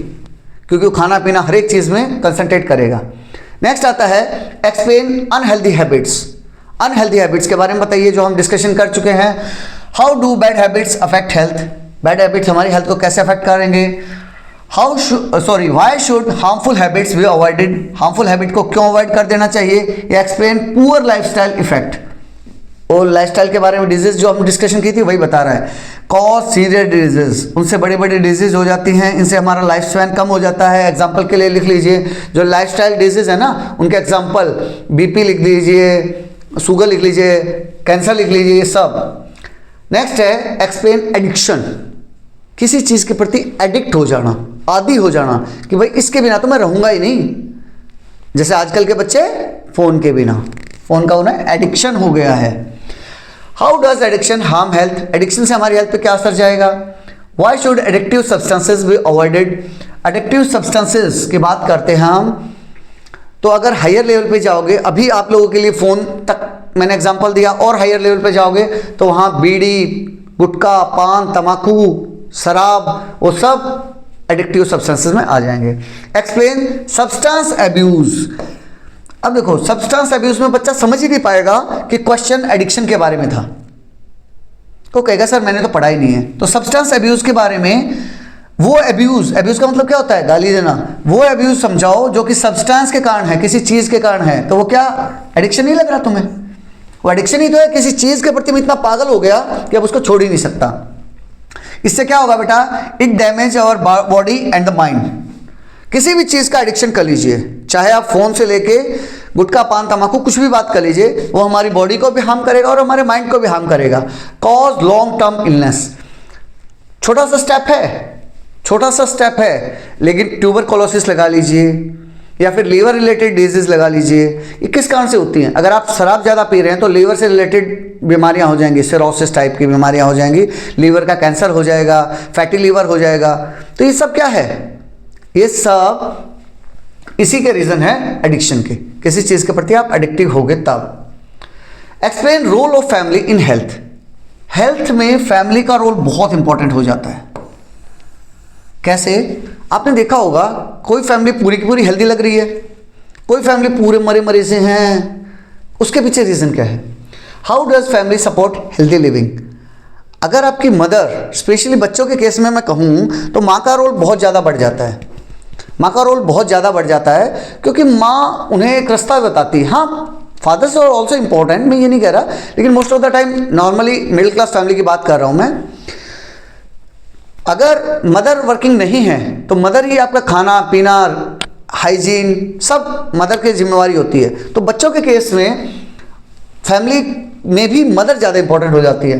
क्योंकि वो खाना पीना हर एक चीज में कंसंट्रेट करेगा। नेक्स्ट आता है explain unhealthy habits. Unhealthy habits के बारे में बताइए, जो हम डिस्कशन कर चुके हैं। How do bad habits affect health? Bad habits हमारी हेल्थ को कैसे अफेक्ट करेंगे? Why should harmful habits be avoided? Harmful habit को क्यों अवॉइड कर देना चाहिए? या एक्सप्लेन पुअर लाइफस्टाइल इफेक्ट। और लाइफस्टाइल के बारे में डिजीज जो हम डिस्कशन की थी वही बता रहा है। कॉज सीरियस डिजीज, उनसे बड़ी बड़ी डिजीज हो जाती हैं, इनसे हमारा लाइफ स्पैन कम हो जाता है। एग्जाम्पल के लिए लिख लीजिए जो लाइफस्टाइल डिजीज है ना, उनके एग्जाम्पल बीपी लिख लीजिए, शुगर लिख लीजिए, कैंसर लिख लीजिए, ये सब। नेक्स्ट है एक्सप्लेन एडिक्शन, किसी चीज़ के प्रति एडिक्ट हो जाना, आदी हो जाना कि भाई इसके बिना तो मैं रहूँगा ही नहीं। जैसे आजकल के बच्चे फ़ोन के बिना, फ़ोन का उन्हें एडिक्शन हो गया है। How does addiction harm health, addiction से हमारी हेल्थ पे क्या असर जाएगा। Why should addictive substances be avoided, addictive substances की बात करते हैं हम, तो अगर हायर लेवल पे जाओगे, अभी आप लोगों के लिए फ़ोन तक मैंने एग्जांपल दिया, और हायर लेवल पे जाओगे तो वहाँ बीड़ी, गुटखा, पान, तम्बाकू, शराब, वो सब एडिक्टिव सब्सटेंसेस में आ जाएंगे। एक्सप्लेन सब्सटेंस एब्यूज, अब देखो सब्सटेंस एब्यूज में बच्चा समझ ही नहीं पाएगा कि क्वेश्चन एडिक्शन के बारे में था, तो कहेगा सर मैंने तो पढ़ा ही नहीं है। तो सब्सटेंस एब्यूज के बारे में, वो एब्यूज, एब्यूज का मतलब क्या होता है, गाली देना, वो एब्यूज समझाओ जो कि सब्सटेंस के कारण है, किसी चीज के कारण है, तो वो क्या एडिक्शन नहीं लग रहा तुम्हें, वो एडिक्शन ही तो है। किसी चीज के प्रति मैं इतना पागल हो गया कि अब उसको छोड़ ही नहीं सकता। इससे क्या होगा बेटा, it damage our body and the mind. किसी भी चीज का एडिक्शन कर लीजिए, चाहे आप फोन से लेके गुटखा, पान, तम्बाकू, कुछ भी बात कर लीजिए, वो हमारी बॉडी को भी हार्म करेगा और हमारे माइंड को भी हार्म करेगा। कॉज लॉन्ग टर्म इलनेस, छोटा सा स्टेप है, लेकिन ट्यूबरकुलोसिस लगा लीजिए या फिर लीवर रिलेटेड डिजीज लगा लीजिए। ये किस कारण से होती हैं, अगर आप शराब ज़्यादा पी रहे हैं तो लीवर से रिलेटेड बीमारियां हो जाएंगी, सिरोसिस टाइप की बीमारियां हो जाएंगी, लीवर का कैंसर हो जाएगा, फैटी लीवर हो जाएगा। तो ये सब क्या है, ये सब इसी के रीज़न है एडिक्शन के, किसी चीज़ के प्रति आप एडिक्टिव हो गए तब। Explain role of family in health, health में फैमिली का रोल बहुत इंपॉर्टेंट हो जाता है। कैसे, आपने देखा होगा कोई फैमिली पूरी की पूरी हेल्दी लग रही है, कोई फैमिली पूरे मरे मरे से हैं, उसके पीछे रीज़न क्या है। How does family support healthy living, अगर आपकी मदर, स्पेशली बच्चों के केस में मैं कहूँ तो माँ का रोल बहुत ज़्यादा बढ़ जाता है, माँ का रोल बहुत ज़्यादा बढ़ जाता है, क्योंकि माँ उन्हें एक रास्ता बताती है। हाँ, फादर्स आर ऑल्सो इम्पोर्टेंट, मैं ये नहीं कह रहा, लेकिन most of the time normally middle class family की बात कर रहा हूँ मैं। अगर मदर वर्किंग नहीं है तो मदर ही आपका खाना पीना, हाइजीन सब मदर की जिम्मेवारी होती है। तो बच्चों के केस में फैमिली में भी मदर ज़्यादा इंपॉर्टेंट हो जाती है।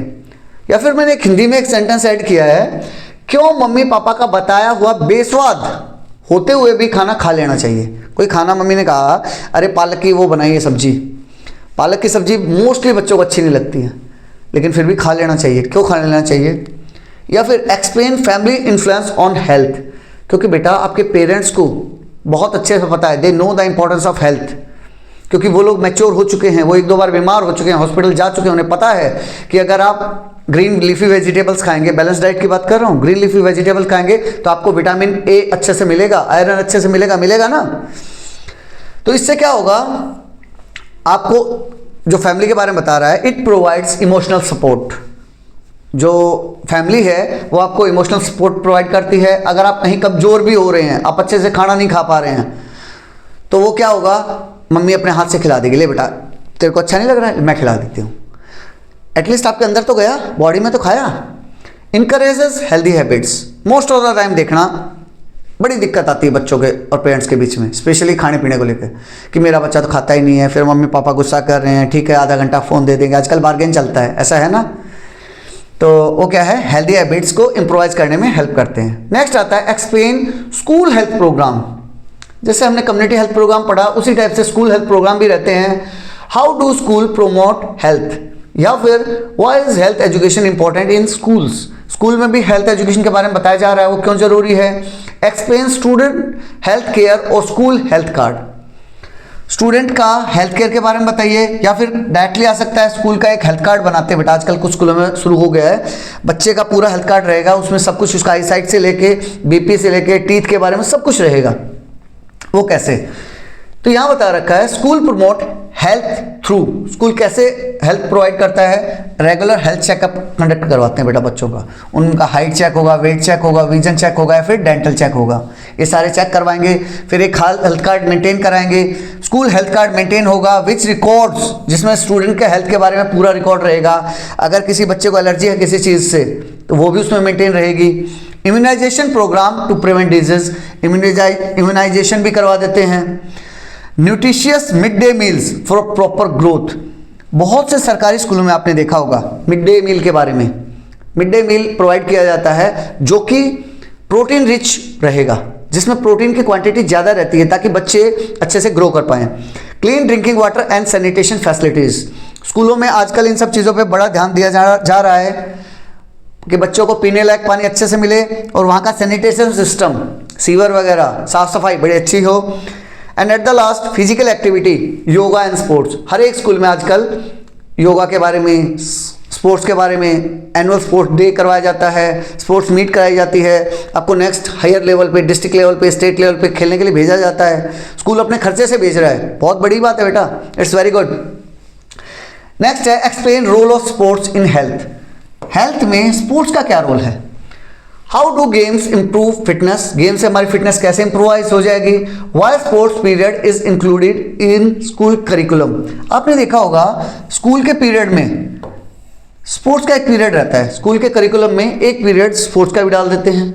या फिर मैंने एक हिंदी में एक सेंटेंस ऐड किया है, क्यों मम्मी पापा का बताया हुआ बेस्वाद होते हुए भी खाना खा लेना चाहिए। कोई खाना मम्मी ने कहा, अरे पालक की वो बनाई है सब्जी, पालक की सब्जी मोस्टली बच्चों को अच्छी नहीं लगती है, लेकिन फिर भी खा लेना चाहिए। क्यों खा लेना चाहिए। या फिर explain family influence on health, क्योंकि बेटा आपके पेरेंट्स को बहुत अच्छे से पता है, they know the importance of health, क्योंकि वो लोग मैच्योर हो चुके हैं, वो एक दो बार बीमार हो चुके हैं, हॉस्पिटल जा चुके हैं, उन्हें पता है कि अगर आप ग्रीन लीफी वेजिटेबल्स खाएंगे, बैलेंस डाइट की बात कर रहा हूँ, ग्रीन लीफी वेजिटेबल खाएंगे तो आपको विटामिन ए अच्छे से मिलेगा, आयरन अच्छे से मिलेगा ना। तो इससे क्या होगा, आपको जो फैमिली के बारे में बता रहा है, इट प्रोवाइड्स इमोशनल सपोर्ट। जो फैमिली है वो आपको इमोशनल सपोर्ट प्रोवाइड करती है। अगर आप कहीं कमजोर भी हो रहे हैं, आप अच्छे से खाना नहीं खा पा रहे हैं, तो वो क्या होगा, मम्मी अपने हाथ से खिला देगी, ले बेटा तेरे को अच्छा नहीं लग रहा है, मैं खिला देती हूँ, एटलीस्ट आपके अंदर तो गया, बॉडी में तो खाया। Encourages healthy habits, most of the time देखना बड़ी दिक्कत आती है बच्चों के और पेरेंट्स के बीच में, स्पेशली खाने पीने को लेकर, कि मेरा बच्चा तो खाता ही नहीं है, फिर मम्मी पापा गुस्सा कर रहे हैं, ठीक है आधा घंटा फ़ोन दे देंगे, आजकल बार्गेन चलता है, ऐसा है ना। तो वो क्या है, हेल्दी हैबिट्स को इम्प्रोवाइज करने में हेल्प करते हैं। नेक्स्ट आता है एक्सप्लेन स्कूल हेल्थ प्रोग्राम। जैसे हमने कम्युनिटी हेल्थ प्रोग्राम पढ़ा, उसी टाइप से स्कूल हेल्थ प्रोग्राम भी रहते हैं। How do school promote health, या फिर why is health education important in schools, school में भी हेल्थ एजुकेशन के बारे में बताया जा रहा है, वो क्यों जरूरी है। एक्सप्लेन स्टूडेंट हेल्थ केयर और स्कूल हेल्थ कार्ड, स्टूडेंट का हेल्थ केयर के बारे में बताइए, या फिर डायरेक्टली आ सकता है स्कूल का एक हेल्थ कार्ड बनाते हैं बेटा, आजकल कुछ स्कूलों में शुरू हो गया है, बच्चे का पूरा हेल्थ कार्ड रहेगा, उसमें सब कुछ, उसका आई साइट से लेके बीपी से लेके टीथ के बारे में सब कुछ रहेगा। वो कैसे, तो यहाँ बता रखा है school promote health through, school कैसे हेल्थ प्रोवाइड करता है? रेगुलर हेल्थ चेकअप कंडक्ट करवाते हैं बेटा बच्चों का, उनका हाइट चेक होगा, वेट चेक होगा, विजन चेक होगा या फिर डेंटल चेक होगा, ये सारे चेक करवाएंगे। फिर एक हेल्थ कार्ड मेंटेन कराएंगे, स्कूल हेल्थ कार्ड मेंटेन होगा विच रिकॉर्ड्स, जिसमें स्टूडेंट के हेल्थ के बारे में पूरा रिकॉर्ड रहेगा। अगर किसी बच्चे को एलर्जी है किसी चीज़ से तो वो भी उसमें मेंटेन रहेगी। Immunisation programme to prevent disease, immunisation भी करवा देते हैं। Nutritious mid day meals for proper growth, बहुत से सरकारी स्कूलों में आपने देखा होगा मिड डे मील के बारे में, मिड डे मील प्रोवाइड किया जाता है जो कि प्रोटीन रिच रहेगा, जिसमें प्रोटीन की क्वांटिटी ज़्यादा रहती है ताकि बच्चे अच्छे से ग्रो कर पाएँ। Clean drinking water and sanitation facilities, स्कूलों में आजकल इन सब चीज़ों पे बड़ा ध्यान दिया जा रहा है कि बच्चों को पीने लायक पानी अच्छे से मिले और वहाँ का सैनिटेशन सिस्टम, सीवर वगैरह, साफ सफाई बड़ी अच्छी हो। And at the last physical activity, yoga and sports, हर एक स्कूल में आजकल योगा के बारे में, स्पोर्ट्स के बारे में एनुअल स्पोर्ट्स डे करवाया जाता है, स्पोर्ट्स मीट कराई जाती है, आपको नेक्स्ट हायर लेवल पे, डिस्ट्रिक्ट लेवल पे, स्टेट लेवल पे खेलने के लिए भेजा जाता है। स्कूल अपने खर्चे से भेज रहा है, बहुत बड़ी बात है बेटा, इट्स वेरी गुड। नेक्स्ट है explain role of sports in health, health में स्पोर्ट्स का क्या रोल है? How do games improve fitness, game से हमारी फिटनेस कैसे इंप्रूवाइज हो जाएगी? Why sports period is included in school curriculum, आपने देखा होगा स्कूल के पीरियड में स्पोर्ट्स का एक पीरियड रहता है, स्कूल के करिकुलम में एक पीरियड स्पोर्ट्स का भी डाल देते हैं।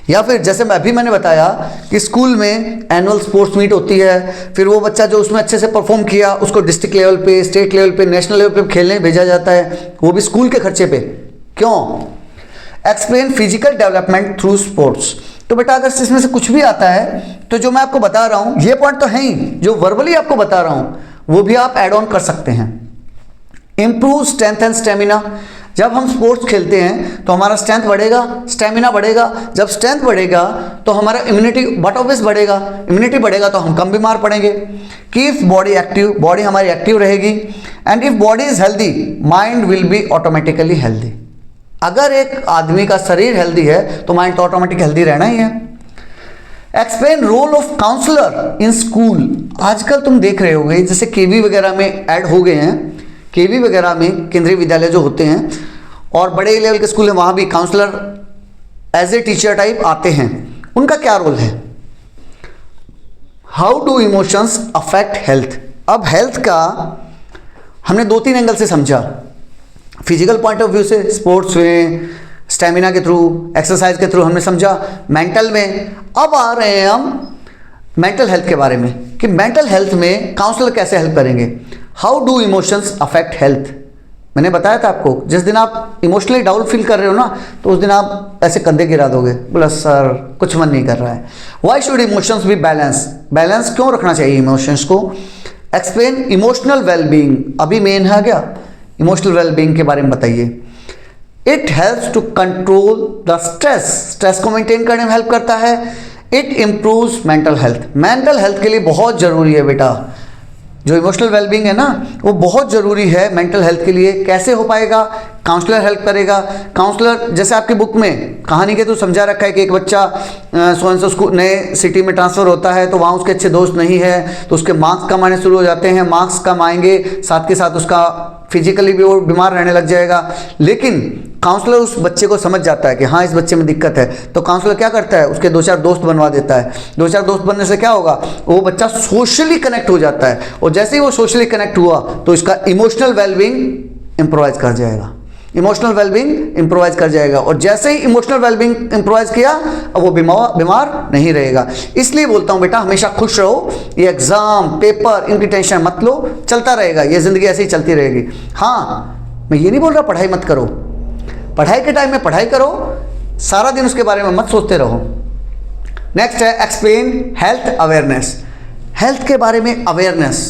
या फिर जैसे मैंने बताया कि स्कूल में एनुअल स्पोर्ट्स मीट होती है, फिर वो बच्चा जो उसमें अच्छे से परफॉर्म किया उसको डिस्ट्रिक्ट लेवल पे, स्टेट लेवल पे, नेशनल लेवल पे खेलने भेजा जाता है, वो भी स्कूल के खर्चे पे। क्यों? Explain physical development through sports, तो बेटा अगर इसमें से कुछ भी आता है तो जो मैं आपको बता रहा हूं ये पॉइंट तो है ही, जो वर्बली आपको बता रहा हूं वो भी आप ऐड ऑन कर सकते हैं। इंप्रूव स्ट्रेंथ एंड स्टेमिना, जब हम स्पोर्ट्स खेलते हैं तो हमारा स्ट्रेंथ बढ़ेगा, स्टेमिना बढ़ेगा, जब स्ट्रेंथ बढ़ेगा तो हमारा इम्यूनिटी बट ऑब्वियस बढ़ेगा, इम्यूनिटी बढ़ेगा तो हम कम बीमार पड़ेंगे। कीप बॉडी एक्टिव, बॉडी हमारी एक्टिव रहेगी। And if body is healthy mind will be automatically healthy, अगर एक आदमी का शरीर हेल्दी है तो माइंड तो ऑटोमेटिक हेल्दी रहना ही है। Explain role of counsellor in school, आजकल तुम देख रहे होगे जैसे केवी वगैरह में ऐड हो गए हैं, केवी वगैरह में केंद्रीय विद्यालय जो होते हैं और बड़े लेवल के स्कूल हैं वहाँ भी counsellor as a teacher type आते हैं, उनका क्या रोल है? How do emotions affect health, अब हेल्थ का हमने 2-3 एंगल से समझा, फिजिकल पॉइंट ऑफ व्यू से, स्पोर्ट्स में, स्टेमिना के थ्रू, एक्सरसाइज के थ्रू हमने समझा, मेंटल में। अब आ रहे हैं हम मेंटल हेल्थ के बारे में कि मेंटल हेल्थ में काउंसलर कैसे हेल्प करेंगे। How do emotions affect health, मैंने बताया था आपको जिस दिन आप इमोशनली डाउन फील कर रहे हो ना तो उस दिन आप ऐसे कंधे गिरा दोगे, बोला सर कुछ मन नहीं कर रहा है। Why should emotions be balance, balance क्यों रखना चाहिए इमोशंस को? एक्सप्लेन इमोशनल वेलबींग, अभी मेन है क्या, इमोशनल वेलबींग के बारे में बताइए। It helps to control the stress, stress को मेंटेन करने में हेल्प करता है। It improves mental health, mental health के लिए बहुत जरूरी है बेटा, जो इमोशनल वेलबींग है ना वो बहुत ज़रूरी है मेंटल हेल्थ के लिए। कैसे हो पाएगा? काउंसलर हेल्प करेगा। काउंसलर जैसे आपकी बुक में कहानी के तो समझा रखा है कि एक बच्चा सो स्कूल नए सिटी में ट्रांसफ़र होता है तो वहाँ उसके अच्छे दोस्त नहीं है तो उसके मार्क्स कम आने शुरू हो जाते हैं, मार्क्स कम आएंगे साथ के साथ उसका फिजिकली भी वो बीमार रहने लग जाएगा। लेकिन काउंसलर उस बच्चे को समझ जाता है कि हाँ इस बच्चे में दिक्कत है, तो काउंसलर क्या करता है उसके 2-4 दोस्त बनवा देता है। 2-4 दोस्त बनने से क्या होगा, वो बच्चा सोशली कनेक्ट हो जाता है और जैसे ही वो सोशली कनेक्ट हुआ तो इसका इमोशनल वेलबींग इंप्रूवाइज कर जाएगा, इमोशनल वेलबींग इंप्रूवाइज कर जाएगा और जैसे ही इमोशनल वेलबींग इंप्रूवाइज किया अब वो बीमार नहीं रहेगा। इसलिए बोलता हूँ बेटा हमेशा खुश रहो, ये एग्जाम पेपर इनकी टेंशन मत लो, चलता रहेगा, ये जिंदगी ऐसे ही चलती रहेगी। हाँ मैं ये नहीं बोल रहा पढ़ाई मत करो, पढ़ाई के टाइम में पढ़ाई करो, सारा दिन उसके बारे में मत सोचते रहो। नेक्स्ट है एक्सप्लेन हेल्थ अवेयरनेस, हेल्थ के बारे में अवेयरनेस,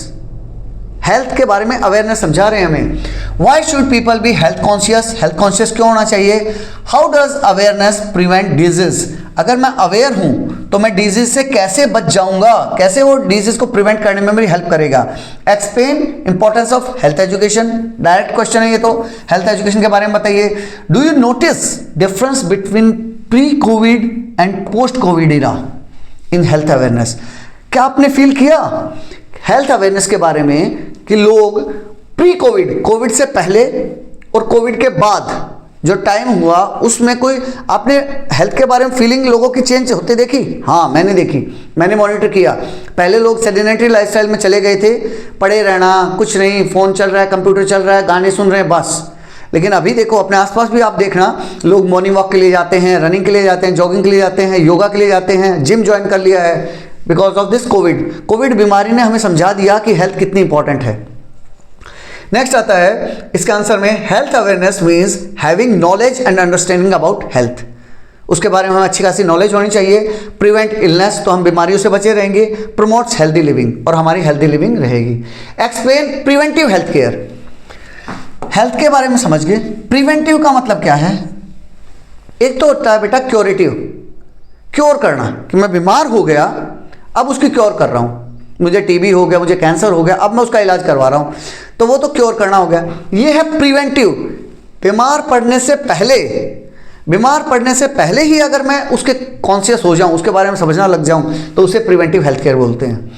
हेल्थ के बारे में अवेयरनेस समझा रहे हैं हमें। Why should people be health conscious, health conscious क्यों होना चाहिए? How does awareness prevent disease, अगर मैं अवेयर हूं तो मैं डिजीज से कैसे बच जाऊंगा, कैसे वो डिजीज को प्रिवेंट करने में मेरी हेल्प करेगा। Explain importance of health education, direct question है ये तो, हेल्थ एजुकेशन के बारे में बताइए। Do you notice difference between pre covid and post covid era in health awareness, क्या आपने फील किया हेल्थ अवेयरनेस के बारे में कि लोग प्री कोविड, कोविड से पहले और कोविड के बाद जो टाइम हुआ उसमें कोई आपने हेल्थ के बारे में फीलिंग लोगों की चेंज होते देखी? हाँ, मैंने देखी, मैंने मॉनिटर किया। पहले लोग सेडेंटरी लाइफस्टाइल में चले गए थे, पड़े रहना, कुछ नहीं, फ़ोन चल रहा है, कंप्यूटर चल रहा है, गाने सुन रहे हैं, बस। लेकिन अभी देखो अपने आसपास भी आप देखना, लोग मॉर्निंग वॉक के लिए जाते हैं, रनिंग के लिए जाते हैं, जॉगिंग के लिए जाते हैं, योगा के लिए जाते हैं, जिम ज्वाइन कर लिया है because of this Covid. Covid बीमारी ने हमें समझा दिया कि हेल्थ कितनी इंपॉर्टेंट है। नेक्स्ट आता है इसका आंसर में, health awareness means having knowledge and understanding about health. उसके बारे में हमें अच्छी खासी नॉलेज होनी चाहिए। प्रिवेंट इलनेस, तो हम बीमारियों से बचे रहेंगे। प्रमोट्स हेल्दी लिविंग, और हमारी हेल्दी लिविंग रहेगी। Explain preventive health care, health के बारे में समझ गए। प्रिवेंटिव का मतलब क्या है? एक तो होता है बेटा क्योरेटिव, क्योर करना, कि मैं बीमार हो गया अब उसकी क्योर कर रहा हूं, मुझे टीबी हो गया, मुझे कैंसर हो गया, अब मैं उसका इलाज करवा रहा हूं, तो वो तो क्योर करना हो गया। ये है प्रिवेंटिव, बीमार पड़ने से पहले, बीमार पड़ने से पहले ही अगर मैं उसके कॉन्शियस हो जाऊं, उसके बारे में समझना लग जाऊं, तो उसे प्रिवेंटिव हेल्थ केयर बोलते हैं।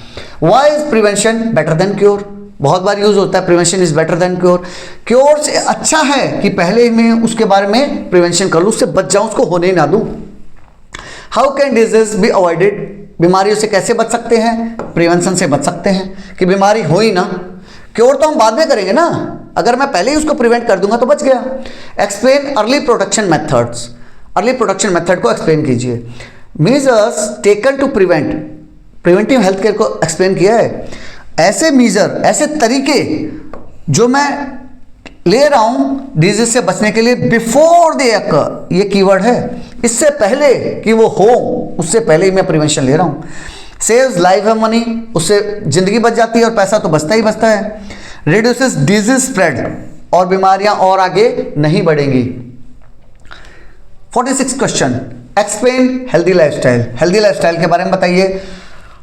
Why is prevention better than cure? बहुत बार यूज होता है prevention is better than cure. Cure से अच्छा है कि पहले मैं उसके बारे में प्रिवेंशन कर लूं, उससे बच जाऊं, उसको होने ना दूं। How can disease be avoided, बीमारियों से कैसे बच सकते हैं? प्रिवेंशन से बच सकते हैं कि बीमारी हो ही ना। क्योर तो हम बाद में करेंगे ना, अगर मैं पहले ही उसको प्रिवेंट कर दूंगा तो बच गया। Explain early protection methods, early protection method को एक्सप्लेन कीजिए। Measures taken to prevent, preventive health care को एक्सप्लेन किया है। ऐसे मेजर, ऐसे तरीके जो मैं ले रहा हूं डिजीज से बचने के लिए, बिफोर दे अकर, ये कीवर्ड है, इससे पहले कि वो हो, उससे पहले ही मैं प्रिवेंशन ले रहा हूं। सेव्स लाइफ एंड मनी, उससे जिंदगी बच जाती है और पैसा तो बचता ही बचता है। रिड्यूसेस डिजीज स्प्रेड, और बीमारियां और आगे नहीं बढ़ेंगी। 46 question, explain healthy lifestyle, healthy lifestyle के बारे में बताइए।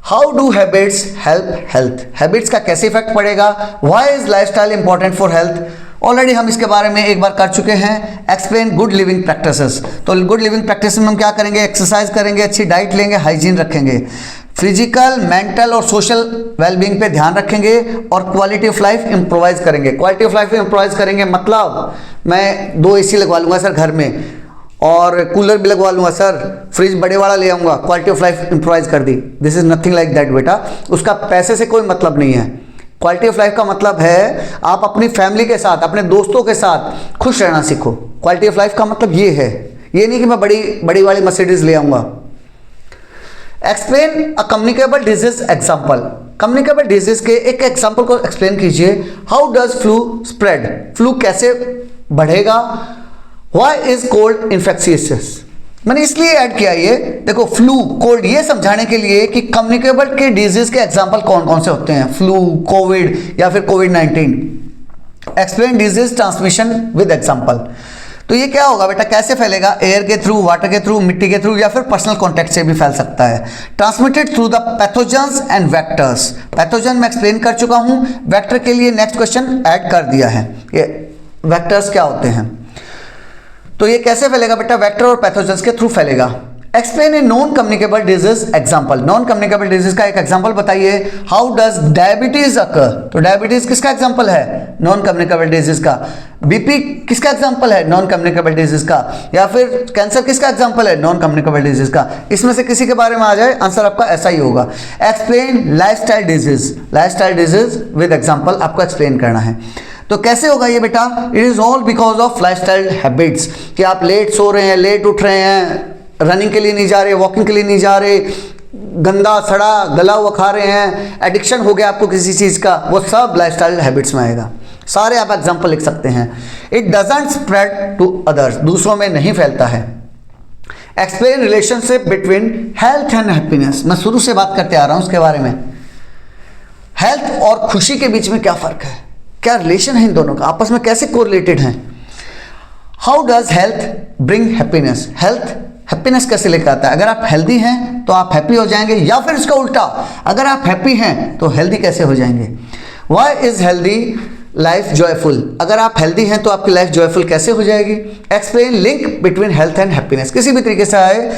How do habits help health, habits का कैसे इफेक्ट पड़ेगा? Why is lifestyle important for health? Already हम इसके बारे में एक बार कर चुके हैं। एक्सप्लेन गुड लिविंग प्रैक्टिसेस, तो गुड लिविंग प्रैक्टिस में हम क्या करेंगे? एक्सरसाइज करेंगे, अच्छी डाइट लेंगे, हाइजीन रखेंगे, फिजिकल, मेंटल और सोशल वेलबींग पे ध्यान रखेंगे, और क्वालिटी ऑफ लाइफ इंप्रोवाइज करेंगे। क्वालिटी ऑफ लाइफ इंप्रोवाइज करेंगे मतलब मैं 2 AC लगवा लूंगा सर घर में, और कूलर भी लगवा लूंगा सर, फ्रिज बड़े वाला ले आऊंगा, क्वालिटी ऑफ लाइफ इंप्रोवाइज कर दी। This is nothing like that बेटा, उसका पैसे से कोई मतलब नहीं है। क्वालिटी ऑफ लाइफ का मतलब है आप अपनी फैमिली के साथ, अपने दोस्तों के साथ खुश रहना सीखो। क्वालिटी ऑफ लाइफ का मतलब ये है, ये नहीं कि मैं बड़ी वाली मर्सिडीज ले आऊंगा। Explain a communicable disease example, communicable disease के एक एग्जाम्पल को एक्सप्लेन कीजिए। How does flu spread, flu कैसे बढ़ेगा? व्हाई इज कोल्ड इन्फेक्शियस, मैंने इसलिए ऐड किया ये, देखो फ्लू कोल्ड ये समझाने के लिए कि कम्युनिकेबल के डिजीज के एग्जाम्पल कौन कौन से होते हैं, फ्लू, कोविड या फिर कोविड-19। Explain disease transmission with example, तो ये क्या होगा बेटा, कैसे फैलेगा? एयर के थ्रू, वाटर के थ्रू, मिट्टी के थ्रू, या फिर पर्सनल कॉन्टैक्ट से भी फैल सकता है। Transmitted through the pathogens and vectors, pathogen मैं एक्सप्लेन कर चुका हूं, वेक्टर के लिए नेक्स्ट क्वेश्चन ऐड कर दिया है। ये वेक्टर्स क्या होते हैं, तो ये कैसे फैलेगा बेटा? वेक्टर और पैथोजेंस के थ्रू फैलेगा। Explain a non communicable disease example, non communicable disease का एक एग्जाम्पल बताइए। हाउ डज डायबिटीज अकर, तो डायबिटीज किसका एग्जाम्पल है? नॉन कम्युनिकेबल डिजीज का। बीपी किसका एग्जाम्पल है? नॉन कम्युनिकेबल डिजीज का। या फिर कैंसर किसका एग्जाम्पल है? नॉन कम्युनिकेबल डिजीज का। इसमें से किसी के बारे में आ जाए, आंसर आपका ऐसा ही होगा। Explain lifestyle disease, lifestyle disease with example आपको एक्सप्लेन करना है। तो कैसे होगा ये बेटा? It is all because of lifestyle habits, कि आप लेट सो रहे हैं, लेट उठ रहे हैं, रनिंग के लिए नहीं जा रहे, वॉकिंग के लिए नहीं जा रहे, गंदा सड़ा गला हुआ खा रहे हैं, एडिक्शन हो गया आपको किसी चीज का, वो सब लाइफस्टाइल हैबिट्स में आएगा। सारे आप एग्जांपल लिख सकते हैं। It doesn't spread to others, दूसरों में नहीं फैलता है। Explain relationship between health and happiness, मैं शुरू से बात करते आ रहा हूं उसके बारे में। हेल्थ और खुशी के बीच में क्या फर्क है, क्या रिलेशन है इन दोनों का, आपस में कैसे कोरिलेटेड हैं। How does health bring happiness, health happiness कैसे लेकर आता है? अगर आप हेल्दी हैं तो आप हैप्पी हो जाएंगे, या फिर इसका उल्टा, अगर आप हैप्पी हैं तो हेल्दी कैसे हो जाएंगे? Why is healthy life joyful, अगर आप हेल्दी हैं तो आपकी लाइफ जॉयफुल कैसे हो जाएगी? Explain link between health and happiness, किसी भी तरीके से आए,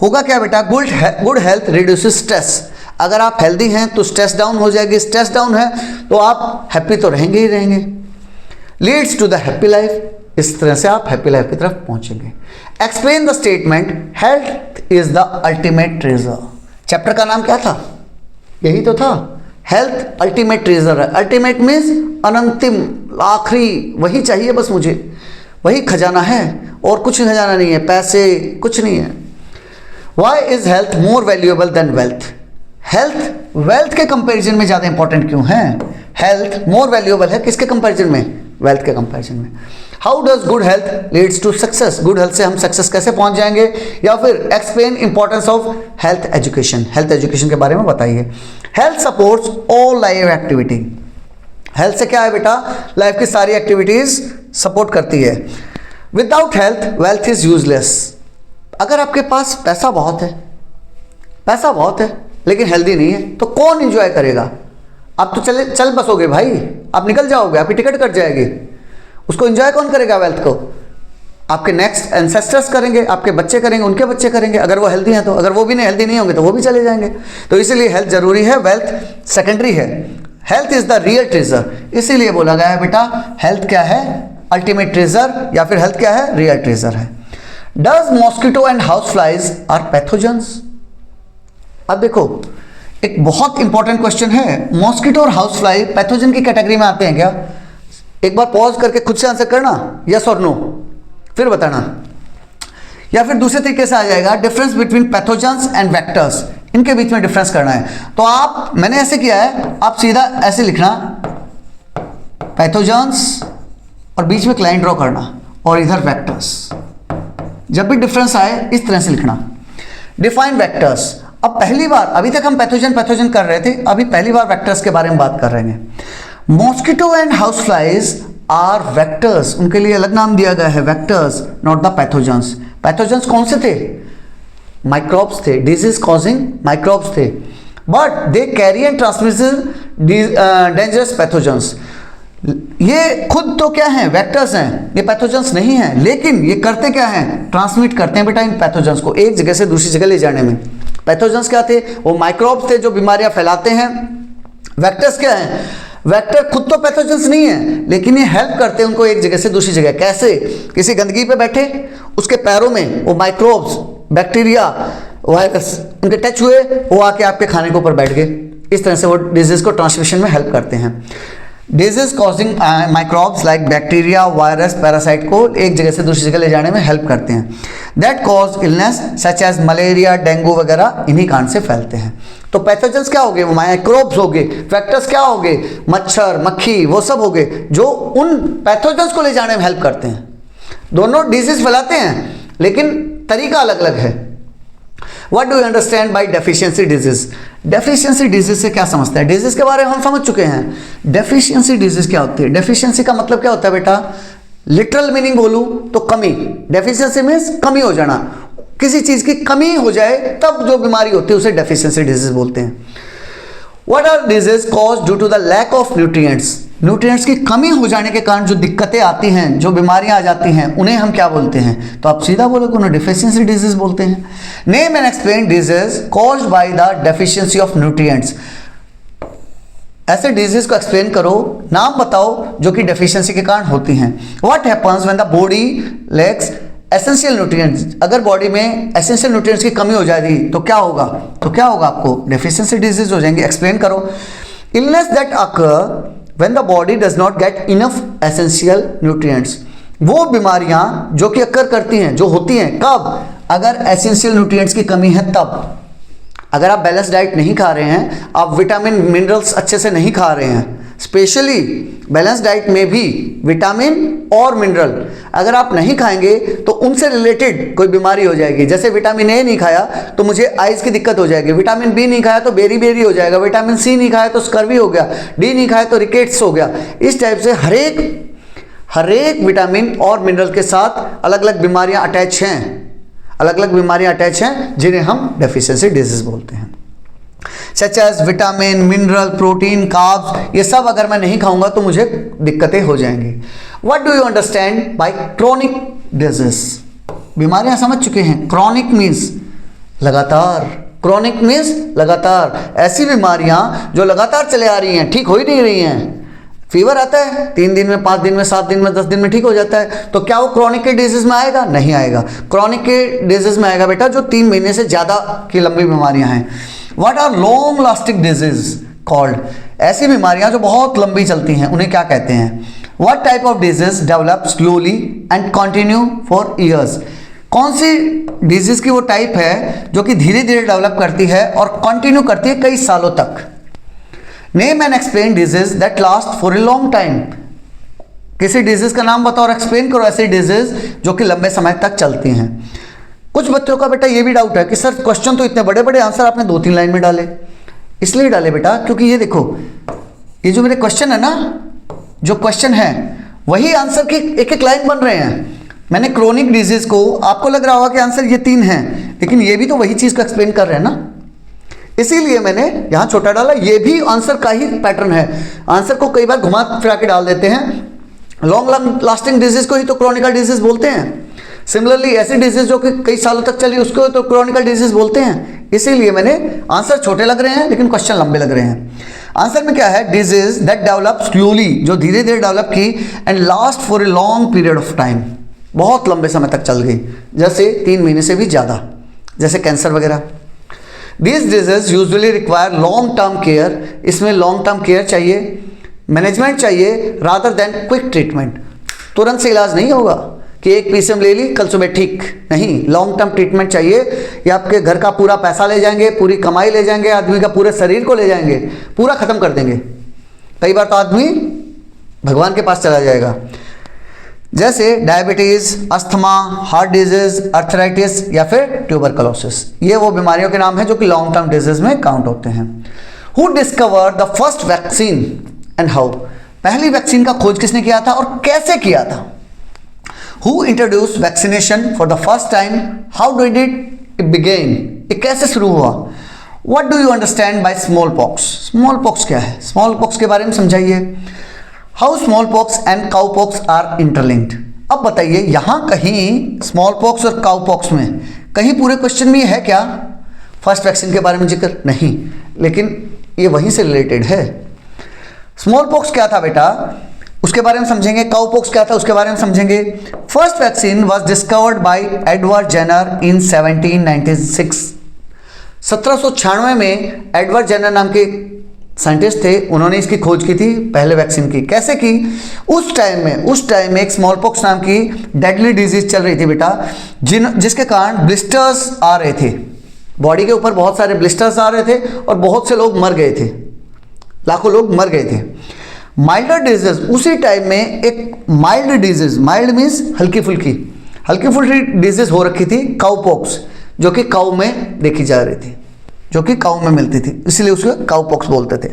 होगा क्या बेटा? गुड हेल्थ रिड्यूसेस स्ट्रेस, अगर आप हेल्दी हैं तो स्ट्रेस डाउन हो जाएगी, स्ट्रेस डाउन है तो आप हैप्पी तो रहेंगे ही रहेंगे। Leads to the happy life, इस तरह से आप हैप्पी लाइफ की तरफ पहुंचेंगे। Explain the statement health is the ultimate treasure. Chapter का नाम क्या था? यही तो था, हेल्थ अल्टीमेट ट्रेजर है। अल्टीमेट मीन्स अनंतिम, आखिरी, वही चाहिए बस मुझे, वही खजाना है और कुछ खजाना नहीं है, पैसे कुछ नहीं है। Why is health more valuable than wealth? Health wealth के कंपैरिजन में ज़्यादा इंपॉर्टेंट क्यों है? हेल्थ मोर वैल्यूएबल है किसके कंपैरिजन में? वेल्थ के कंपैरिजन में। How does good health leads to success? Good health से हम सक्सेस कैसे पहुंच जाएंगे? या फिर explain importance of health education, health education के बारे में बताइए। Health supports all life activity. Health से क्या है बेटा? लाइफ की सारी एक्टिविटीज सपोर्ट करती है। Without health wealth is useless. अगर आपके पास पैसा बहुत है, पैसा बहुत है लेकिन हेल्दी नहीं है तो कौन एंजॉय करेगा? आप तो चल बसोगे भाई, आप निकल जाओगे, आपकी टिकट कट जाएगी। उसको एंजॉय कौन करेगा? वेल्थ को आपके नेक्स्ट एंसेस्टर्स करेंगे, आपके बच्चे करेंगे, उनके बच्चे करेंगे, अगर वो हेल्दी हैं तो। अगर वो भी नहीं हेल्दी नहीं होंगे तो वो भी चले जाएंगे। तो इसीलिए हेल्थ जरूरी है, वेल्थ सेकेंडरी है। Health is the real treasure, इसीलिए बोला गया है बेटा हेल्थ क्या है? अल्टीमेट ट्रेजर, या फिर हेल्थ क्या है? रियल ट्रेजर है। Does mosquito and house flies are pathogens? अब देखो एक बहुत इंपॉर्टेंट क्वेश्चन है, मॉस्किटो और हाउस फ्लाई पैथोजन की कैटेगरी में आते हैं क्या? एक बार पॉज करके खुद से आंसर करना, यस और नो, फिर बताना। या फिर दूसरे तरीके से आ जाएगा, difference between pathogens and vectors, इनके बीच में डिफरेंस करना है। तो आप, मैंने ऐसे किया है, आप सीधा ऐसे लिखना पैथोजेंस और बीच में लाइन ड्रॉ करना और इधर वेक्टर्स। जब भी डिफरेंस आए इस तरह से लिखना। Define vectors. अब पहली बार, अभी तक हम पैथोजन कर रहे थे, अभी पहली बार वेक्टर्स के बारे में बात कर रहे हैं। Mosquito and house flies are vectors, उनके लिए अलग नाम दिया गया है, vectors, not the pathogens. Pathogens कौन से थे? माइक्रोब्स थे, डिजीज कॉजिंग माइक्रोब्स थे, but they carry and transmission dangerous pathogens. ये खुद तो क्या है? वेक्टर्स हैं, ये पैथोजेंस नहीं है, लेकिन ये करते क्या हैं? ट्रांसमिट करते हैं बेटा इन पैथोजेंस को एक जगह से दूसरी जगह ले जाने में। पैथोजेंस क्या थे? वो माइक्रोब्स थे जो बीमारियां फैलाते हैं। वेक्टर्स क्या हैं? वेक्टर खुद तो पैथोजेंस नहीं है, लेकिन ये हेल्प करते हैं उनको एक जगह से दूसरी जगह। कैसे? किसी गंदगी पे बैठे, उसके पैरों में वो माइक्रोब्स, बैक्टीरिया, वायरस उनके टच हुए, वो आके आपके खाने के ऊपर बैठ गए। इस तरह से वो डिजीज को ट्रांसमिशन में हेल्प करते हैं। Disease causing microbes like bacteria, virus, parasite को एक जगह से दूसरी जगह ले जाने में हेल्प करते हैं। That cause illness such as malaria, dengue वगैरह इन्हीं कारण से फैलते हैं। तो पैथोजेंस क्या हो गए? वो माइक्रोब्स हो गए। वेक्टर्स क्या हो गए? मच्छर, मक्खी, वो सब हो गए जो उन पैथोजेंस को ले जाने में हेल्प करते हैं। दोनों डिजीज फैलाते हैं लेकिन तरीका अलग अलग है। What do you understand by deficiency disease? Deficiency disease से क्या समझते हैं? डिजीज के बारे में हम समझ चुके हैं। डेफिशिएंसी डिजीज क्या होती है? डेफिशिएंसी का मतलब क्या होता है बेटा? लिटरल मीनिंग बोलूं तो कमी। डेफिशिएंसी मीन्स कमी हो जाना, किसी चीज की कमी हो जाए तब जो बीमारी होती है उसे डेफिशिएंसी डिजीज बोलते हैं। What are diseases caused due to the lack of nutrients? Nutrients की कमी हो जाने के कारण जो दिक्कतें आती हैं, जो बीमारियां आ जाती हैं, उन्हें हम क्या बोलते हैं? तो आप सीधा बोलोगे उन्हें डेफिशिएंसी डिजीज बोलते हैं। Name and explain disease caused by the deficiency of nutrients. ऐसे डिजीज को एक्सप्लेन करो, नाम बताओ जो कि डेफिशिएंसी के कारण होती हैं। What happens when the body lakhs essential nutrients? अगर बॉडी में एसेंशियल न्यूट्रिएंट्स की कमी हो जाएगी तो क्या होगा? आपको डेफिशिएंसी डिजीज हो जाएंगे। एक्सप्लेन करो। Illness that occur when the body does not get enough essential nutrients, वो बीमारियां जो कि अक्कर करती हैं, जो होती हैं कब? अगर एसेंशियल न्यूट्रिएंट्स की कमी है तब। अगर आप बैलेंस डाइट नहीं खा रहे हैं, आप विटामिन मिनरल्स अच्छे से नहीं खा रहे हैं, स्पेशली बैलेंस डाइट में भी विटामिन और मिनरल अगर आप नहीं खाएंगे तो उनसे रिलेटेड कोई बीमारी हो जाएगी। जैसे विटामिन ए नहीं खाया तो मुझे आइज की दिक्कत हो जाएगी, विटामिन बी नहीं खाया तो बेरी हो जाएगा, विटामिन सी नहीं खाया तो स्कर्वी हो गया, डी नहीं खाया तो रिकेट्स हो गया। इस टाइप से हर एक विटामिन और मिनरल के साथ अलग अलग बीमारियां अटैच हैं, जिन्हें हम डेफिशिएंसी डिजीज बोलते हैं। Such as vitamin, mineral, protein, carbs, ये सब अगर मैं नहीं खाऊंगा तो मुझे दिक्कतें हो जाएंगी। What do you understand bye chronic disease? बीमारियां समझ चुके हैं। क्रॉनिक मीन्स लगातार, क्रॉनिक मीन्स लगातार, ऐसी बीमारियां जो लगातार चले आ रही हैं, ठीक हो ही नहीं रही हैं। फीवर आता है 3 दिन में, 5 दिन में, 7 दिन में, 10 दिन में ठीक हो जाता है, तो क्या वो क्रॉनिक के डिजीज में आएगा? नहीं आएगा। क्रॉनिक के डिजीज में आएगा बेटा जो 3 महीने से ज़्यादा की लंबी बीमारियां हैं। What are long lasting disease called? ऐसी बीमारियां जो बहुत लंबी चलती हैं उन्हें क्या कहते हैं? What type of disease develop slowly and continue for years? कौन सी डिजीज की वो टाइप है जो कि धीरे धीरे डेवलप करती है और कंटिन्यू करती है कई सालों तक? Name and explain disease that last for a long time. किसी डिजीज का नाम बताओ और एक्सप्लेन करो ऐसी डिजीज जो कि लंबे समय तक चलती हैं। कुछ बच्चों का बेटा ये भी डाउट है कि सर क्वेश्चन तो इतने बड़े बड़े, आंसर आपने 2-3 लाइन में डाले। इसलिए डाले बेटा क्योंकि ये देखो, ये जो मेरे क्वेश्चन है ना, जो क्वेश्चन है वही आंसर की एक एक लाइन बन रहे हैं। मैंने क्रोनिक डिजीज को, आपको लग रहा होगा कि आंसर ये 3 हैं, लेकिन ये भी तो वही चीज को एक्सप्लेन कर रहे हैं ना, इसीलिए मैंने यहां छोटा डाला। ये भी आंसर का ही पैटर्न है। आंसर को कई बार घुमा फिरा के डाल देते हैं। लॉन्ग लास्टिंग डिजीज को ही तो क्रोनिकल डिजीज बोलते हैं। सिमिलरली ऐसी डिजीज जो कि कई सालों तक चली उसको तो क्रोनिकल डिजीज बोलते हैं। इसीलिए मैंने आंसर छोटे लग रहे हैं लेकिन क्वेश्चन लंबे लग रहे हैं। आंसर में क्या है? डिजीज दैट डेवलप स्लोली, जो धीरे धीरे डेवलप की, and last for a long period of time, बहुत लंबे समय तक चल गई, जैसे 3 महीने से भी ज़्यादा, जैसे कैंसर वगैरह। These diseases usually require long term care, इसमें लॉन्ग टर्म केयर चाहिए, मैनेजमेंट चाहिए, rather than क्विक ट्रीटमेंट। तुरंत से इलाज नहीं होगा कि एक पीसीएम ले ली कल सुबह ठीक, नहीं, लॉन्ग टर्म ट्रीटमेंट चाहिए। या आपके घर का पूरा पैसा ले जाएंगे, पूरी कमाई ले जाएंगे, आदमी का पूरे शरीर को ले जाएंगे, पूरा खत्म कर देंगे। कई बार तो आदमी भगवान के पास चला जाएगा, जैसे diabetes, asthma, heart disease, arthritis या फिर ट्यूबरकुलोसिस। ये वो बीमारियों के नाम हैं जो कि लॉन्ग टर्म डिजीज में काउंट होते हैं। Who discover the first vaccine and how? पहली वैक्सीन का खोज किसने किया था और कैसे किया था? Who introduce vaccination for the first time? How did it begin? ये कैसे शुरू हुआ? What do you understand by smallpox? Smallpox क्या है? स्मॉल पॉक्स के बारे में समझाइए। How smallpox and cowpox are interlinked? अब बताइए, यहां कहीं स्मॉल पॉक्स और काउ पॉक्स में कहीं पूरे क्वेश्चन में है क्या फर्स्ट वैक्सीन के बारे में जिक्र? नहीं, लेकिन ये वहीं से रिलेटेड है। स्मॉल पॉक्स क्या था बेटा, उसके बारे में समझेंगे। काउ पॉक्स क्या था, उसके बारे में समझेंगे। First vaccine was discovered by Edward Jenner in 1796। 1796 में एडवर्ड जेनर नाम के साइंटिस्ट थे, उन्होंने इसकी खोज की थी, पहले वैक्सीन की। कैसे की? उस टाइम में एक स्मॉल पॉक्स नाम की डेडली डिजीज चल रही थी बेटा, जिसके कारण ब्लिस्टर्स आ रहे थे, बॉडी के ऊपर बहुत सारे ब्लिस्टर्स आ रहे थे और बहुत से लोग मर गए थे, लाखों लोग मर गए थे। माइल्डर डिजीज, उसी टाइम में एक माइल्ड डिजीज, माइल्ड मीन्स हल्की फुल्की डिजीज हो रखी थी, काउ पॉक्स, जो कि काउ में देखी जा रही थी, जो कि काउ में मिलती थी, इसलिए उसको काउ पॉक्स बोलते थे।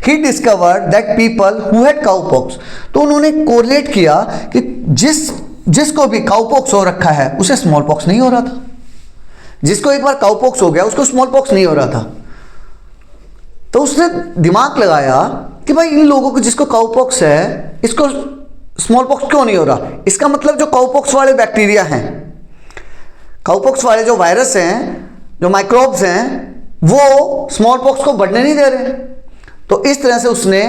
He discovered that people who had cowpox, तो उन्होंने कोरिलेट किया कि जिसको भी काउपॉक्स हो रखा है उसे स्मॉल पॉक्स नहीं हो रहा था। जिसको एक बार काउपॉक्स हो गया उसको स्मॉल पॉक्स नहीं हो रहा था। तो उसने दिमाग लगाया कि भाई इन लोगों को जिसको काउपॉक्स है इसको स्मॉल पॉक्स क्यों नहीं हो रहा? इसका मतलब जो काउपॉक्स वाले बैक्टीरिया हैं, काउपॉक्स वाले जो वायरस हैं, जो माइक्रोब्स हैं, वो स्मॉल पॉक्स को बढ़ने नहीं दे रहे। तो इस तरह से उसने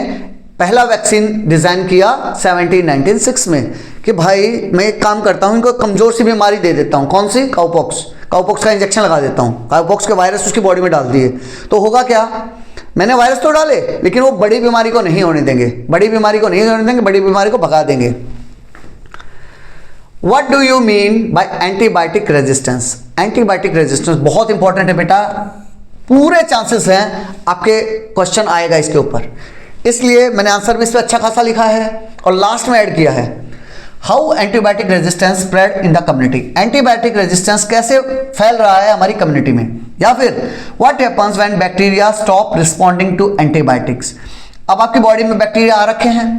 पहला वैक्सीन डिजाइन किया 1796 में कि भाई मैं एक काम करता हूं, इनको कमजोर सी बीमारी दे देता हूं। कौन सी? काउपॉक्स का इंजेक्शन लगा देता हूं, काउपॉक्स के वायरस उसकी बॉडी में डाल दिए। तो होगा क्या? मैंने वायरस तो डाले लेकिन वो बड़ी बीमारी को नहीं होने देंगे, बड़ी बीमारी को भगा देंगे। What do you mean by antibiotic resistance? Antibiotic resistance बहुत इंपॉर्टेंट है बेटा, पूरे चांसेस हैं आपके क्वेश्चन आएगा इसके ऊपर, इसलिए मैंने आंसर भी इस पर अच्छा खासा लिखा है और लास्ट में ऐड किया है। How antibiotic resistance spread in the community? Antibiotic resistance कैसे फैल रहा है हमारी कम्युनिटी में? या फिर what happens when bacteria stop responding to antibiotics? अब आपकी बॉडी में बैक्टीरिया आ रखे हैं,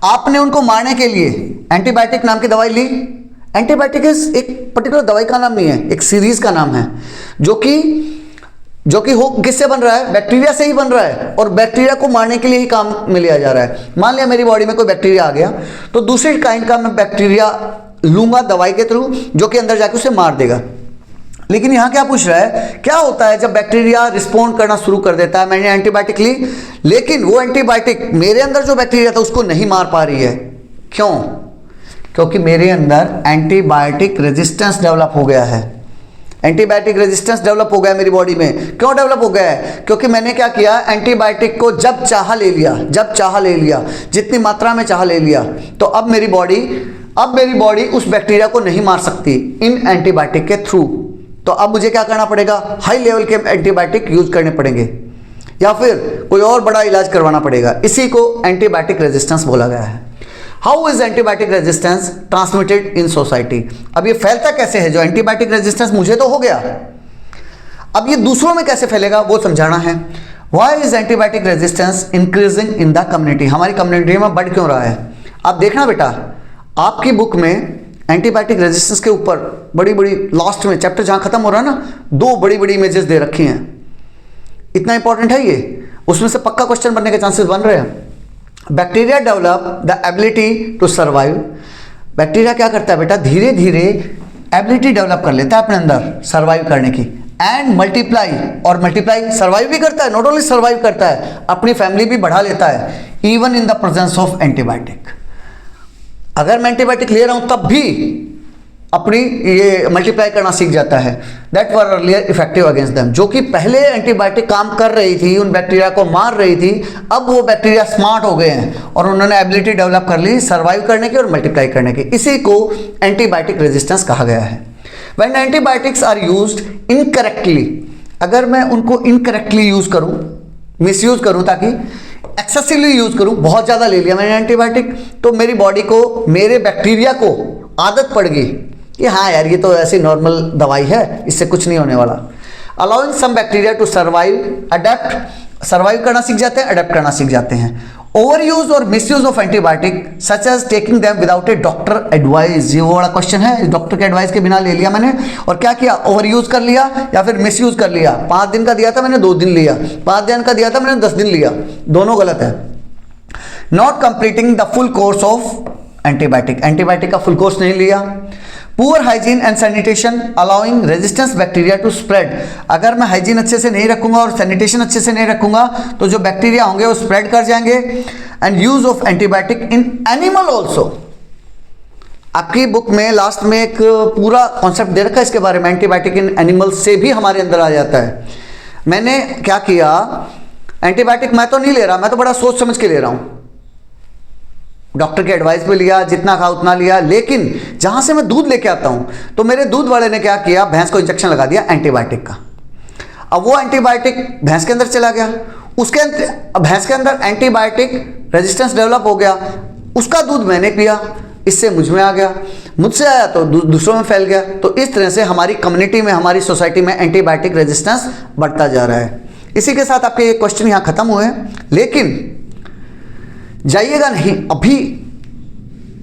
आपने उनको मारने के लिए एंटीबायोटिक नाम की दवाई ली। एंटीबायोटिक एक पर्टिकुलर दवाई का नाम नहीं है, एक सीरीज का नाम है, जो कि हो किससे बन रहा है? बैक्टीरिया से ही बन रहा है, और बैक्टीरिया को मारने के लिए ही काम में लिया जा रहा है। मान लिया मेरी बॉडी में कोई बैक्टीरिया आ गया, तो दूसरी काइंड का मैं बैक्टीरिया लूंगा दवाई के थ्रू, जो कि अंदर जाके उसे मार देगा। लेकिन यहां क्या पूछ रहा है, क्या होता है जब बैक्टीरिया रिस्पॉन्ड करना शुरू कर देता है, मैंने एंटीबायोटिक ली लेकिन वो एंटीबायोटिक मेरे अंदर जो बैक्टीरिया था उसको नहीं मार पा रही है। क्यों? क्योंकि मेरे अंदर एंटीबायोटिक रेजिस्टेंस डेवलप हो गया है। एंटीबायोटिक रेजिस्टेंस डेवलप हो गया मेरी बॉडी में। क्यों डेवलप हो गया है? क्योंकि मैंने क्या किया, एंटीबायोटिक को जब चाहा ले लिया, जब चाहा ले लिया, जितनी मात्रा में चाहा ले लिया। तो अब मेरी बॉडी उस बैक्टीरिया को नहीं मार सकती इन एंटीबायोटिक के थ्रू। तो अब मुझे क्या करना पड़ेगा, हाई लेवल के एंटीबायोटिक यूज करने पड़ेंगे या फिर कोई और बड़ा इलाज करवाना पड़ेगा। इसी को एंटीबायोटिक रेजिस्टेंस बोला गया है। How is antibiotic resistance transmitted in society? अब ये फैलता कैसे है? जो एंटीबायोटिक रेजिस्टेंस मुझे तो हो गया, अब ये दूसरों में कैसे फैलेगा वो समझाना है। Why is antibiotic resistance increasing in the community? हमारी कम्युनिटी में बढ़ क्यों रहा है? आप देखना बेटा, आपकी बुक में एंटीबायोटिक रेजिस्टेंस के ऊपर बड़ी बड़ी लास्ट में चैप्टर जहां खत्म हो रहा है ना, 2 बड़ी बड़ी इमेजेस दे रखी हैं। इतना इंपॉर्टेंट है ये, उसमें से पक्का क्वेश्चन बनने के चांसेस बन रहे हैं। Bacteria develop the ability to survive. Bacteria क्या करता है बेटा, धीरे धीरे एबिलिटी डेवलप कर लेता है अपने अंदर सर्वाइव करने की, एंड मल्टीप्लाई, और मल्टीप्लाई सर्वाइव भी करता है, नॉट ओनली सर्वाइव करता है, अपनी फैमिली भी बढ़ा लेता है, even in the presence of antibiotic. अगर मैं एंटीबायोटिक ले रहा हूं तब भी अपनी ये मल्टीप्लाई करना सीख जाता है। That were earlier effective against them. जो कि पहले एंटीबायोटिक काम कर रही थी, उन बैक्टीरिया को मार रही थी, अब वो बैक्टीरिया स्मार्ट हो गए हैं और उन्होंने एबिलिटी डेवलप कर ली सर्वाइव करने की और मल्टीप्लाई करने की। इसी को एंटीबायोटिक रेजिस्टेंस कहा गया है। When antibiotics are used incorrectly, अगर मैं उनको इनकरेक्टली यूज करूं, मिसयूज करूं, ताकि एक्सेसिवली यूज करूं, बहुत ज्यादा ले लिया मैंने एंटीबायोटिक, तो मेरी बॉडी को, मेरे बैक्टीरिया को आदत पड़ गई कि हाँ यार ये तो ऐसी नॉर्मल दवाई है, इससे कुछ नहीं होने वाला। Allowing some bacteria to survive, adapt, survive करना सीख जाते हैं, अडेप्ट करना सीख जाते हैं। ओवर यूज और misuse of antibiotic such as taking them without a doctor advice. ये वो बड़ा क्वेश्चन है, डॉक्टर के एडवाइस के बिना ले लिया मैंने, और क्या किया, ओवर यूज कर लिया या फिर मिस यूज कर लिया। 5 दिन का दिया था मैंने 2 दिन लिया, 5 दिन का दिया था मैंने 10 दिन लिया, दोनों गलत है। Not completing the full course of antibiotic, antibiotic का फुल कोर्स नहीं लिया। Poor hygiene and sanitation allowing resistance bacteria to spread. अगर मैं हाइजीन अच्छे से नहीं रखूंगा और सैनिटेशन अच्छे से नहीं रखूंगा तो जो बैक्टीरिया होंगे वो स्प्रेड कर जाएंगे। And use of antibiotic in animal also. आपकी बुक में लास्ट में एक पूरा कॉन्सेप्ट दे रखा है इसके बारे में, एंटीबायोटिक इन एनिमल से भी हमारे अंदर आ जाता है। मैंने क्या किया, एंटीबायोटिक मैं तो नहीं ले रहा, मैं तो बड़ा सोच समझ के ले रहा हूं, डॉक्टर के एडवाइस पे लिया, जितना खा उतना लिया, लेकिन जहां से मैं दूध लेके आता हूं तो मेरे दूध वाले ने क्या किया, भैंस को इंजेक्शन लगा दिया एंटीबायोटिक का। अब वो एंटीबायोटिक भैंस के अंदर चला गया, उसके भैंस के अंदर एंटीबायोटिक रेजिस्टेंस डेवलप हो गया, उसका दूध मैंने पिया, इससे मुझ में आ गया, मुझसे आया तो दूसरों में फैल गया। तो इस तरह से हमारी कम्युनिटी में, हमारी सोसाइटी में एंटीबायोटिक रेजिस्टेंस बढ़ता जा रहा है। इसी के साथ आपके ये क्वेश्चन यहां खत्म हुए, लेकिन जाइएगा नहीं, अभी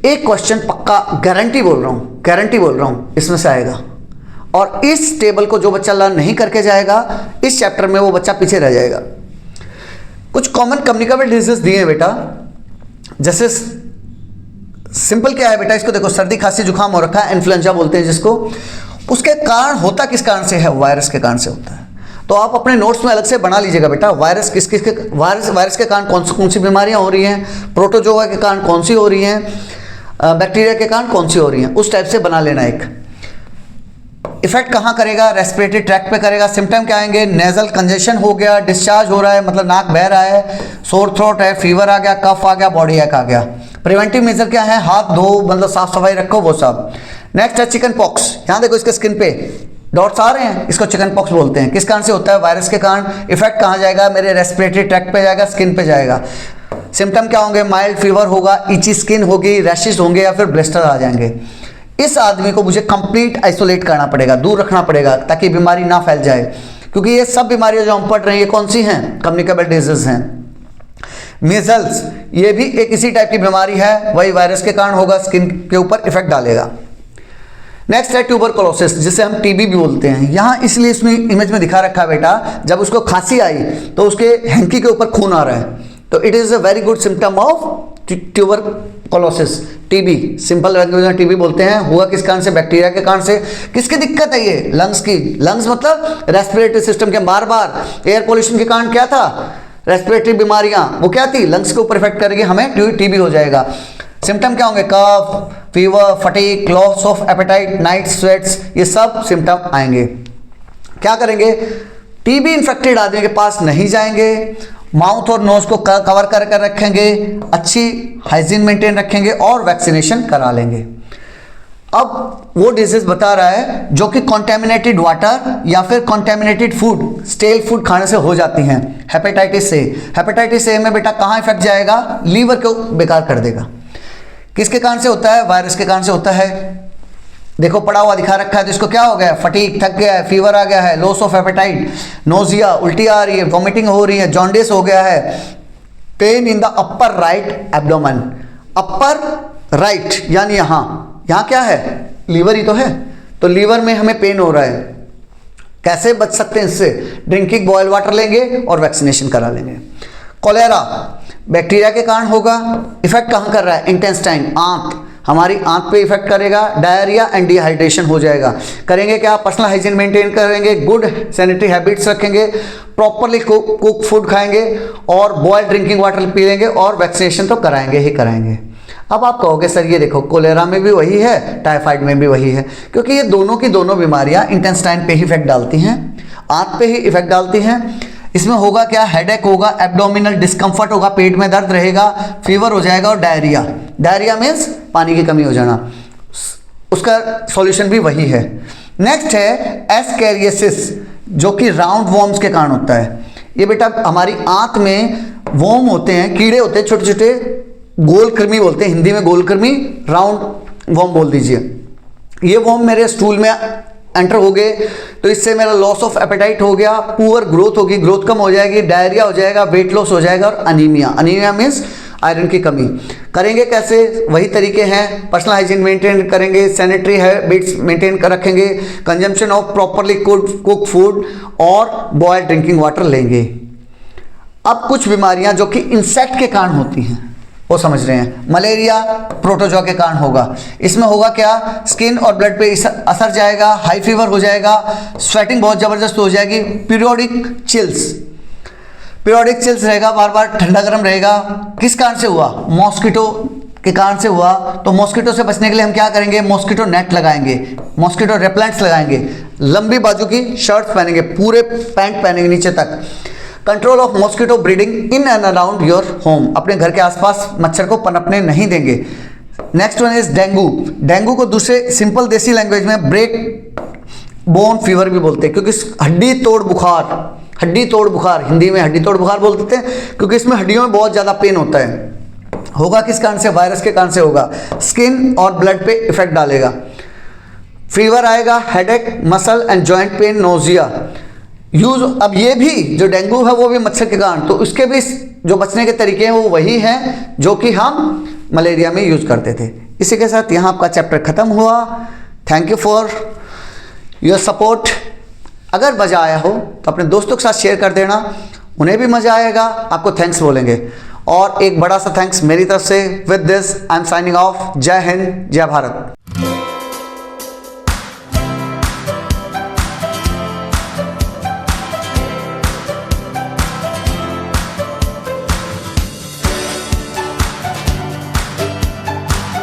एक क्वेश्चन पक्का गारंटी बोल रहा हूं इसमें से आएगा, और इस टेबल को जो बच्चा लर्न नहीं करके जाएगा इस चैप्टर में वो बच्चा पीछे रह जाएगा। कुछ कॉमन कम्युनिकेबल डिजीज दिए हैं बेटा, जैसे सिंपल क्या है बेटा, इसको देखो, सर्दी खांसी जुकाम हो रखा है, इन्फ्लुएंजा बोलते हैं जिसको, उसके कारण होता किस कारण से है, वायरस के कारण से होता है। तो आप अपने नोट्स में अलग से बना लीजिएगा बेटा, वायरस किस किस के, वायरस के कारण कौन सी बीमारियां हो रही हैं, प्रोटोजोआ के कारण कौन सी हो रही हैं, बैक्टीरिया के कारण कौन सी हो रही हैं, उस टाइप से बना लेना। एक इफेक्ट कहाँ करेगा, रेस्पिरेटरी ट्रैक्ट पे करेगा। सिम्टम क्या आएंगे, नेजल कंजेशन हो गया, डिस्चार्ज हो रहा है मतलब नाक बह रहा है, सोर थ्रोट है, फीवर आ गया, कफ आ गया, बॉडी एक आ गया। प्रिवेंटिव मेजर क्या है, हाथ धो, मतलब साफ सफाई रखो, वो सब। नेक्स्ट है चिकन पॉक्स, यहाँ देखो इसके स्किन पे डॉट्स आ रहे हैं, इसको चिकन पॉक्स बोलते हैं। किस कारण से होता है, वायरस के कारण। इफेक्ट कहाँ जाएगा, मेरे रेस्पिरेटरी ट्रैक्ट पे जाएगा, स्किन पे जाएगा। सिम्टम क्या होंगे, माइल्ड फीवर होगा, इची स्किन होगी, रैशेस होंगे या फिर ब्लिस्टर आ जाएंगे। इस आदमी को मुझे कंप्लीट आइसोलेट करना पड़ेगा, दूर रखना पड़ेगा, ताकि बीमारी ना फैल जाए, क्योंकि ये सब बीमारियां जो हम पढ़ रहे हैं ये कौन सी हैं, कम्युनिकेबल डिजीज हैं। मीजल्स, ये भी एक इसी टाइप की बीमारी है, वही वायरस के कारण होगा, स्किन के ऊपर इफेक्ट डालेगा। नेक्स्ट है ट्यूबरकुलोसिस, जिसे हम टीबी भी बोलते हैं। यहाँ इसलिए इसमें इमेज में दिखा रखा है बेटा, जब उसको खांसी आई तो उसके हैंकी के ऊपर खून आ रहा है, तो it is a very good symptom of tuberculosis, TB, simple language में टीबी बोलते हैं। हुआ किस कारण से? बैक्टीरिया के कारण से। किसकी दिक्कत है ये? लंग्स की। लंग्स मतलब रेस्पिरेटरी सिस्टम के। बार बार एयर पोल्यूशन के कारण क्या था? रेस्पिरेटरी बीमारियां, वो क्या थी? लंग्स के ऊपर इफेक्ट करेगी, हमें टीबी हो जाएगा। सिम्टम क्या होंगे? Cough, fever, fatigue, loss of appetite, night sweats, ये सब सिम्टम आएंगे। क्या करेंगे? टीबी इन्फेक्टेड आदमी के पास नहीं जाएंगे, माउथ और नोज को कवर कर रखेंगे, अच्छी हाइजीन मेंटेन रखेंगे और वैक्सीनेशन करा लेंगे। अब वो डिजीज बता रहा है जो कि कॉन्टेमिनेटेड वाटर या फिर कॉन्टेमिनेटेड फूड, स्टेल फूड खाने से हो जाती हैं। Hepatitis A. हेपेटाइटिस ए में बेटा कहाँ इफेक्ट जाएगा? लीवर को बेकार कर देगा। किसके कारण से होता है? वायरस के कारण से होता है। देखो पड़ा हुआ दिखा रखा है, तो इसको क्या हो गया? फटीग, थक गया है, फीवर आ गया है, लॉस ऑफ एपेटाइट, नोजिया, उल्टी आ रही है, वॉमिटिंग हो रही है, जॉन्डिस हो गया है, pain in the upper right abdomen. Upper right यानी यहाँ क्या है? लीवर ही तो है, तो लीवर में हमें पेन हो रहा है। कैसे बच सकते हैं इससे? ड्रिंकिंग बॉयल वाटर लेंगे और वैक्सीनेशन करा लेंगे। कोलेरा बैक्टीरिया के कारण होगा। इफेक्ट कहाँ कर रहा है? इंटेस्टाइन, आंत, हमारी आंत पे इफेक्ट करेगा। डायरिया एंड डिहाइड्रेशन हो जाएगा। करेंगे क्या? पर्सनल हाइजीन मेंटेन करेंगे, गुड सैनिटरी हैबिट्स रखेंगे, प्रॉपरली कुक फूड खाएंगे और बॉयल्ड ड्रिंकिंग वाटर पी लेंगे और वैक्सीनेशन तो कराएंगे ही कराएंगे। अब आप कहोगे सर ये देखो कोलेरा में भी वही है, टाइफाइड में भी वही है, क्योंकि ये दोनों की दोनों बीमारियां इंटेस्टाइन पे ही इफेक्ट डालती हैं, आंत पे ही इफेक्ट डालती हैं। इसमें होगा क्या? हेडेक होगा, एब्डोमिनल डिस्कम्फर्ट होगा, पेट में दर्द रहेगा, फीवर हो जाएगा और डायरिया। डायरिया मीन्स पानी की कमी हो जाना। उसका सॉल्यूशन भी वही है। नेक्स्ट है एस्कैरियोसिस, जो कि राउंड वॉर्म्स के कारण होता है। ये बेटा हमारी आंत में वॉर्म होते हैं, कीड़े होते हैं छोटे छोटे, गोल कृमि बोलते हैं हिंदी में, गोल कृमि, राउंड वॉर्म बोल दीजिए। ये वॉर्म मेरे स्टूल में एंटर हो गए तो इससे मेरा लॉस ऑफ एपेटाइट हो गया, पुअर ग्रोथ होगी, ग्रोथ कम हो जाएगी, डायरिया हो जाएगा, वेट लॉस हो जाएगा और अनीमिया। अनीमिया मीन्स आयरन की कमी। करेंगे कैसे? वही तरीके हैं, पर्सनल हाइजीन मेंटेन करेंगे, सैनिटरी हैबिट्स मेंटेन कर रखेंगे, consumption of properly cook food और बॉयल्ड ड्रिंकिंग वाटर लेंगे। अब कुछ बीमारियां जो कि इंसेक्ट के कारण होती हैं वो समझ रहे हैं। मलेरिया प्रोटोजोआ के कारण होगा। इसमें होगा क्या? स्किन और ब्लड पे असर जाएगा, हाई फीवर हो जाएगा, स्वेटिंग बहुत ज़बरदस्त हो जाएगी, पीरियोडिक चिल्स रहेगा, बार बार ठंडा गर्म रहेगा। किस कारण से हुआ? मॉस्किटो के कारण से हुआ। तो मॉस्किटो से बचने के लिए हम क्या करेंगे? मॉस्किटो नेट लगाएंगे, मॉस्किटो रेपेलेंट्स लगाएंगे, लंबी बाजू की शर्ट्स पहनेंगे, पूरे पैंट पहनेंगे नीचे तक। Control of mosquito breeding in and around your home, अपने घर के आसपास मच्छर को पनपने नहीं देंगे। Next one is dengue. Dengue को दूसरे सिंपल देसी लैंग्वेज में ब्रेक बोन फीवर भी बोलते हैं, क्योंकि हड्डी तोड़ बुखार, हिंदी में हड्डी तोड़ बुखार बोल देते हैं, क्योंकि इसमें हड्डियों में बहुत ज़्यादा पेन होता है। होगा किस कारण से? वायरस के कारण से होगा। स्किन और ब्लड पे इफेक्ट डालेगा, फीवर आएगा, headache, muscle and joint pain, nausea. Use अब ये भी जो डेंगू है वो भी मच्छर के कारण, तो उसके भी जो बचने के तरीके हैं वो वही हैं जो कि हम मलेरिया में यूज करते थे। इसी के साथ यहाँ आपका चैप्टर खत्म हुआ। Thank you for your support. अगर मज़ा आया हो तो अपने दोस्तों के साथ शेयर कर देना, उन्हें भी मज़ा आएगा, आपको थैंक्स बोलेंगे। और एक बड़ा सा थैंक्स मेरी तरफ से। With this I am signing off. जय हिंद, जय भारत।